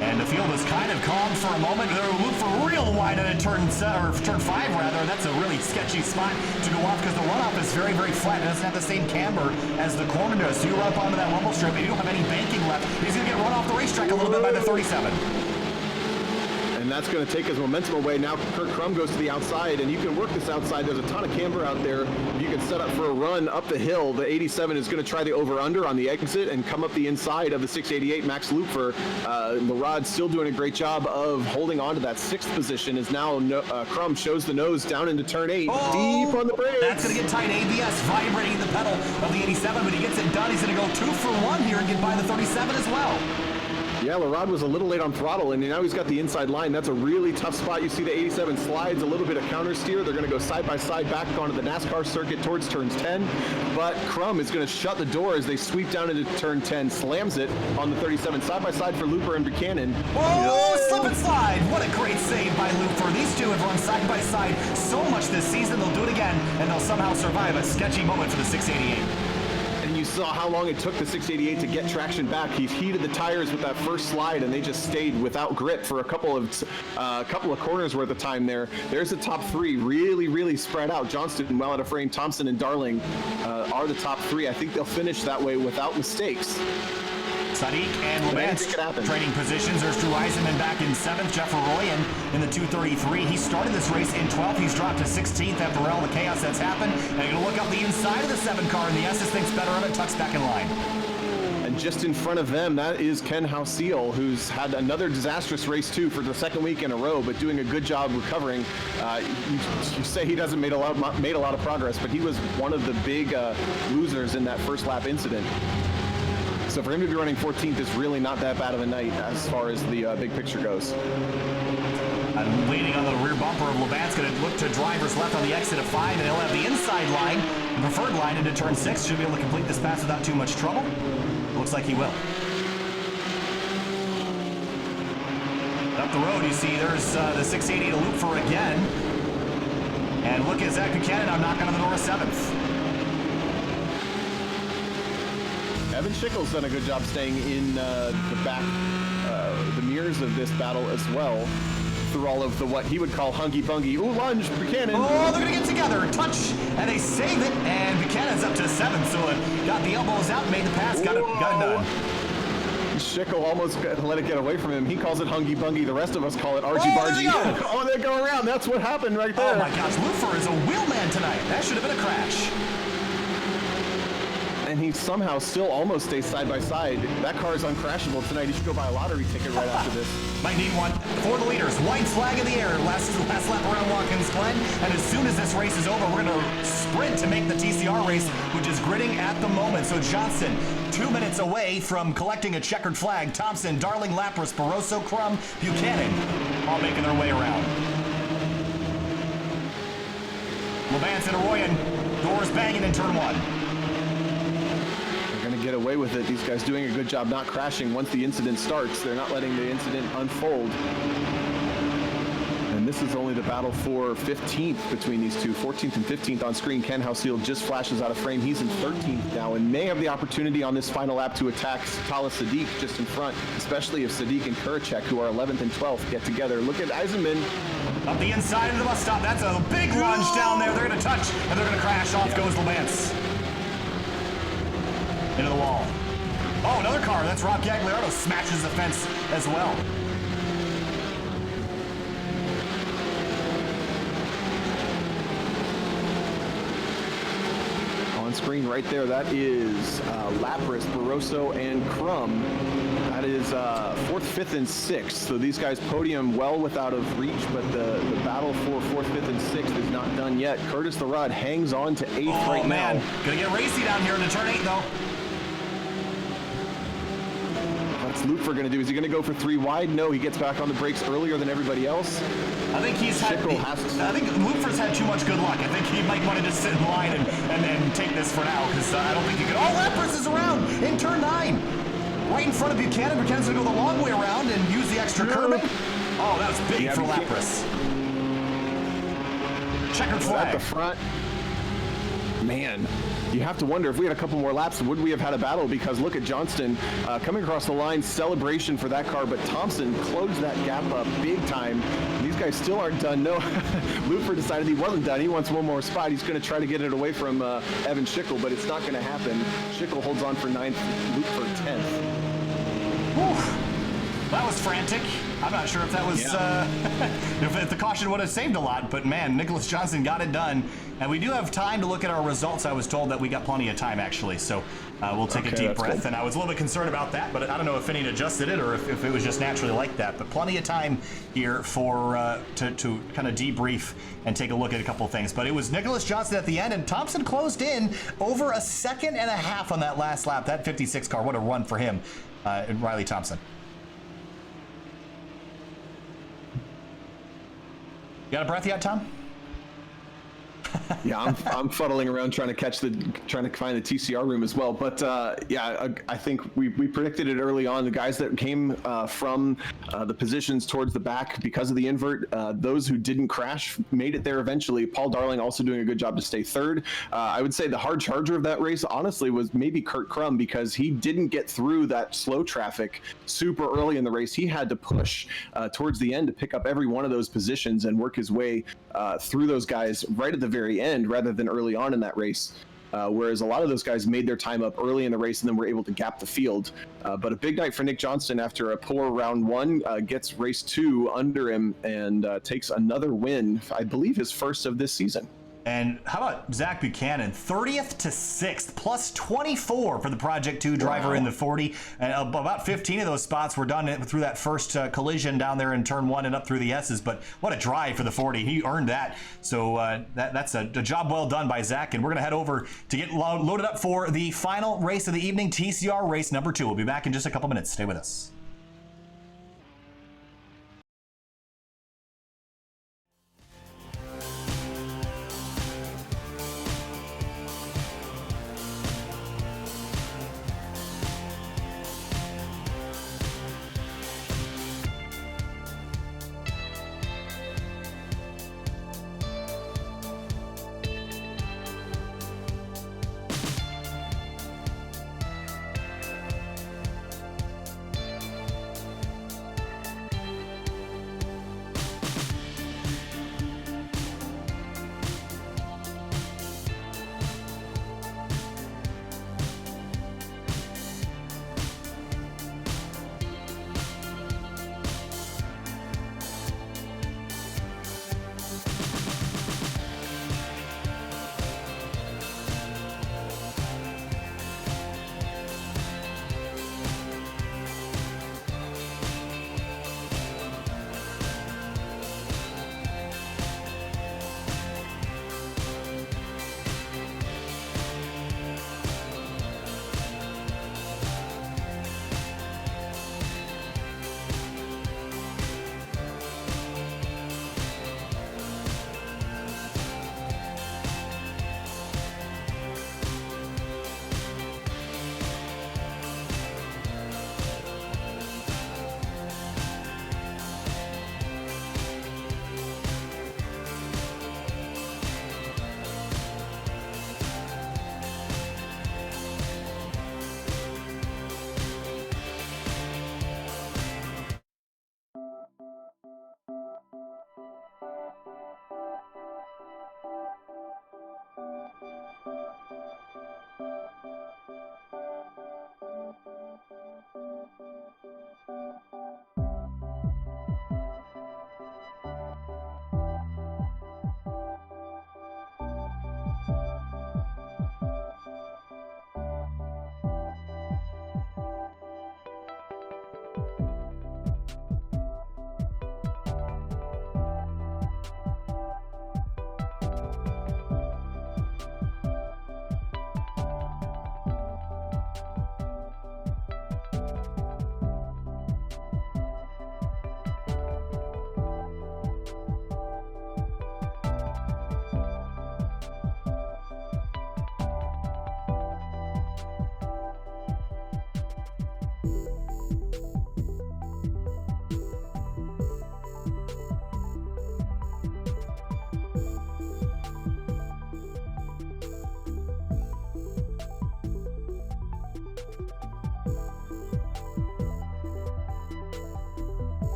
And the field is kind of calm for a moment. They'll loop for real wide at turn 5 rather. That's a really sketchy spot to go off because the runoff is very, very flat. It doesn't have the same camber as the corner does. So you run up onto that rumble strip and you don't have any banking left. He's going to get run off the racetrack a little bit by the 37. And that's going to take his momentum away. Now Kurt Crum goes to the outside, and you can work this outside. There's a ton of camber out there. You can set up for a run up the hill. The 87 is going to try the over-under on the exit and come up the inside of the 688 Max Lupfer. Murad still doing a great job of holding on to that 6th position as now Crum shows the nose down into turn 8. Deep on the brakes. That's going to get tight. ABS vibrating the pedal of the 87, but he gets it done. He's going to go 2 for 1 here and get by the 37 as well. Yeah, Larod was a little late on throttle, and now he's got the inside line. That's a really tough spot. You see the 87 slides, a little bit of counter steer. They're going to go side by side back onto the NASCAR circuit towards turns 10. But Crum is going to shut the door as they sweep down into turn 10, slams it on the 37, side by side for Looper and Buchanan. Oh, slip and slide. What a great save by Looper. These two have run side by side so much this season. They'll do it again, and they'll somehow survive a sketchy moment for the 688. And you saw how long it took the 688 to get traction back. He heated the tires with that first slide, and they just stayed without grip for a couple of corners worth of time there. There's the top 3, really, really spread out. Johnston, well out of frame, Thompson and Darling are the top 3. I think they'll finish that way without mistakes. Sadiq and Levance trading positions. There's Drew Eisenman back in 7th. Jeff Arroyan in the 233. He started this race in 12th. He's dropped to 16th after all the chaos that's happened. And you're going to look up the inside of the 7 car, and the Estes thinks better of it, tucks back in line. And just in front of them, that is Ken Hausiel, who's had another disastrous race too for the 2nd week in a row, but doing a good job recovering. You say he hasn't made a lot of progress, but he was one of the big losers in that first lap incident. So for him to be running 14th is really not that bad of a night as far as the big picture goes. And leaning on the rear bumper of Levance, going to look to drivers left on the exit of 5, and he'll have the inside line, the preferred line into turn 6. Should be able to complete this pass without too much trouble. Looks like he will. Up the road, you see there's the 680 to loop for again. And look at Zach Buchanan now knocking on the door of 7th. Evan Schickel's done a good job staying in the back, the mirrors of this battle as well, through all of the what he would call hungy-bungy. Ooh, lunge, Buchanan. Oh, they're gonna get together, touch, and they save it, and Buchanan's up to 7, so it got the elbows out, made the pass, got it done. Schickel almost let it get away from him. He calls it hungy-bungy. The rest of us call it argy-bargy. Oh, they go around. That's what happened right there. Oh my gosh, Lufer is a wheelman tonight. That should have been a crash. And he somehow still almost stays side by side. That car is uncrashable tonight. He should go buy a lottery ticket right after this. Might need one for the leaders. White flag in the air. Last lap around Watkins Glen. And as soon as this race is over, we're going to sprint to make the TCR race, which is gritting at the moment. So Johnson, 2 minutes away from collecting a checkered flag. Thompson, Darling, Lapras, Barroso, Crum, Buchanan, all making their way around. Levance and Arroyon, doors banging in turn 1. Get away with it. These guys doing a good job not crashing once the incident starts. They're not letting the incident unfold. And this is only the battle for 15th between these two. 14th and 15th on screen. Ken Housefield just flashes out of frame. He's in 13th now and may have the opportunity on this final lap to attack Tala Sadiq just in front, especially if Sadiq and Kurachek, who are 11th and 12th, get together. Look at Eisenman. Up the inside of the bus stop. That's a big lunge down there. They're going to touch and they're going to crash. Off goes Levance. Into the wall. Oh, another car. That's Rob Gagliardo smashes the fence as well. On screen right there, that is Lapras, Barroso, and Crum. That is 4th, 5th, and 6th. So these guys podium well without of reach, but the battle for 4th, 5th, and 6th is not done yet. Curtis the Rod hangs on to 8th right now. Gonna get racy down here into turn 8 though. What's Lutfer going to do? Is he going to go for 3 wide? No, he gets back on the brakes earlier than everybody else. I think I think Lutfer's had too much good luck. I think he might want to just sit in line and take this for now, because I don't think he could. Oh, Lapras is around in turn 9. Right in front of Buchanan. Buchanan's going to go the long way around and use the extra curbing. Oh, that was big for Lapras. Checkered flag. At the front. Man, you have to wonder if we had a couple more laps, would we have had a battle? Because look at Johnston coming across the line, celebration for that car, but Thompson closed that gap up big time. These guys still aren't done. No, Lufer decided he wasn't done. He wants one more spot. He's going to try to get it away from Evan Schickel, but it's not going to happen. Schickel holds on for 9th, Lufer 10th. Whew. That was frantic. I'm not sure if that was, if the caution would have saved a lot, but man, Nicholas Johnson got it done. And we do have time to look at our results. I was told that we got plenty of time, actually, so we'll take a deep breath. Good. And I was a little bit concerned about that, but I don't know if Finn adjusted it or if it was just naturally like that. But plenty of time here for to kind of debrief and take a look at a couple of things. But it was Nicholas Johnson at the end, and Thompson closed in over 1.5 seconds on that last lap. That 56 car, what a run for him, Riley Thompson. You got a breath yet, Tom? Yeah, I'm fuddling around trying to find the TCR room as well. But yeah, I think we predicted it early on. The guys that came from the positions towards the back because of the invert, those who didn't crash made it there eventually. Paul Darling also doing a good job to stay 3rd. I would say the hard charger of that race, honestly, was maybe Kurt Crum, because he didn't get through that slow traffic super early in the race. He had to push towards the end to pick up every one of those positions and work his way through those guys right at the very end rather than early on in that race. Whereas a lot of those guys made their time up early in the race and then were able to gap the field. But a big night for Nick Johnston after a poor round 1, gets race 2 under him and takes another win, I believe his first of this season. And how about Zach Buchanan, 30th to 6th, plus 24 for the Project 2 driver in the 40. And about 15 of those spots were done through that first collision down there in turn 1 and up through the S's. But what a drive for the 40. He earned that. So that's a job well done by Zach. And we're going to head over to get loaded up for the final race of the evening, TCR race number 2. We'll be back in just a couple minutes. Stay with us.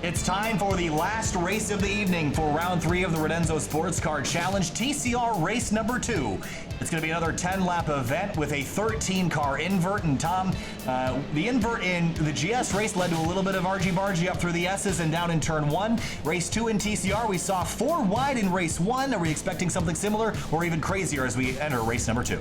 It's time for the last race of the evening for round 3 of the Radenso Sports Car Challenge, TCR race number 2. It's going to be another 10-lap event with a 13-car invert. And Tom, the invert in the GS race led to a little bit of argy-bargy up through the S's and down in turn 1. Race 2 in TCR, we saw 4 wide in race 1. Are we expecting something similar or even crazier as we enter race number 2?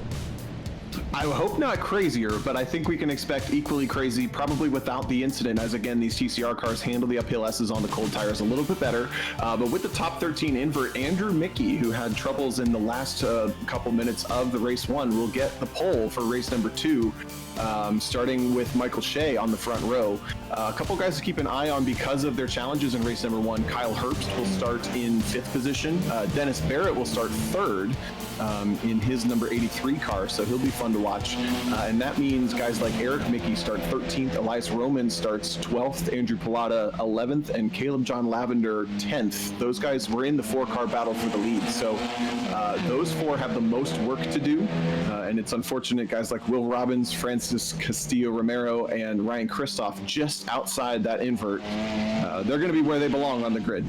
I hope not crazier, but I think we can expect equally crazy, probably without the incident, as again, these TCR cars handle the uphill S's on the cold tires a little bit better. But with the top 13 invert, Andrew Mickey, who had troubles in the last couple minutes of the race 1, will get the pole for race number 2. Starting with Michael Shea on the front row. A couple guys to keep an eye on because of their challenges in race number 1. Kyle Herbst will start in 5th position. Dennis Barrett will start 3rd in his number 83 car, so he'll be fun to watch. And that means guys like Eric Mickey start 13th, Elias Roman starts 12th, Andrew Pilata 11th, and Caleb John Lavender 10th. Those guys were in the 4-car battle for the lead, so those 4 have the most work to do, and it's unfortunate guys like Will Robbins, Francis Castillo Romero, and Ryan Kristoff just outside that invert. They're going to be where they belong on the grid.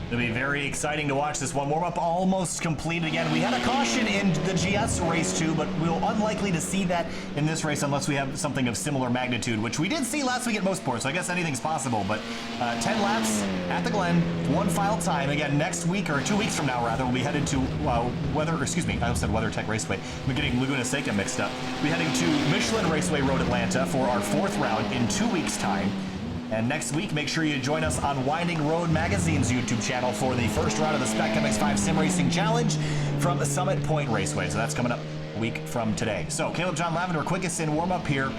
It'll be very exciting to watch this one. Warm-up almost completed again. We had a caution in the GS race 2, but we're unlikely to see that in this race unless we have something of similar magnitude, which we did see last week at Mosport, so I guess anything's possible. But 10 laps at the Glen, 1 final time. Again, next week, or 2 weeks from now, rather, we'll be headed to I almost said WeatherTech Raceway. I'm getting Laguna Seca mixed up. We'll be heading to Michelin Raceway Road Atlanta for our 4th round in 2 weeks' time. And next week, make sure you join us on Winding Road Magazine's YouTube channel for the first round of the Spec MX-5 Sim Racing Challenge from the Summit Point Raceway. So that's coming up a week from today. So Caleb John Lavender, quickest in warm-up here.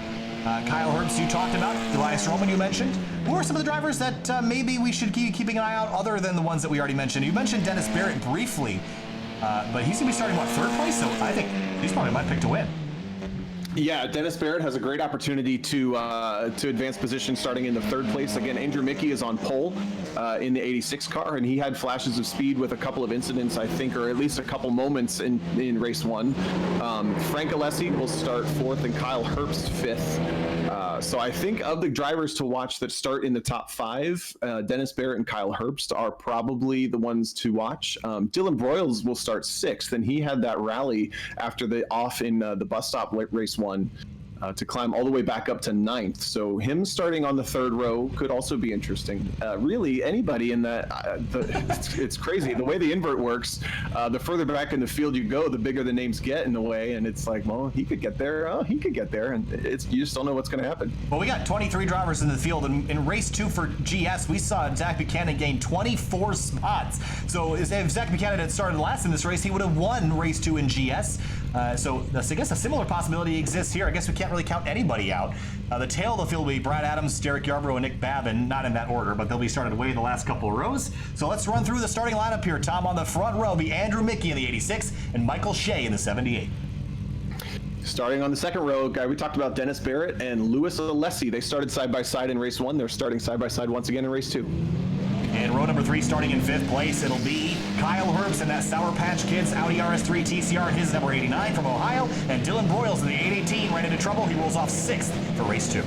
Kyle Herbst, you talked about. Elias Roman, you mentioned. Who are some of the drivers that maybe we should keep keeping an eye out other than the ones that we already mentioned? You mentioned Dennis Barrett briefly, but he's going to be starting, 3rd place? So I think he's probably my pick to win. Yeah, Dennis Barrett has a great opportunity to advance position starting in the 3rd place. Again, Andrew Mickey is on pole in the 86 car, and he had flashes of speed with a couple of incidents, I think, or at least a couple moments in race 1. Frank Alessi will start 4th and Kyle Herbst 5th. So I think of the drivers to watch that start in the top 5, Dennis Barrett and Kyle Herbst are probably the ones to watch. Dylan Broyles will start 6th, and he had that rally after the off in the bus stop race 1 to climb all the way back up to 9th. So him starting on the 3rd row could also be interesting. Really, anybody in that, it's crazy. The way the invert works, the further back in the field you go, the bigger the names get in a way. And it's like, well, he could get there. Oh, he could get there. And you just don't know what's going to happen. Well, we got 23 drivers in the field. And in race 2 for GS, we saw Zach Buchanan gain 24 spots. So if Zach Buchanan had started last in this race, he would have won race 2 in GS. So I guess a similar possibility exists here. I guess we can't really count anybody out. The tail of the field will be Brad Adams, Derek Yarbrough, and Nick Babin. Not in that order, but they'll be started away in the last couple of rows. So let's run through the starting lineup here. Tom, on the front row will be Andrew Mickey in the 86 and Michael Shea in the 78. Starting on the 2nd row, guy we talked about, Dennis Barrett and Louis Alessi. They started side by side in race 1. They're starting side by side once again in race 2. And row number 3, starting in 5th place, it'll be Kyle Herbst in that Sour Patch Kids Audi RS3 TCR in his number 89 from Ohio, and Dylan Broyles in the 818 ran into trouble. He rolls off 6th for race 2.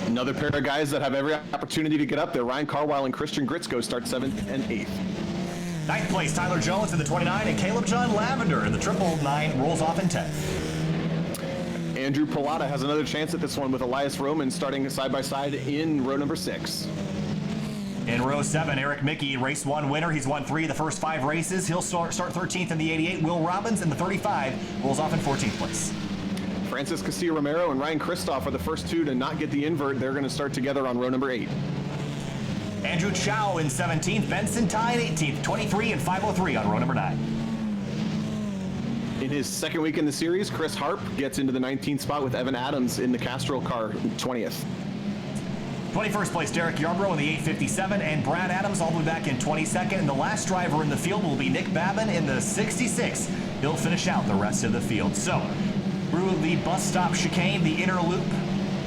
Another pair of guys that have every opportunity to get up there. Ryan Carwile and Christian Gritzko start 7th and 8th. 9th place, Tyler Jones in the 29, and Caleb John Lavender in the 999 rolls off in 10th. Andrew Pilata has another chance at this one with Elias Roman starting side by side in row number 6. In row 7, Eric Mickey, race 1 winner. He's won 3 of the first 5 races. He'll start 13th in the 88. Will Robbins in the 35 rolls off in 14th place. Francis Castillo Romero and Ryan Kristoff are the first 2 to not get the invert. They're going to start together on row number 8. Andrew Chow in 17th, Benson Ty in 18th, 23 and 503 on row number 9. In his 2nd week in the series, Chris Harp gets into the 19th spot with Evan Adams in the Castrol car, 20th. 21st place, Derek Yarbrough in the 857, and Brad Adams all the way back in 22nd. And the last driver in the field will be Nick Babin in the 66. He'll finish out the rest of the field. So, through the bus stop chicane, the inner loop,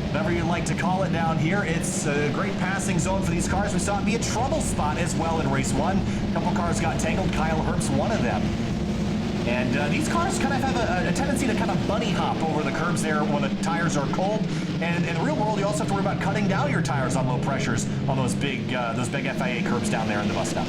whatever you'd like to call it down here, it's a great passing zone for these cars. We saw it be a trouble spot as well in race 1. A couple cars got tangled. Kyle Herbst, one of them. And these cars kind of have a tendency to kind of bunny hop over the curbs there when the tires are cold. And in the real world, you also have to worry about cutting down your tires on low pressures on those big FIA curbs down there in the bus stop.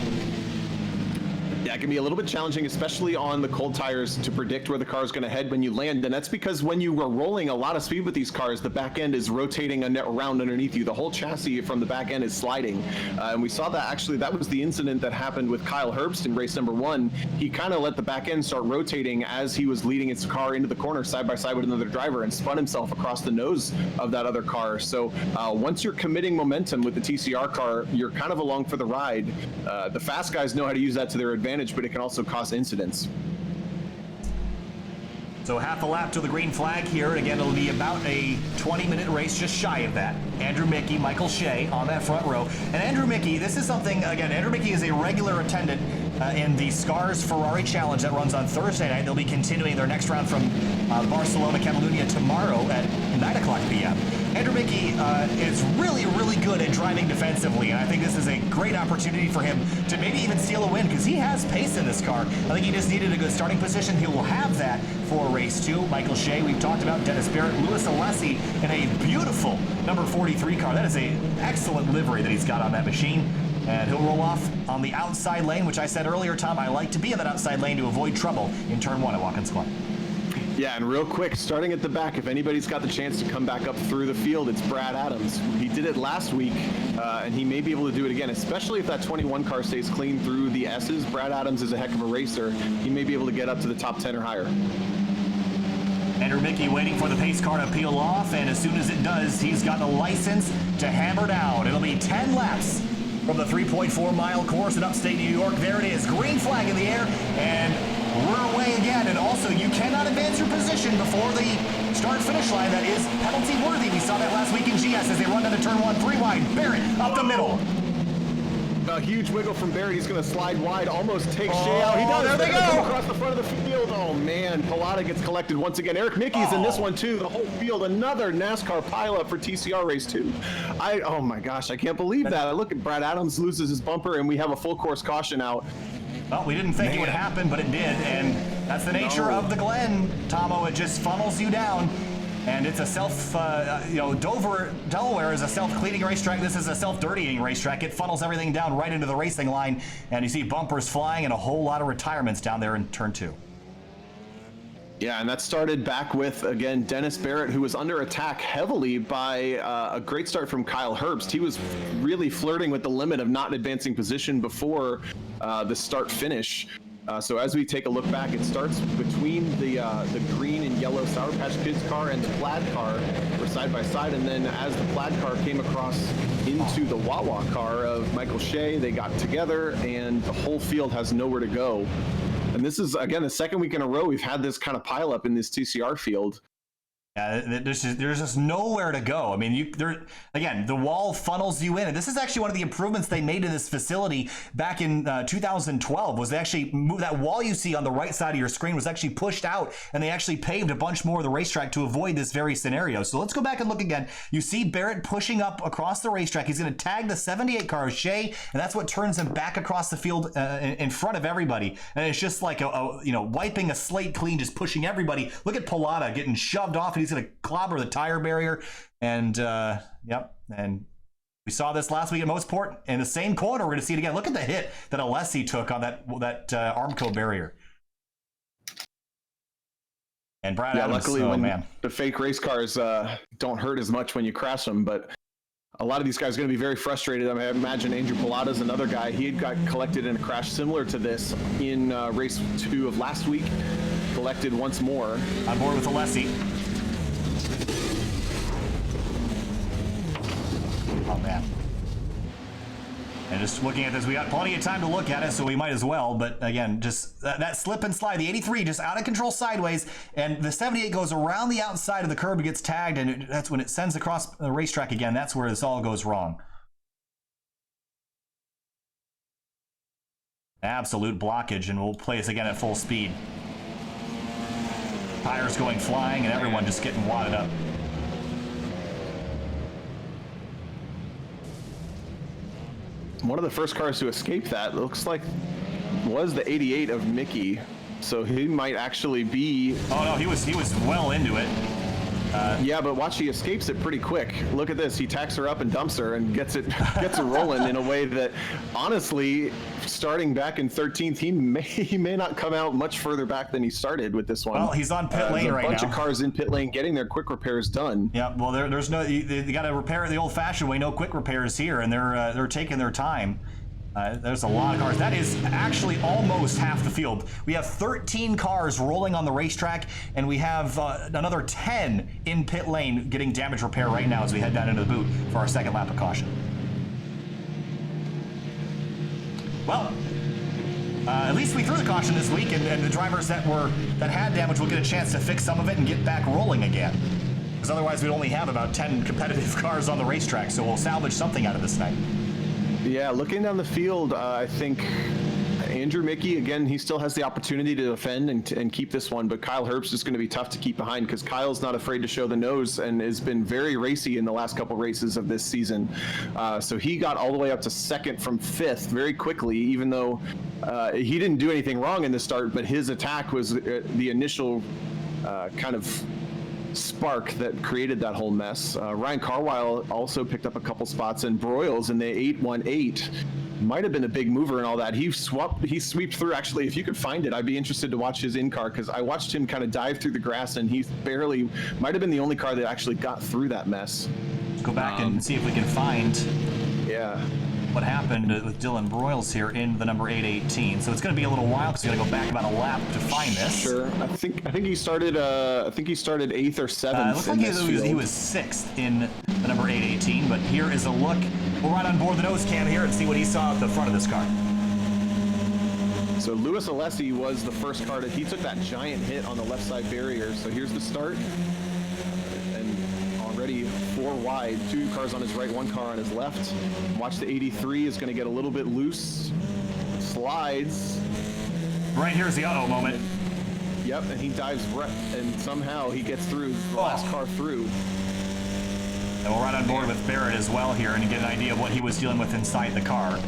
Yeah, it can be a little bit challenging, especially on the cold tires, to predict where the car is going to head when you land. And that's because when you are rolling a lot of speed with these cars, the back end is rotating around underneath you. The whole chassis from the back end is sliding. And we saw that actually, that was the incident that happened with Kyle Herbst in race number 1. He kind of let the back end start rotating as he was leading his car into the corner side by side with another driver and spun himself across the nose of that other car. So once you're committing momentum with the TCR car, you're kind of along for the ride. The fast guys know how to use that to their advantage, but it can also cause incidents. So half a lap to the green flag here, and again, it'll be about a 20-minute race, just shy of that. Andrew Mickey, Michael Shea on that front row. And Andrew Mickey, this is something, again, Andrew Mickey is a regular attendant in the Scars Ferrari Challenge that runs on Thursday night. They'll be continuing their next round from Barcelona, Catalunya tomorrow at 9 o'clock p.m. Andrew Mickey is really, really good at driving defensively, and I think this is a great opportunity for him to maybe even steal a win, because he has pace in this car. I think he just needed a good starting position. He will have that for race 2. Michael Shea, we've talked about, Dennis Barrett, Louis Alessi in a beautiful number 43 car. That is an excellent livery that he's got on that machine. And he'll roll off on the outside lane, which I said earlier, Tom, I like to be in that outside lane to avoid trouble in turn 1 at Watkins Glen. Yeah, and real quick, starting at the back, if anybody's got the chance to come back up through the field, it's Brad Adams. He did it last week, and he may be able to do it again, especially if that 21 car stays clean through the S's. Brad Adams is a heck of a racer. He may be able to get up to the top 10 or higher. Andrew Mickey waiting for the pace car to peel off, and as soon as it does, he's got the license to hammer down. It'll be 10 laps from the 3.4-mile course in upstate New York. There it is, green flag in the air, and we're away again. And also, you cannot advance your position before the start-finish line. That is penalty-worthy. We saw that last week in GS as they run into turn 1, 3 wide. Barrett up the middle. A huge wiggle from Barrett. He's going to slide wide, almost take Shea out. He does. There they go. Across the front of the field. Oh, man. Pilata gets collected once again. Eric Mickey's in this one, too. The whole field. Another NASCAR pileup for TCR Race 2. Oh, my gosh. I can't believe that. I look at Brad Adams loses his bumper, and we have a full course caution out. Well, we didn't think it would happen, but it did. And that's the nature of the Glen, Tomo. It just funnels you down. And it's a Dover, Delaware is a self-cleaning racetrack. This is a self-dirtying racetrack. It funnels everything down right into the racing line. And you see bumpers flying and a whole lot of retirements down there in turn 2. Yeah, and that started back with, again, Dennis Barrett, who was under attack heavily by a great start from Kyle Herbst. He was really flirting with the limit of not advancing position before the start-finish. So as we take a look back, it starts between the green and yellow Sour Patch Kids car and the plaid car were side by side, and then as the plaid car came across into the Wawa car of Michael Shea, they got together, and the whole field has nowhere to go. And this is, again, the second week in a row we've had this kind of pileup in this TCR field. Yeah, there's just nowhere to go. I mean, again, the wall funnels you in. And this is actually one of the improvements they made in this facility back in 2012, was they actually moved that wall you see on the right side of your screen was actually pushed out, and they actually paved a bunch more of the racetrack to avoid this very scenario. So let's go back and look again. You see Barrett pushing up across the racetrack. He's going to tag the 78 car of Shea, and that's what turns him back across the field in front of everybody. And it's just like wiping a slate clean, just pushing everybody. Look at Pilata getting shoved off, and he's going to clobber the tire barrier. And and we saw this last week at Mossport in the same corner. We're going to see it again. Look at the hit that Alessi took on that Armco barrier. And Brad Adams, luckily the fake race cars don't hurt as much when you crash them, but a lot of these guys are going to be very frustrated. I imagine Andrew Pilata's another guy. He had got collected in a crash similar to this in race 2 of last week. Collected once more. On board with Alessi. Oh, man. And just looking at this, we got plenty of time to look at it, so we might as well. But again, just that slip and slide, the 83 just out of control sideways, and the 78 goes around the outside of the curb and gets tagged, and that's when it sends across the racetrack again. That's where this all goes wrong. Absolute blockage, and we'll play this again at full speed. Tires going flying, and everyone just getting wadded up. One of the first cars to escape that looks like was the 88 of Mickey. so he might actually be. Oh no, he was well into it. Yeah, but watch, he escapes it pretty quick. Look at this. He tacks her up and dumps her and gets it rolling in a way that, honestly, starting back in 13th, he may not come out much further back than he started with this one. Well, he's on pit lane right now. A bunch of cars in pit lane getting their quick repairs done. Yeah, well, there's no, they got to repair it the old-fashioned way. No quick repairs here, and they're taking their time. There's a lot of cars. That is actually almost half the field. We have 13 cars rolling on the racetrack, and we have another 10 in pit lane getting damage repair right now as we head down into the boot for our second lap of caution. Well, at least we threw the caution this week, and the drivers that had damage will get a chance to fix some of it and get back rolling again. Because otherwise we'd only have about 10 competitive cars on the racetrack, so we'll salvage something out of this night. Yeah, looking down the field, I think Andrew Mickey, again, he still has the opportunity to defend and keep this one, but Kyle Herbst is going to be tough to keep behind because Kyle's not afraid to show the nose and has been very racy in the last couple races of this season. So he got all the way up to second from fifth very quickly, even though he didn't do anything wrong in the start, but his attack was the initial kind of spark that created that whole mess. Ryan Carwile also picked up a couple spots, and Broyles in the 818 might have been a big mover and all that. He sweeped through. Actually, if you could find it, I'd be interested to watch his in-car because I watched him kind of dive through the grass, and he barely might have been the only car that actually got through that mess. Let's go back and see if we can find what happened with Dylan Broyles here in the number 818. So it's going to be a little while because we got to go back about a lap to find this. Sure. I think he started 8th or 7th. It looks like he was 6th in the number 818, but here is a look. We'll ride on board the nose cam here and see what he saw at the front of this car. So Louis Alessi was the first car that he took that giant hit on the left side barrier. So here's the start. Already 4 wide, 2 cars on his right, 1 car on his left. Watch the 83 is going to get a little bit loose. Slides. Right here's the uh-oh moment. Yep, and he dives right, and somehow he gets through the last car through. And we'll ride on board with Barrett as well here and get an idea of what he was dealing with inside the car.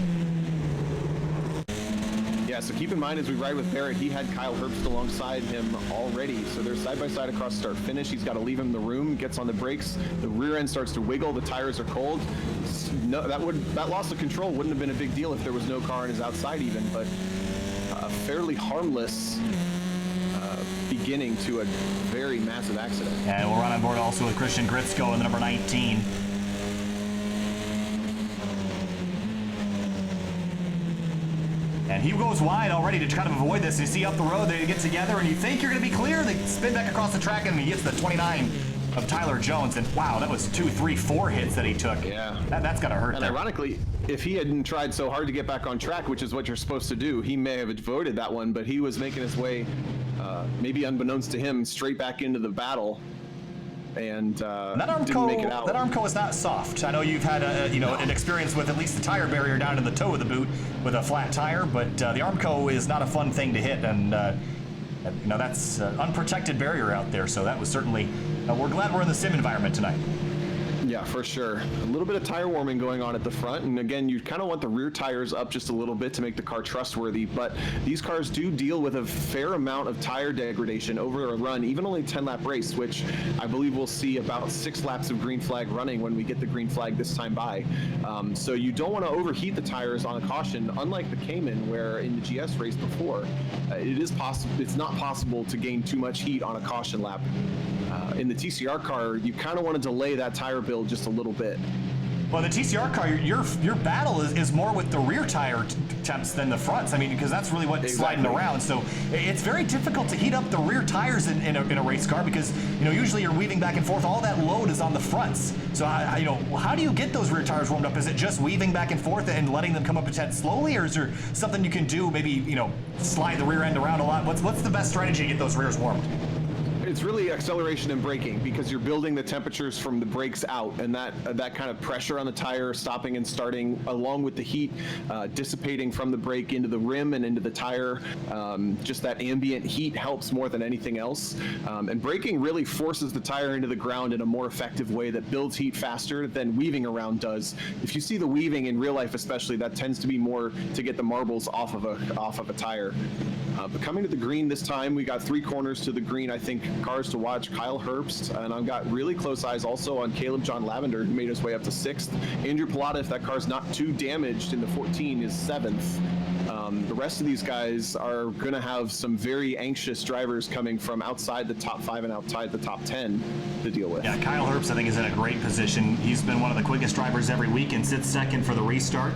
Yeah, so keep in mind as we ride with Barrett, he had Kyle Herbst alongside him already. So they're side by side across start finish. He's got to leave him the room, gets on the brakes. The rear end starts to wiggle. The tires are cold. No, that loss of control wouldn't have been a big deal if there was no car on his outside even, but a fairly harmless beginning to a very massive accident. And we'll run on board also with Christian Gritzko in the number 19. And he goes wide already to kind of avoid this. You see up the road, they get together, and you think you're going to be clear. They spin back across the track, and he gets the 29 of Tyler Jones. And wow, that was 2, 3, 4 hits that he took. Yeah. That's got to hurt. And ironically, if he hadn't tried so hard to get back on track, which is what you're supposed to do, he may have avoided that one, but he was making his way, maybe unbeknownst to him, straight back into the battle. And didn't make it out. That Armco is not soft. I know you've had an experience with at least the tire barrier down in the toe of the boot with a flat tire, but the Armco is not a fun thing to hit, and that's unprotected barrier out there. So that was certainly. We're glad we're in the sim environment tonight. Yeah, for sure. A little bit of tire warming going on at the front, and again, you kind of want the rear tires up just a little bit to make the car trustworthy, but these cars do deal with a fair amount of tire degradation over a run, even only a 10-lap race, which I believe we'll see about 6 laps of green flag running when we get the green flag this time by. So you don't want to overheat the tires on a caution, unlike the Cayman, where in the GS race before, it's not possible to gain too much heat on a caution lap. In the TCR car, you kind of want to delay that tire build just a little bit. Well, the TCR car, your battle is more with the rear tire temps than the fronts. I mean, because that's really what's sliding around. So it's very difficult to heat up the rear tires in a race car because usually you're weaving back and forth. All that load is on the fronts. So how do you get those rear tires warmed up? Is it just weaving back and forth and letting them come up to 10 slowly, or is there something you can do? Maybe slide the rear end around a lot. What's the best strategy to get those rears warmed? It's really acceleration and braking, because you're building the temperatures from the brakes out, and that kind of pressure on the tire, stopping and starting, along with the heat dissipating from the brake into the rim and into the tire. Just that ambient heat helps more than anything else. And braking really forces the tire into the ground in a more effective way that builds heat faster than weaving around does. If you see the weaving in real life especially, that tends to be more to get the marbles off of a tire. But coming to the green this time, we got 3 corners to the green. I think cars to watch: Kyle Herbst, and I've got really close eyes also on Caleb John Lavender, who made his way up to 6th. Andrew Pilata, if that car's not too damaged in the 14, is 7th. The rest of these guys are going to have some very anxious drivers coming from outside the top 5 and outside the top 10 to deal with. Yeah, Kyle Herbst, I think, is in a great position. He's been one of the quickest drivers every week and sits 2nd for the restart.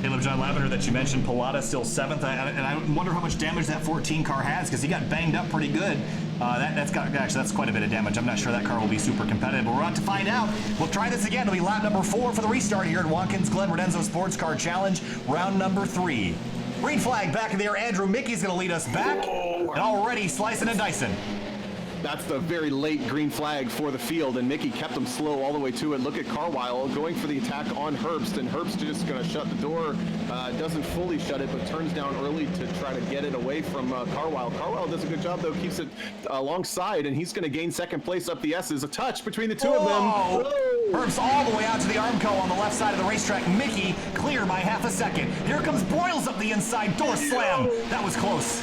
Caleb John Lavender that you mentioned, Pilata, still 7th. And I wonder how much damage that 14 car has, because he got banged up pretty good. That's quite a bit of damage. I'm not sure that car will be super competitive, but we're about to find out. We'll try this again. It'll be lap number 4 for the restart here at Watkins Glen Radenso Sports Car Challenge, round number 3. Green flag back in the air. Andrew Mickey's going to lead us back, and already slicing and dicing. That's the very late green flag for the field, and Mickey kept him slow all the way to it. Look at Carwile going for the attack on Herbst, and Herbst just going to shut the door. Doesn't fully shut it, but turns down early to try to get it away from Carwile. Carwile does a good job, though, keeps it alongside, and he's going to gain 2nd place up the S's. A touch between the two of them. Whoa. Herbst all the way out to the Armco on the left side of the racetrack. Mickey clear by half a second. Here comes Broyles up the inside. Door slam. That was close.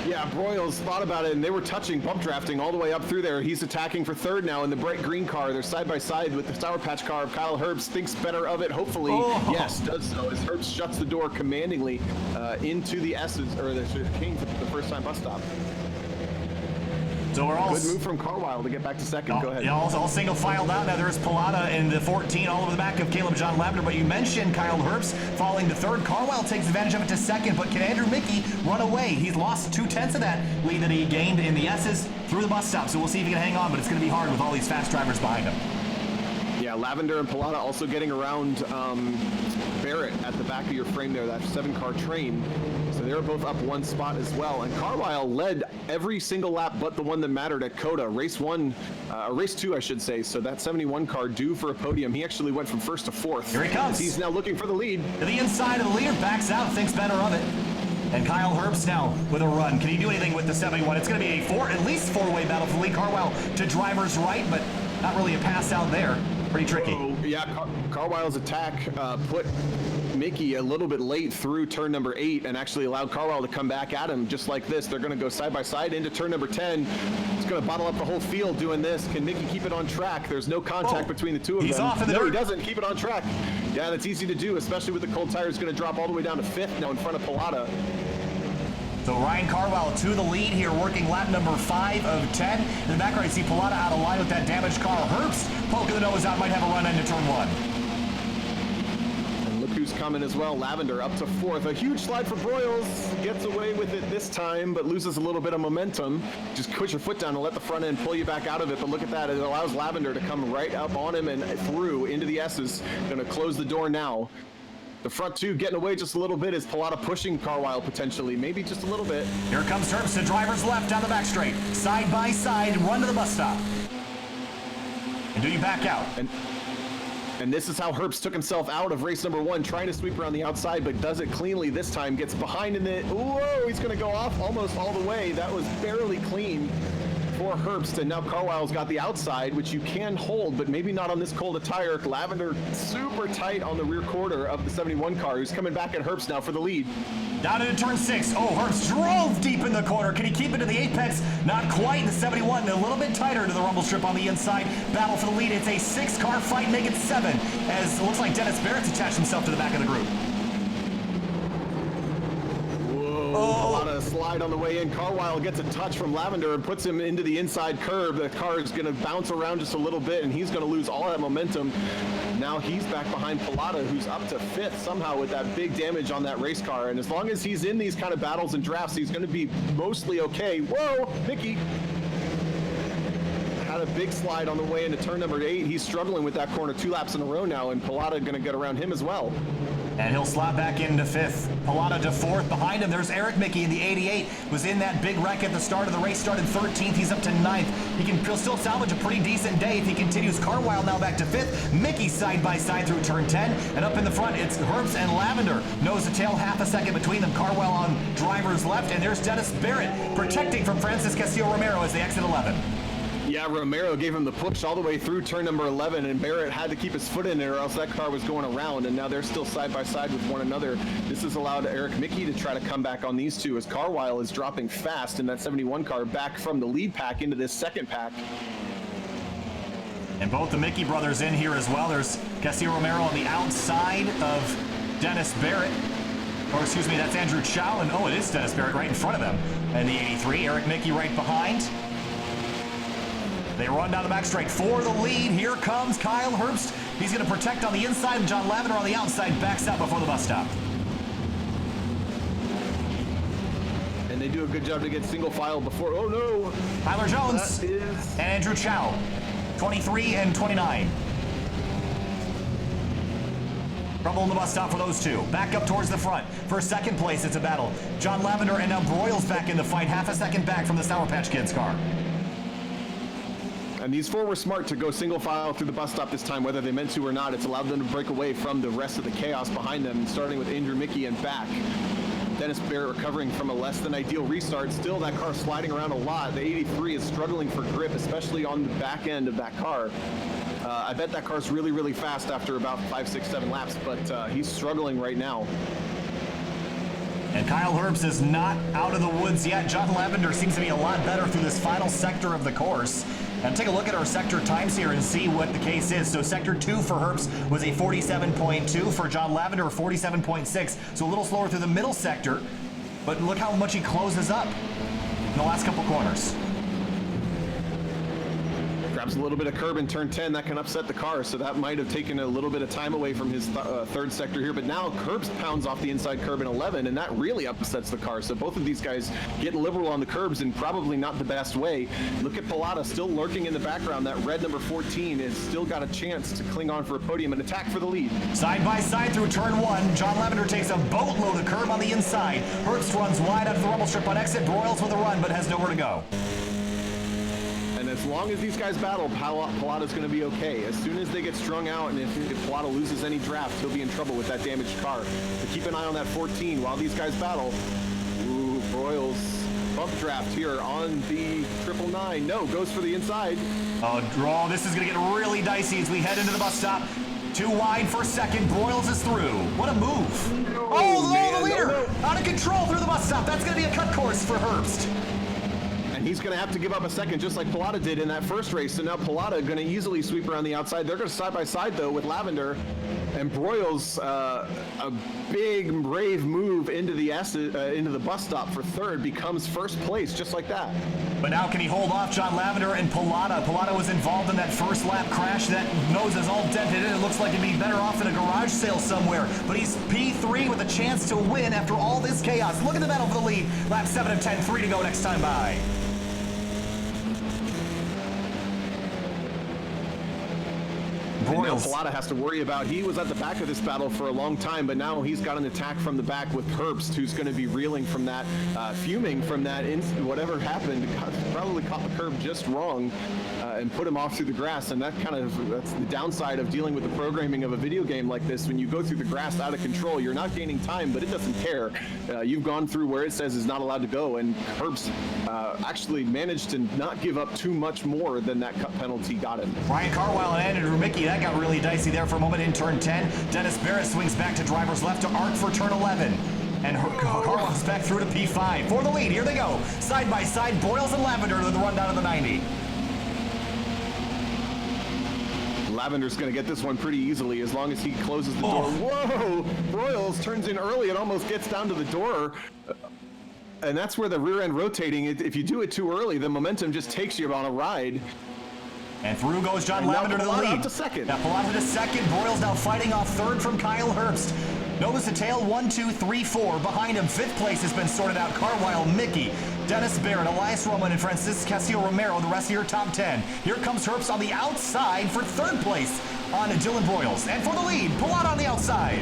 Yeah, Broyles thought about it, and they were touching, bump drafting all the way up through there. He's attacking for 3rd now in the bright green car. They're side by side with the Sour Patch car of Kyle Herbst. Thinks better of it, hopefully. Yes, does so, as Herbst shuts the door commandingly into the S's, or the King for the first time bus stop. So we're all good move from Carwile to get back to 2nd. Go ahead. Yeah, all single filed out. Now there's Pilata in the 14 all over the back of Caleb John Lavender. But you mentioned Kyle Herbst falling to 3rd. Carwile takes advantage of it to 2nd. But can Andrew Mickey run away? He's lost 2/10 of that lead that he gained in the S's through the bus stop. So we'll see if he can hang on. But it's going to be hard with all these fast drivers behind him. Yeah, Lavender and Pilata also getting around Barrett at the back of your frame there, that 7-car train. So they're both up 1 spot as well. And Carwile led every single lap but the one that mattered at Coda. Race 2, I should say. So that 71 car due for a podium. He actually went from 1st to 4th. Here he comes. He's now looking for the lead. To the inside of the leader, backs out, thinks better of it. And Kyle Herbst now with a run. Can he do anything with the 71? It's going to be a at least 4-way battle for the lead. Carwile to driver's right, but not really a pass out there. Pretty tricky. Yeah, Carwile's attack put Mickey a little bit late through turn number 8 and actually allowed Carwile to come back at him just like this. They're going to go side by side into turn number 10. It's going to bottle up the whole field doing this. Can Mickey keep it on track? There's no contact between the two of them. He's off in the dirt. No, he doesn't. Keep it on track. Yeah, that's easy to do, especially with the cold tires. Going to drop all the way down to 5th now in front of Pilata. So Ryan Carwile to the lead here, working lap number 5 of 10. In the back right, you see Pilata out of line with that damaged car. Herbst poking the nose out, might have a run into turn 1. And look who's coming as well. Lavender up to 4th. A huge slide for Broyles. Gets away with it this time, but loses a little bit of momentum. Just put your foot down and let the front end pull you back out of it. But look at that. It allows Lavender to come right up on him and through into the S's. Going to close the door now. The front 2 getting away just a little bit. Is Pilata pushing Carwile potentially? Maybe just a little bit. Here comes Herbst to driver's left down the back straight. Side by side, run to the bus stop. And do you back out? And this is how Herbst took himself out of race number 1, trying to sweep around the outside, but does it cleanly this time. Gets behind in the... Whoa, he's going to go off almost all the way. That was barely clean for Herbst, and now Carwile's got the outside, which you can hold, but maybe not on this cold a tire. Lavender super tight on the rear quarter of the 71 car, who's coming back at Herbst now for the lead. Down into turn 6. Oh, Herbst drove deep in the corner. Can he keep it to the apex? Not quite. The 71 a little bit tighter to the rumble strip on the inside. Battle for the lead. It's a 6-car fight. Make it 7, as it looks like Dennis Barrett's attached himself to the back of the group. A lot of slide on the way in. Carwile gets a touch from Lavender and puts him into the inside curve. The car is going to bounce around just a little bit, and he's going to lose all that momentum. Now he's back behind Pilata, who's up to 5th somehow with that big damage on that race car. And as long as he's in these kind of battles and drafts, he's going to be mostly okay. Whoa, Mickey had a big slide on the way into turn number 8. He's struggling with that corner 2 laps in a row now, and Pilata going to get around him as well. And he'll slot back into 5th. Pilata to 4th. Behind him, there's Eric Mickey in the 88. Was in that big wreck at the start of the race. Started 13th. He's up to 9th. He'll still salvage a pretty decent day if he continues. Carwile now back to 5th. Mickey side by side through turn 10. And up in the front, it's Herbst and Lavender. Nose to tail, half a second between them. Carwile on driver's left. And there's Dennis Barrett protecting from Francis Castillo-Romero as they exit 11. Yeah, Romero gave him the push all the way through turn number 11, and Barrett had to keep his foot in it or else that car was going around, and now they're still side by side with one another. This has allowed Eric Mickey to try to come back on these two as Carwile is dropping fast in that 71 car back from the lead pack into this second pack. And both the Mickey brothers in here as well. There's Castillo Romero on the outside of Dennis Barrett. Or excuse me, that's Andrew Chow, and oh, it is Dennis Barrett right in front of them. And the 83, Eric Mickey right behind. They run down the back straight for the lead. Here comes Kyle Herbst. He's going to protect on the inside, and John Lavender on the outside backs out before the bus stop. And they do a good job to get single file before, oh no! Tyler Jones and Andrew Chow, 23 and 29. Trouble in the bus stop for those two. Back up towards the front. For second place, it's a battle. John Lavender and now Broyles back in the fight, half a second back from the Sour Patch Kids car. And these four were smart to go single file through the bus stop this time, whether they meant to or not. It's allowed them to break away from the rest of the chaos behind them, starting with Andrew Mickey and back. Dennis Barrett recovering from a less than ideal restart. Still, that car sliding around a lot. The 83 is struggling for grip, especially on the back end of that car. I bet that car's really, really fast after about 5, 6, 7 laps, but he's struggling right now. And Kyle Herbst is not out of the woods yet. John Lavender seems to be a lot better through this final sector of the course. And take a look at our sector times here and see what the case is. So sector 2 for Herbst was a 47.2. For John Lavender, 47.6. So a little slower through the middle sector. But look how much he closes up in the last couple corners. Grabs a little bit of curb in turn 10. That can upset the car, so that might have taken a little bit of time away from his third sector here. But now Herbst pounds off the inside curb in 11, and that really upsets the car. So both of these guys getting liberal on the curbs and probably not the best way. Look at Pilata still lurking in the background. That red number 14 has still got a chance to cling on for a podium and attack for the lead. Side by side through turn 1. John Lavender takes a boatload of curb on the inside. Herbst runs wide out of the rumble strip on exit. Broyles with a run, but has nowhere to go. And as long as these guys battle, Pilata's going to be okay. As soon as they get strung out, and if Pilata loses any draft, he'll be in trouble with that damaged car. So keep an eye on that 14 while these guys battle. Ooh, Broyles bump draft here on the 999. No, goes for the inside. Oh, draw. This is going to get really dicey as we head into the bus stop. Too wide for second. Broyles is through. What a move. Man, the leader. No. Out of control through the bus stop. That's going to be a cut course for Herbst. And he's going to have to give up a second, just like Pilata did in that first race. So now Pilata going to easily sweep around the outside. They're going to side by side, though, with Lavender. And Broyles, a big, brave move into the bus stop for third, becomes first place, just like that. But now can he hold off John Lavender and Pilata? Pilata was involved in that first lap crash. That nose is all dented in. It looks like he'd be better off in a garage sale somewhere. But he's P3 with a chance to win after all this chaos. Look at the battle for the lead. Lap 7 of 10, 3 to go next time by. Now Pilata has to worry about, he was at the back of this battle for a long time, but now he's got an attack from the back with Herbst, who's going to be reeling from that, fuming from that, whatever happened, probably caught the curb just wrong and put him off through the grass. And that's the downside of dealing with the programming of a video game like this. When you go through the grass out of control, you're not gaining time, but it doesn't care. You've gone through where it says is not allowed to go, and Herbst actually managed to not give up too much more than that cut penalty got him. Brian Carwile and Andrew Mickey, that got really dicey there for a moment in turn 10. Dennis Barrett swings back to driver's left to arc for turn 11. And Carwile's back through to P5 for the lead. Here they go. Side by side, Broyles and Lavender to the run down to the 90. Lavender's going to get this one pretty easily as long as he closes the door. Whoa! Broyles turns in early and almost gets down to the door. And that's where the rear end rotating, if you do it too early, the momentum just takes you on a ride. And through goes John Lavender to the lead. Up to second. Now Pilata to second. Broyles now fighting off third from Kyle Herbst. Nose to tail, 1, 2, 3, 4. Behind him, fifth place has been sorted out. Carwile, Mickey, Dennis Barrett, Elias Roman, and Francis Castillo Romero, the rest of your top 10. Here comes Herbst on the outside for third place on Dylan Broyles. And for the lead, Pilata on the outside.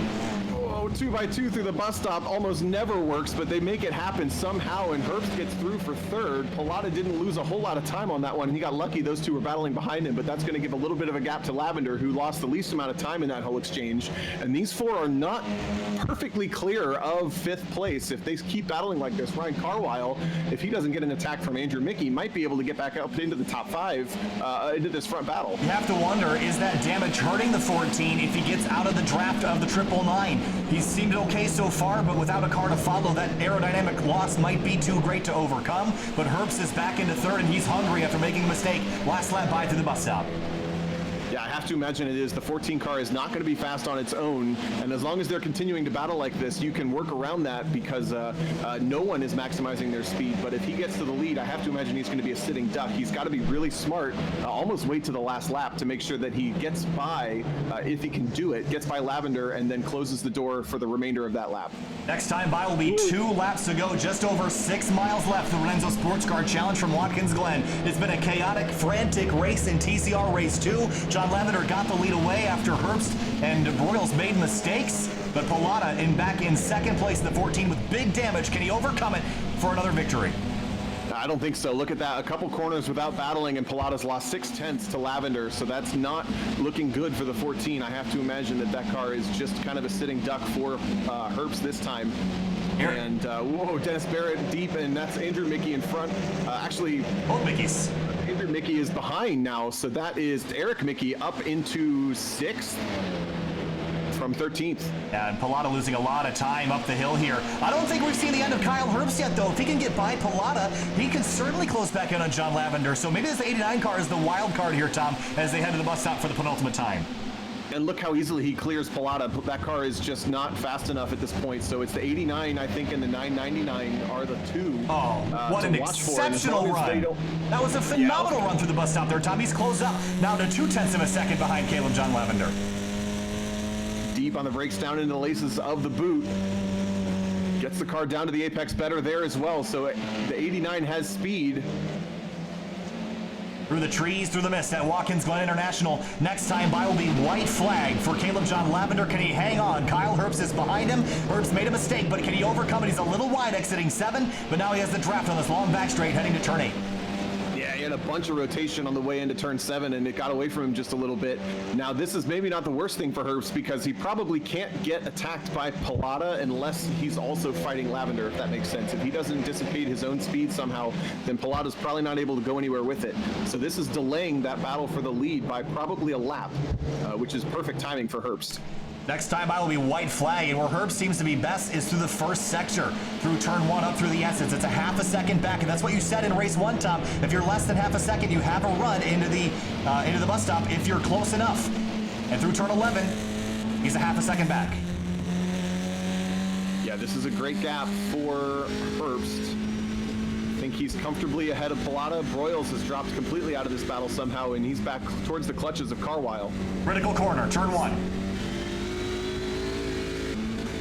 Oh, 2x2 through the bus stop almost never works, but they make it happen somehow, and Herbst gets through for third. Pilata didn't lose a whole lot of time on that one. He got lucky. Those two were battling behind him, but that's going to give a little bit of a gap to Lavender, who lost the least amount of time in that whole exchange. And these four are not perfectly clear of fifth place. If they keep battling like this, Ryan Carwile, if he doesn't get an attack from Andrew Mickey, might be able to get back up into the top five into this front battle. You have to wonder, is that damage hurting the 14 if he gets out of the draft of the 999? He's seemed okay so far, but without a car to follow, that aerodynamic loss might be too great to overcome. But Herbst is back into third, and he's hungry after making a mistake last lap by through the bus stop. Yeah, I have to imagine it is. The 14 car is not going to be fast on its own, and as long as they're continuing to battle like this, you can work around that because no one is maximizing their speed. But if he gets to the lead, I have to imagine he's going to be a sitting duck. He's got to be really smart, almost wait to the last lap to make sure that he gets by, if he can do it, gets by Lavender and then closes the door for the remainder of that lap. Next time by will be 2 laps to go, just over 6 miles left. The Radenso Sports Car Challenge from Watkins Glen. It's been a chaotic, frantic race in TCR Race 2. John Lavender got the lead away after Herbst and Broyles made mistakes, but Pilata back in second place in the 14 with big damage. Can he overcome it for another victory? I don't think so. Look at that. A couple corners without battling, and Pilata's lost 6/10 to Lavender, so that's not looking good for the 14. I have to imagine that that car is just kind of a sitting duck for Herbst this time. Here. And, whoa, Dennis Barrett deep, and that's Andrew Mickey in front. Actually, Both Mickeys. Andrew Mickey is behind now, so that is Eric Mickey up into 6th. From 13th. And Pilata losing a lot of time up the hill here. I don't think we've seen the end of Kyle Herbst yet, though. If he can get by Pilata, he can certainly close back in on John Lavender. So maybe this 89 car is the wild card here, Tom, as they head to the bus stop for the penultimate time. And look how easily he clears Pilata. That car is just not fast enough at this point. So it's the 89, I think, and the 999 are the two. Oh, what an exceptional run. That was a phenomenal run through the bus stop there, Tom. He's closed up now to 0.2 of a second behind Caleb John Lavender. Deep on the brakes, down into the laces of the boot. Gets the car down to the apex better there as well. So the 89 has speed. Through the trees, through the mist at Watkins Glen International. Next time by will be white flag for Caleb John Lavender. Can he hang on? Kyle Herbst is behind him. Herbst made a mistake, but can he overcome it? He's a little wide exiting 7, but now he has the draft on this long back straight heading to turn 8. Yeah, he had a bunch of rotation on the way into turn 7, and it got away from him just a little bit. Now, this is maybe not the worst thing for Herbst because he probably can't get attacked by Pilata unless he's also fighting Lavender, if that makes sense. If he doesn't dissipate his own speed somehow, then Pilata's probably not able to go anywhere with it. So this is delaying that battle for the lead by probably a lap, which is perfect timing for Herbst. Next time by will be white flag, and where Herbst seems to be best is through the first sector, through turn 1 up through the S's. It's a half a second back, and that's what you said in race 1, Tom. If you're less than half a second, you have a run into the bus stop if you're close enough. And through turn 11, he's a half a second back. Yeah, this is a great gap for Herbst. I think he's comfortably ahead of Pilata. Broyles has dropped completely out of this battle somehow, and he's back towards the clutches of Carwile. Critical corner, turn 1.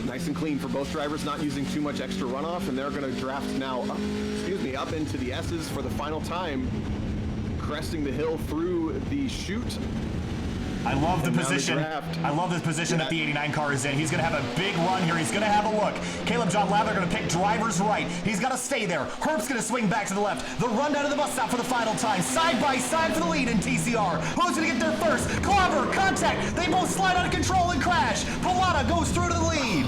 Nice and clean for both drivers, not using too much extra runoff, and they're going to draft now up into the S's for the final time, cresting the hill through the chute. I love the position. I love the position that the 89 car is in. He's going to have a big run here. He's going to have a look. Caleb John Lavender going to pick driver's right. He's got to stay there. Herbst's going to swing back to the left. The run down to the bus stop for the final time. Side by side for the lead in TCR. Who's going to get there first? Clobber, contact. They both slide out of control and crash. Pilata goes through to the lead.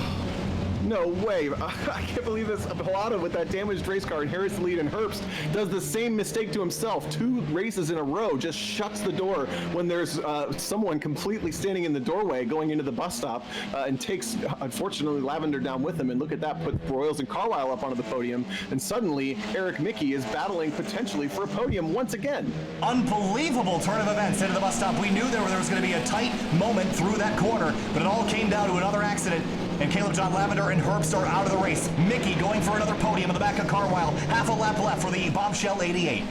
No way. I can't believe this. Pilata with that damaged race car inherits the lead, and Herbst does the same mistake to himself. 2 races in a row, just shuts the door when there's someone completely standing in the doorway going into the bus stop, and takes, unfortunately, Lavender down with him. And look at that, put Broyles and Carwile up onto the podium, and suddenly Eric Mickey is battling potentially for a podium once again. Unbelievable turn of events into the bus stop. We knew there was going to be a tight moment through that corner, but it all came down to another accident. And Caleb John Lavender and Herbst are out of the race. Mickey going for another podium in the back of Carwile. Half a lap left for the bombshell 88.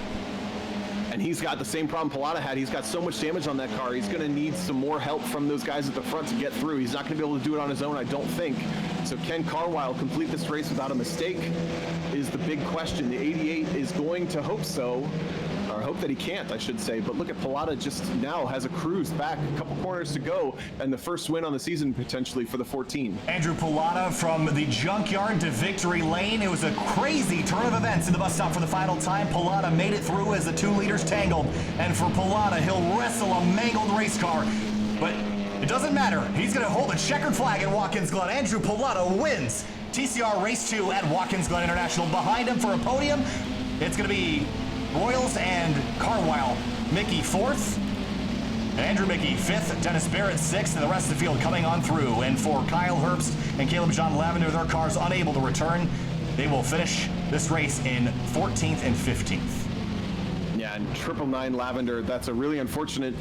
And he's got the same problem Pilata had. He's got so much damage on that car. He's going to need some more help from those guys at the front to get through. He's not going to be able to do it on his own, I don't think. So can Carwile complete this race without a mistake is the big question. The 88 is going to hope so. or I hope that he can't, I should say. But look at Pilata just now has a cruise back, a couple corners to go, and the first win on the season potentially for the 14. Andrew Pilata from the junkyard to victory lane. It was a crazy turn of events in the bus stop for the final time. Pilata made it through as the 2 leaders tangled. And for Pilata, he'll wrestle a mangled race car. But it doesn't matter. He's going to hold a checkered flag at Watkins Glen. Andrew Pilata wins TCR Race 2 at Watkins Glen International. Behind him for a podium, it's going to be Royals and Carwile. Mickey 4th, Andrew Mickey 5th, Dennis Barrett 6th, and the rest of the field coming on through. And for Kyle Herbst and Caleb John Lavender, their cars unable to return. They will finish this race in 14th and 15th. Yeah, and 999 Lavender, that's a really unfortunate,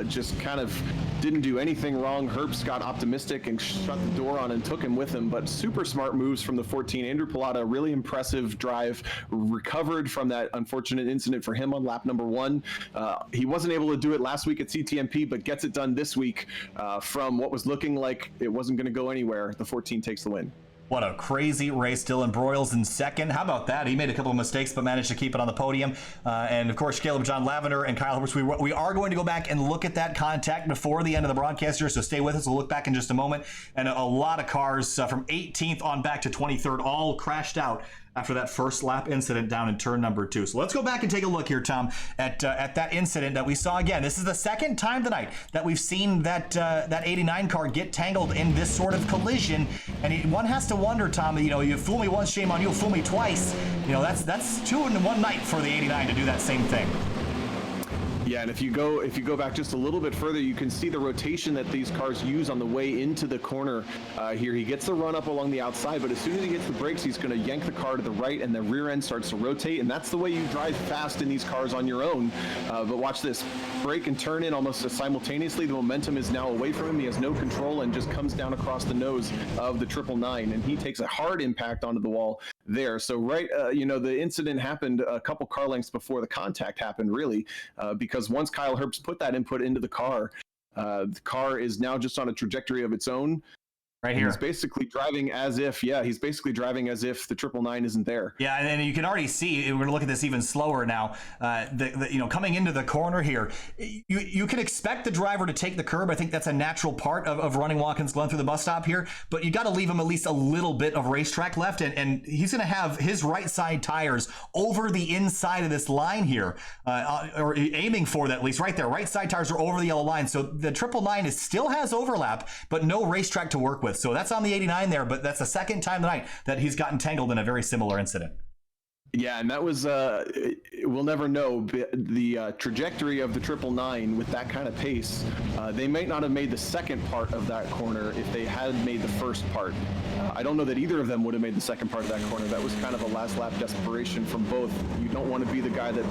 just kind of didn't do anything wrong. Herbst got optimistic and shut the door on and took him with him, but super smart moves from the 14. Andrew Pilata, really impressive drive, recovered from that unfortunate incident for him on lap number 1. He wasn't able to do it last week at CTMP, but gets it done this week from what was looking like it wasn't going to go anywhere. The 14 takes the win. What a crazy race. Dylan Broyles in second. How about that? He made a couple of mistakes, but managed to keep it on the podium. And of course, Caleb John Lavender and Kyle Herbst, we are going to go back and look at that contact before the end of the broadcast here, so stay with us. We'll look back in just a moment. And a lot of cars from 18th on back to 23rd all crashed out after that first lap incident down in turn number 2. So let's go back and take a look here, Tom, at that incident that we saw again. This is the second time tonight that we've seen that 89 car get tangled in this sort of collision. And one has to wonder, Tom, you fool me once, shame on you, fool me twice. That's 2 in one night for the 89 to do that same thing. Yeah, and if you go back just a little bit further, you can see the rotation that these cars use on the way into the corner here. He gets the run up along the outside, but as soon as he hits the brakes, he's going to yank the car to the right, and the rear end starts to rotate, and that's the way you drive fast in these cars on your own. But watch this. Brake and turn in almost simultaneously. The momentum is now away from him. He has no control and just comes down across the nose of the 999, and he takes a hard impact onto the wall there. So the incident happened a couple car lengths before the contact happened, really, because once Kyle Herbst put that input into the car is now just on a trajectory of its own. Right here. He's basically driving as if, the 999 isn't there. Yeah, and you can already see, we're going to look at this even slower now, coming into the corner here, you can expect the driver to take the curb. I think that's a natural part of running Watkins Glen through the bus stop here, but you got to leave him at least a little bit of racetrack left, and he's going to have his right side tires over the inside of this line here, or aiming for that at least right there. Right side tires are over the yellow line, so the 999 still has overlap, but no racetrack to work with. So that's on the 89 there, but that's the second time tonight that he's gotten tangled in a very similar incident. Yeah, and that was, we'll never know the trajectory of the 999 with that kind of pace. They might not have made the second part of that corner if they had made the first part. I don't know that either of them would have made the second part of that corner. That was kind of a last lap desperation from both. You don't want to be the guy that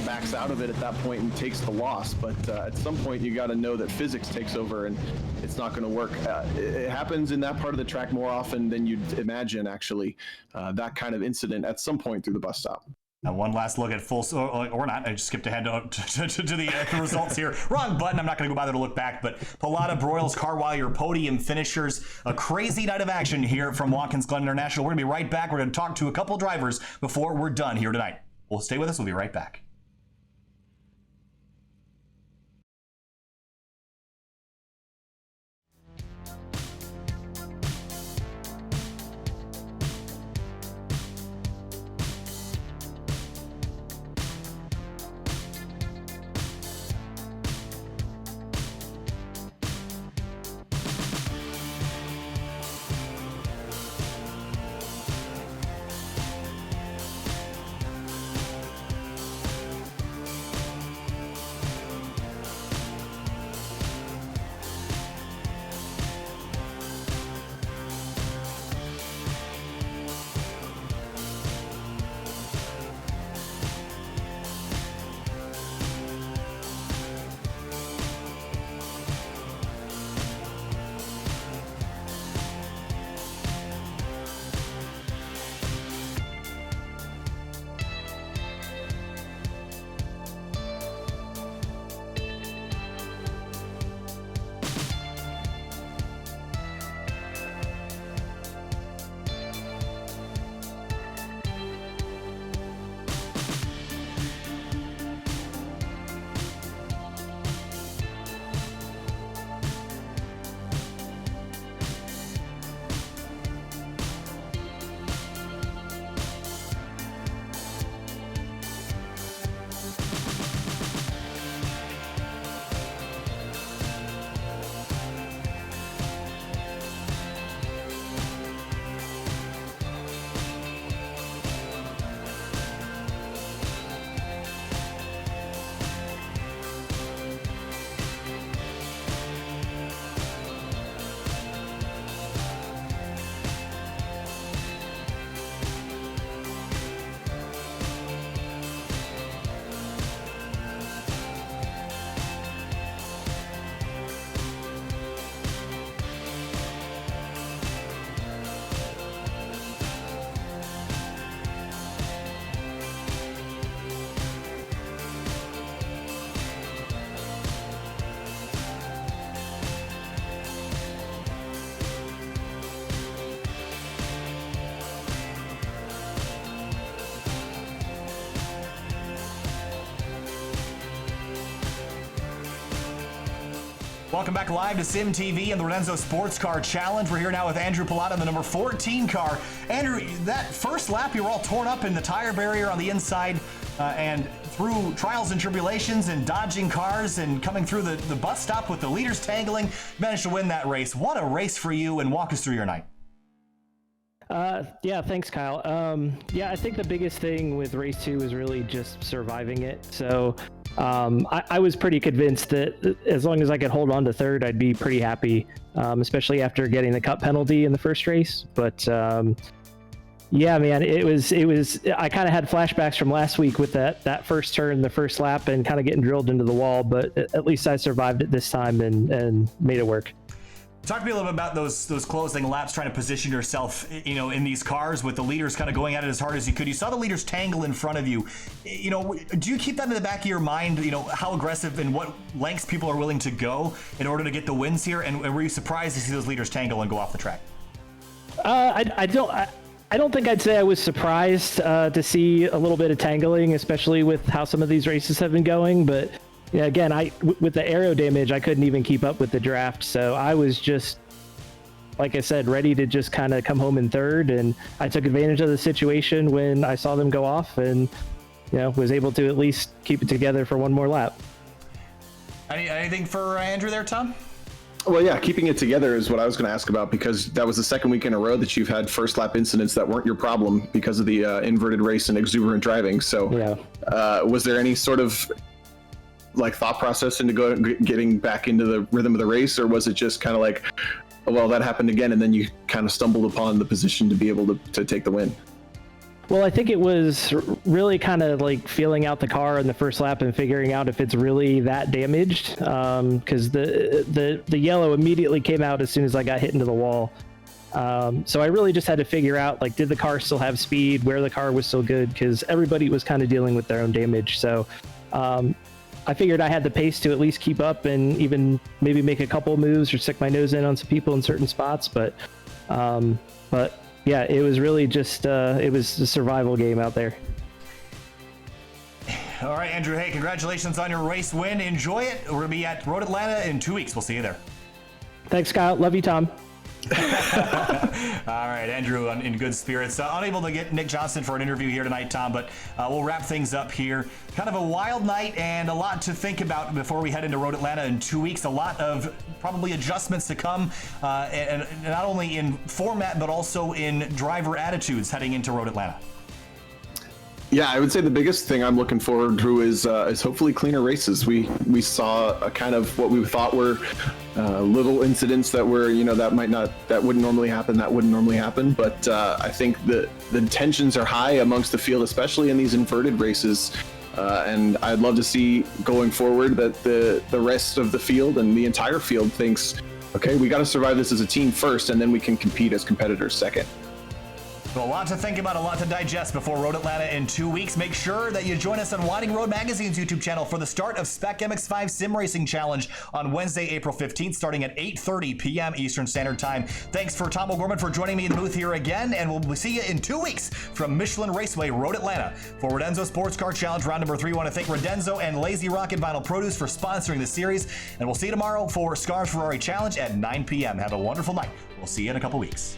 backs out of it at that point and takes the loss, but at some point you got to know that physics takes over and it's not going to work. It happens in that part of the track more often than you'd imagine, actually, that kind of incident at some point through the bus stop. Now one last look at or not, I just skipped ahead to the results here. Wrong button, I'm not going to go bother to look back, but Pilata, Broyles, Carwile, your podium finishers. A crazy night of action here from Watkins Glen International. We're going to be right back. We're going to talk to a couple drivers before we're done here tonight. Well, stay with us. We'll be right back. Welcome back live to SYM TV and the Radenso Sports Car Challenge. We're here now with Andrew Pilata in the number 14 car. Andrew, that first lap, you were all torn up in the tire barrier on the inside, and through trials and tribulations and dodging cars and coming through the bus stop with the leaders tangling, managed to win that race. What a race for you, and walk us through your night. Yeah, thanks, Kyle. Yeah, I think the biggest thing with race 2 is really just surviving it. So I was pretty convinced that as long as I could hold on to third, I'd be pretty happy, especially after getting the cut penalty in the first race. But yeah, man, it was. I kind of had flashbacks from last week with that first turn, the first lap, and kind of getting drilled into the wall. But at least I survived it this time and made it work. Talk to me a little bit about those closing laps, trying to position yourself, in these cars with the leaders kind of going at it as hard as you could. You saw the leaders tangle in front of you. Do you keep that in the back of your mind, how aggressive and what lengths people are willing to go in order to get the wins here? And were you surprised to see those leaders tangle and go off the track? I don't think I'd say I was surprised to see a little bit of tangling, especially with how some of these races have been going. But yeah, again, with the aero damage, I couldn't even keep up with the draft. So I was just, like I said, ready to just kind of come home in third. And I took advantage of the situation when I saw them go off and, was able to at least keep it together for one more lap. Anything for Andrew there, Tom? Well, yeah, keeping it together is what I was going to ask about, because that was the second week in a row that you've had first lap incidents that weren't your problem because of the inverted race and exuberant driving. So yeah. Was there any sort of thought process into getting back into the rhythm of the race, or was it just kind of like, well, that happened again, and then you kind of stumbled upon the position to be able to take the win? Well, I think it was really kind of like feeling out the car in the first lap and figuring out if it's really that damaged, because the yellow immediately came out as soon as I got hit into the wall. So I really just had to figure out, did the car still have speed, where the car was still good, because everybody was kind of dealing with their own damage. So I figured I had the pace to at least keep up and even maybe make a couple moves or stick my nose in on some people in certain spots. But yeah, it was really just, it was a survival game out there. All right, Andrew, hey, congratulations on your race win. Enjoy it. We're going to be at Road Atlanta in 2 weeks. We'll see you there. Thanks, Kyle. Love you, Tom. All right, Andrew in good spirits. Unable to get Nick Johnson for an interview here tonight, Tom, but we'll wrap things up here. Kind of a wild night and a lot to think about before we head into Road Atlanta in 2 weeks. A lot of probably adjustments to come, and not only in format, but also in driver attitudes heading into Road Atlanta. Yeah, I would say the biggest thing I'm looking forward to is hopefully cleaner races. We saw a kind of what we thought were little incidents that were, that wouldn't normally happen. But I think the tensions are high amongst the field, especially in these inverted races. And I'd love to see going forward that the rest of the field and the entire field thinks, okay, we got to survive this as a team first, and then we can compete as competitors second. So a lot to think about, a lot to digest before Road Atlanta in 2 weeks. Make sure that you join us on Winding Road Magazine's YouTube channel for the start of Spec MX-5 Sim Racing Challenge on Wednesday, April 15th, starting at 8:30 p.m. Eastern Standard Time. Thanks for Tom O'Gorman for joining me in the booth here again, and we'll see you in 2 weeks from Michelin Raceway, Road Atlanta. For Radenso Sports Car Challenge round number 3, we want to thank Radenso and Lazy Rocket Vinyl Produce for sponsoring the series, and we'll see you tomorrow for Scars Ferrari Challenge at 9 p.m. Have a wonderful night. We'll see you in a couple weeks.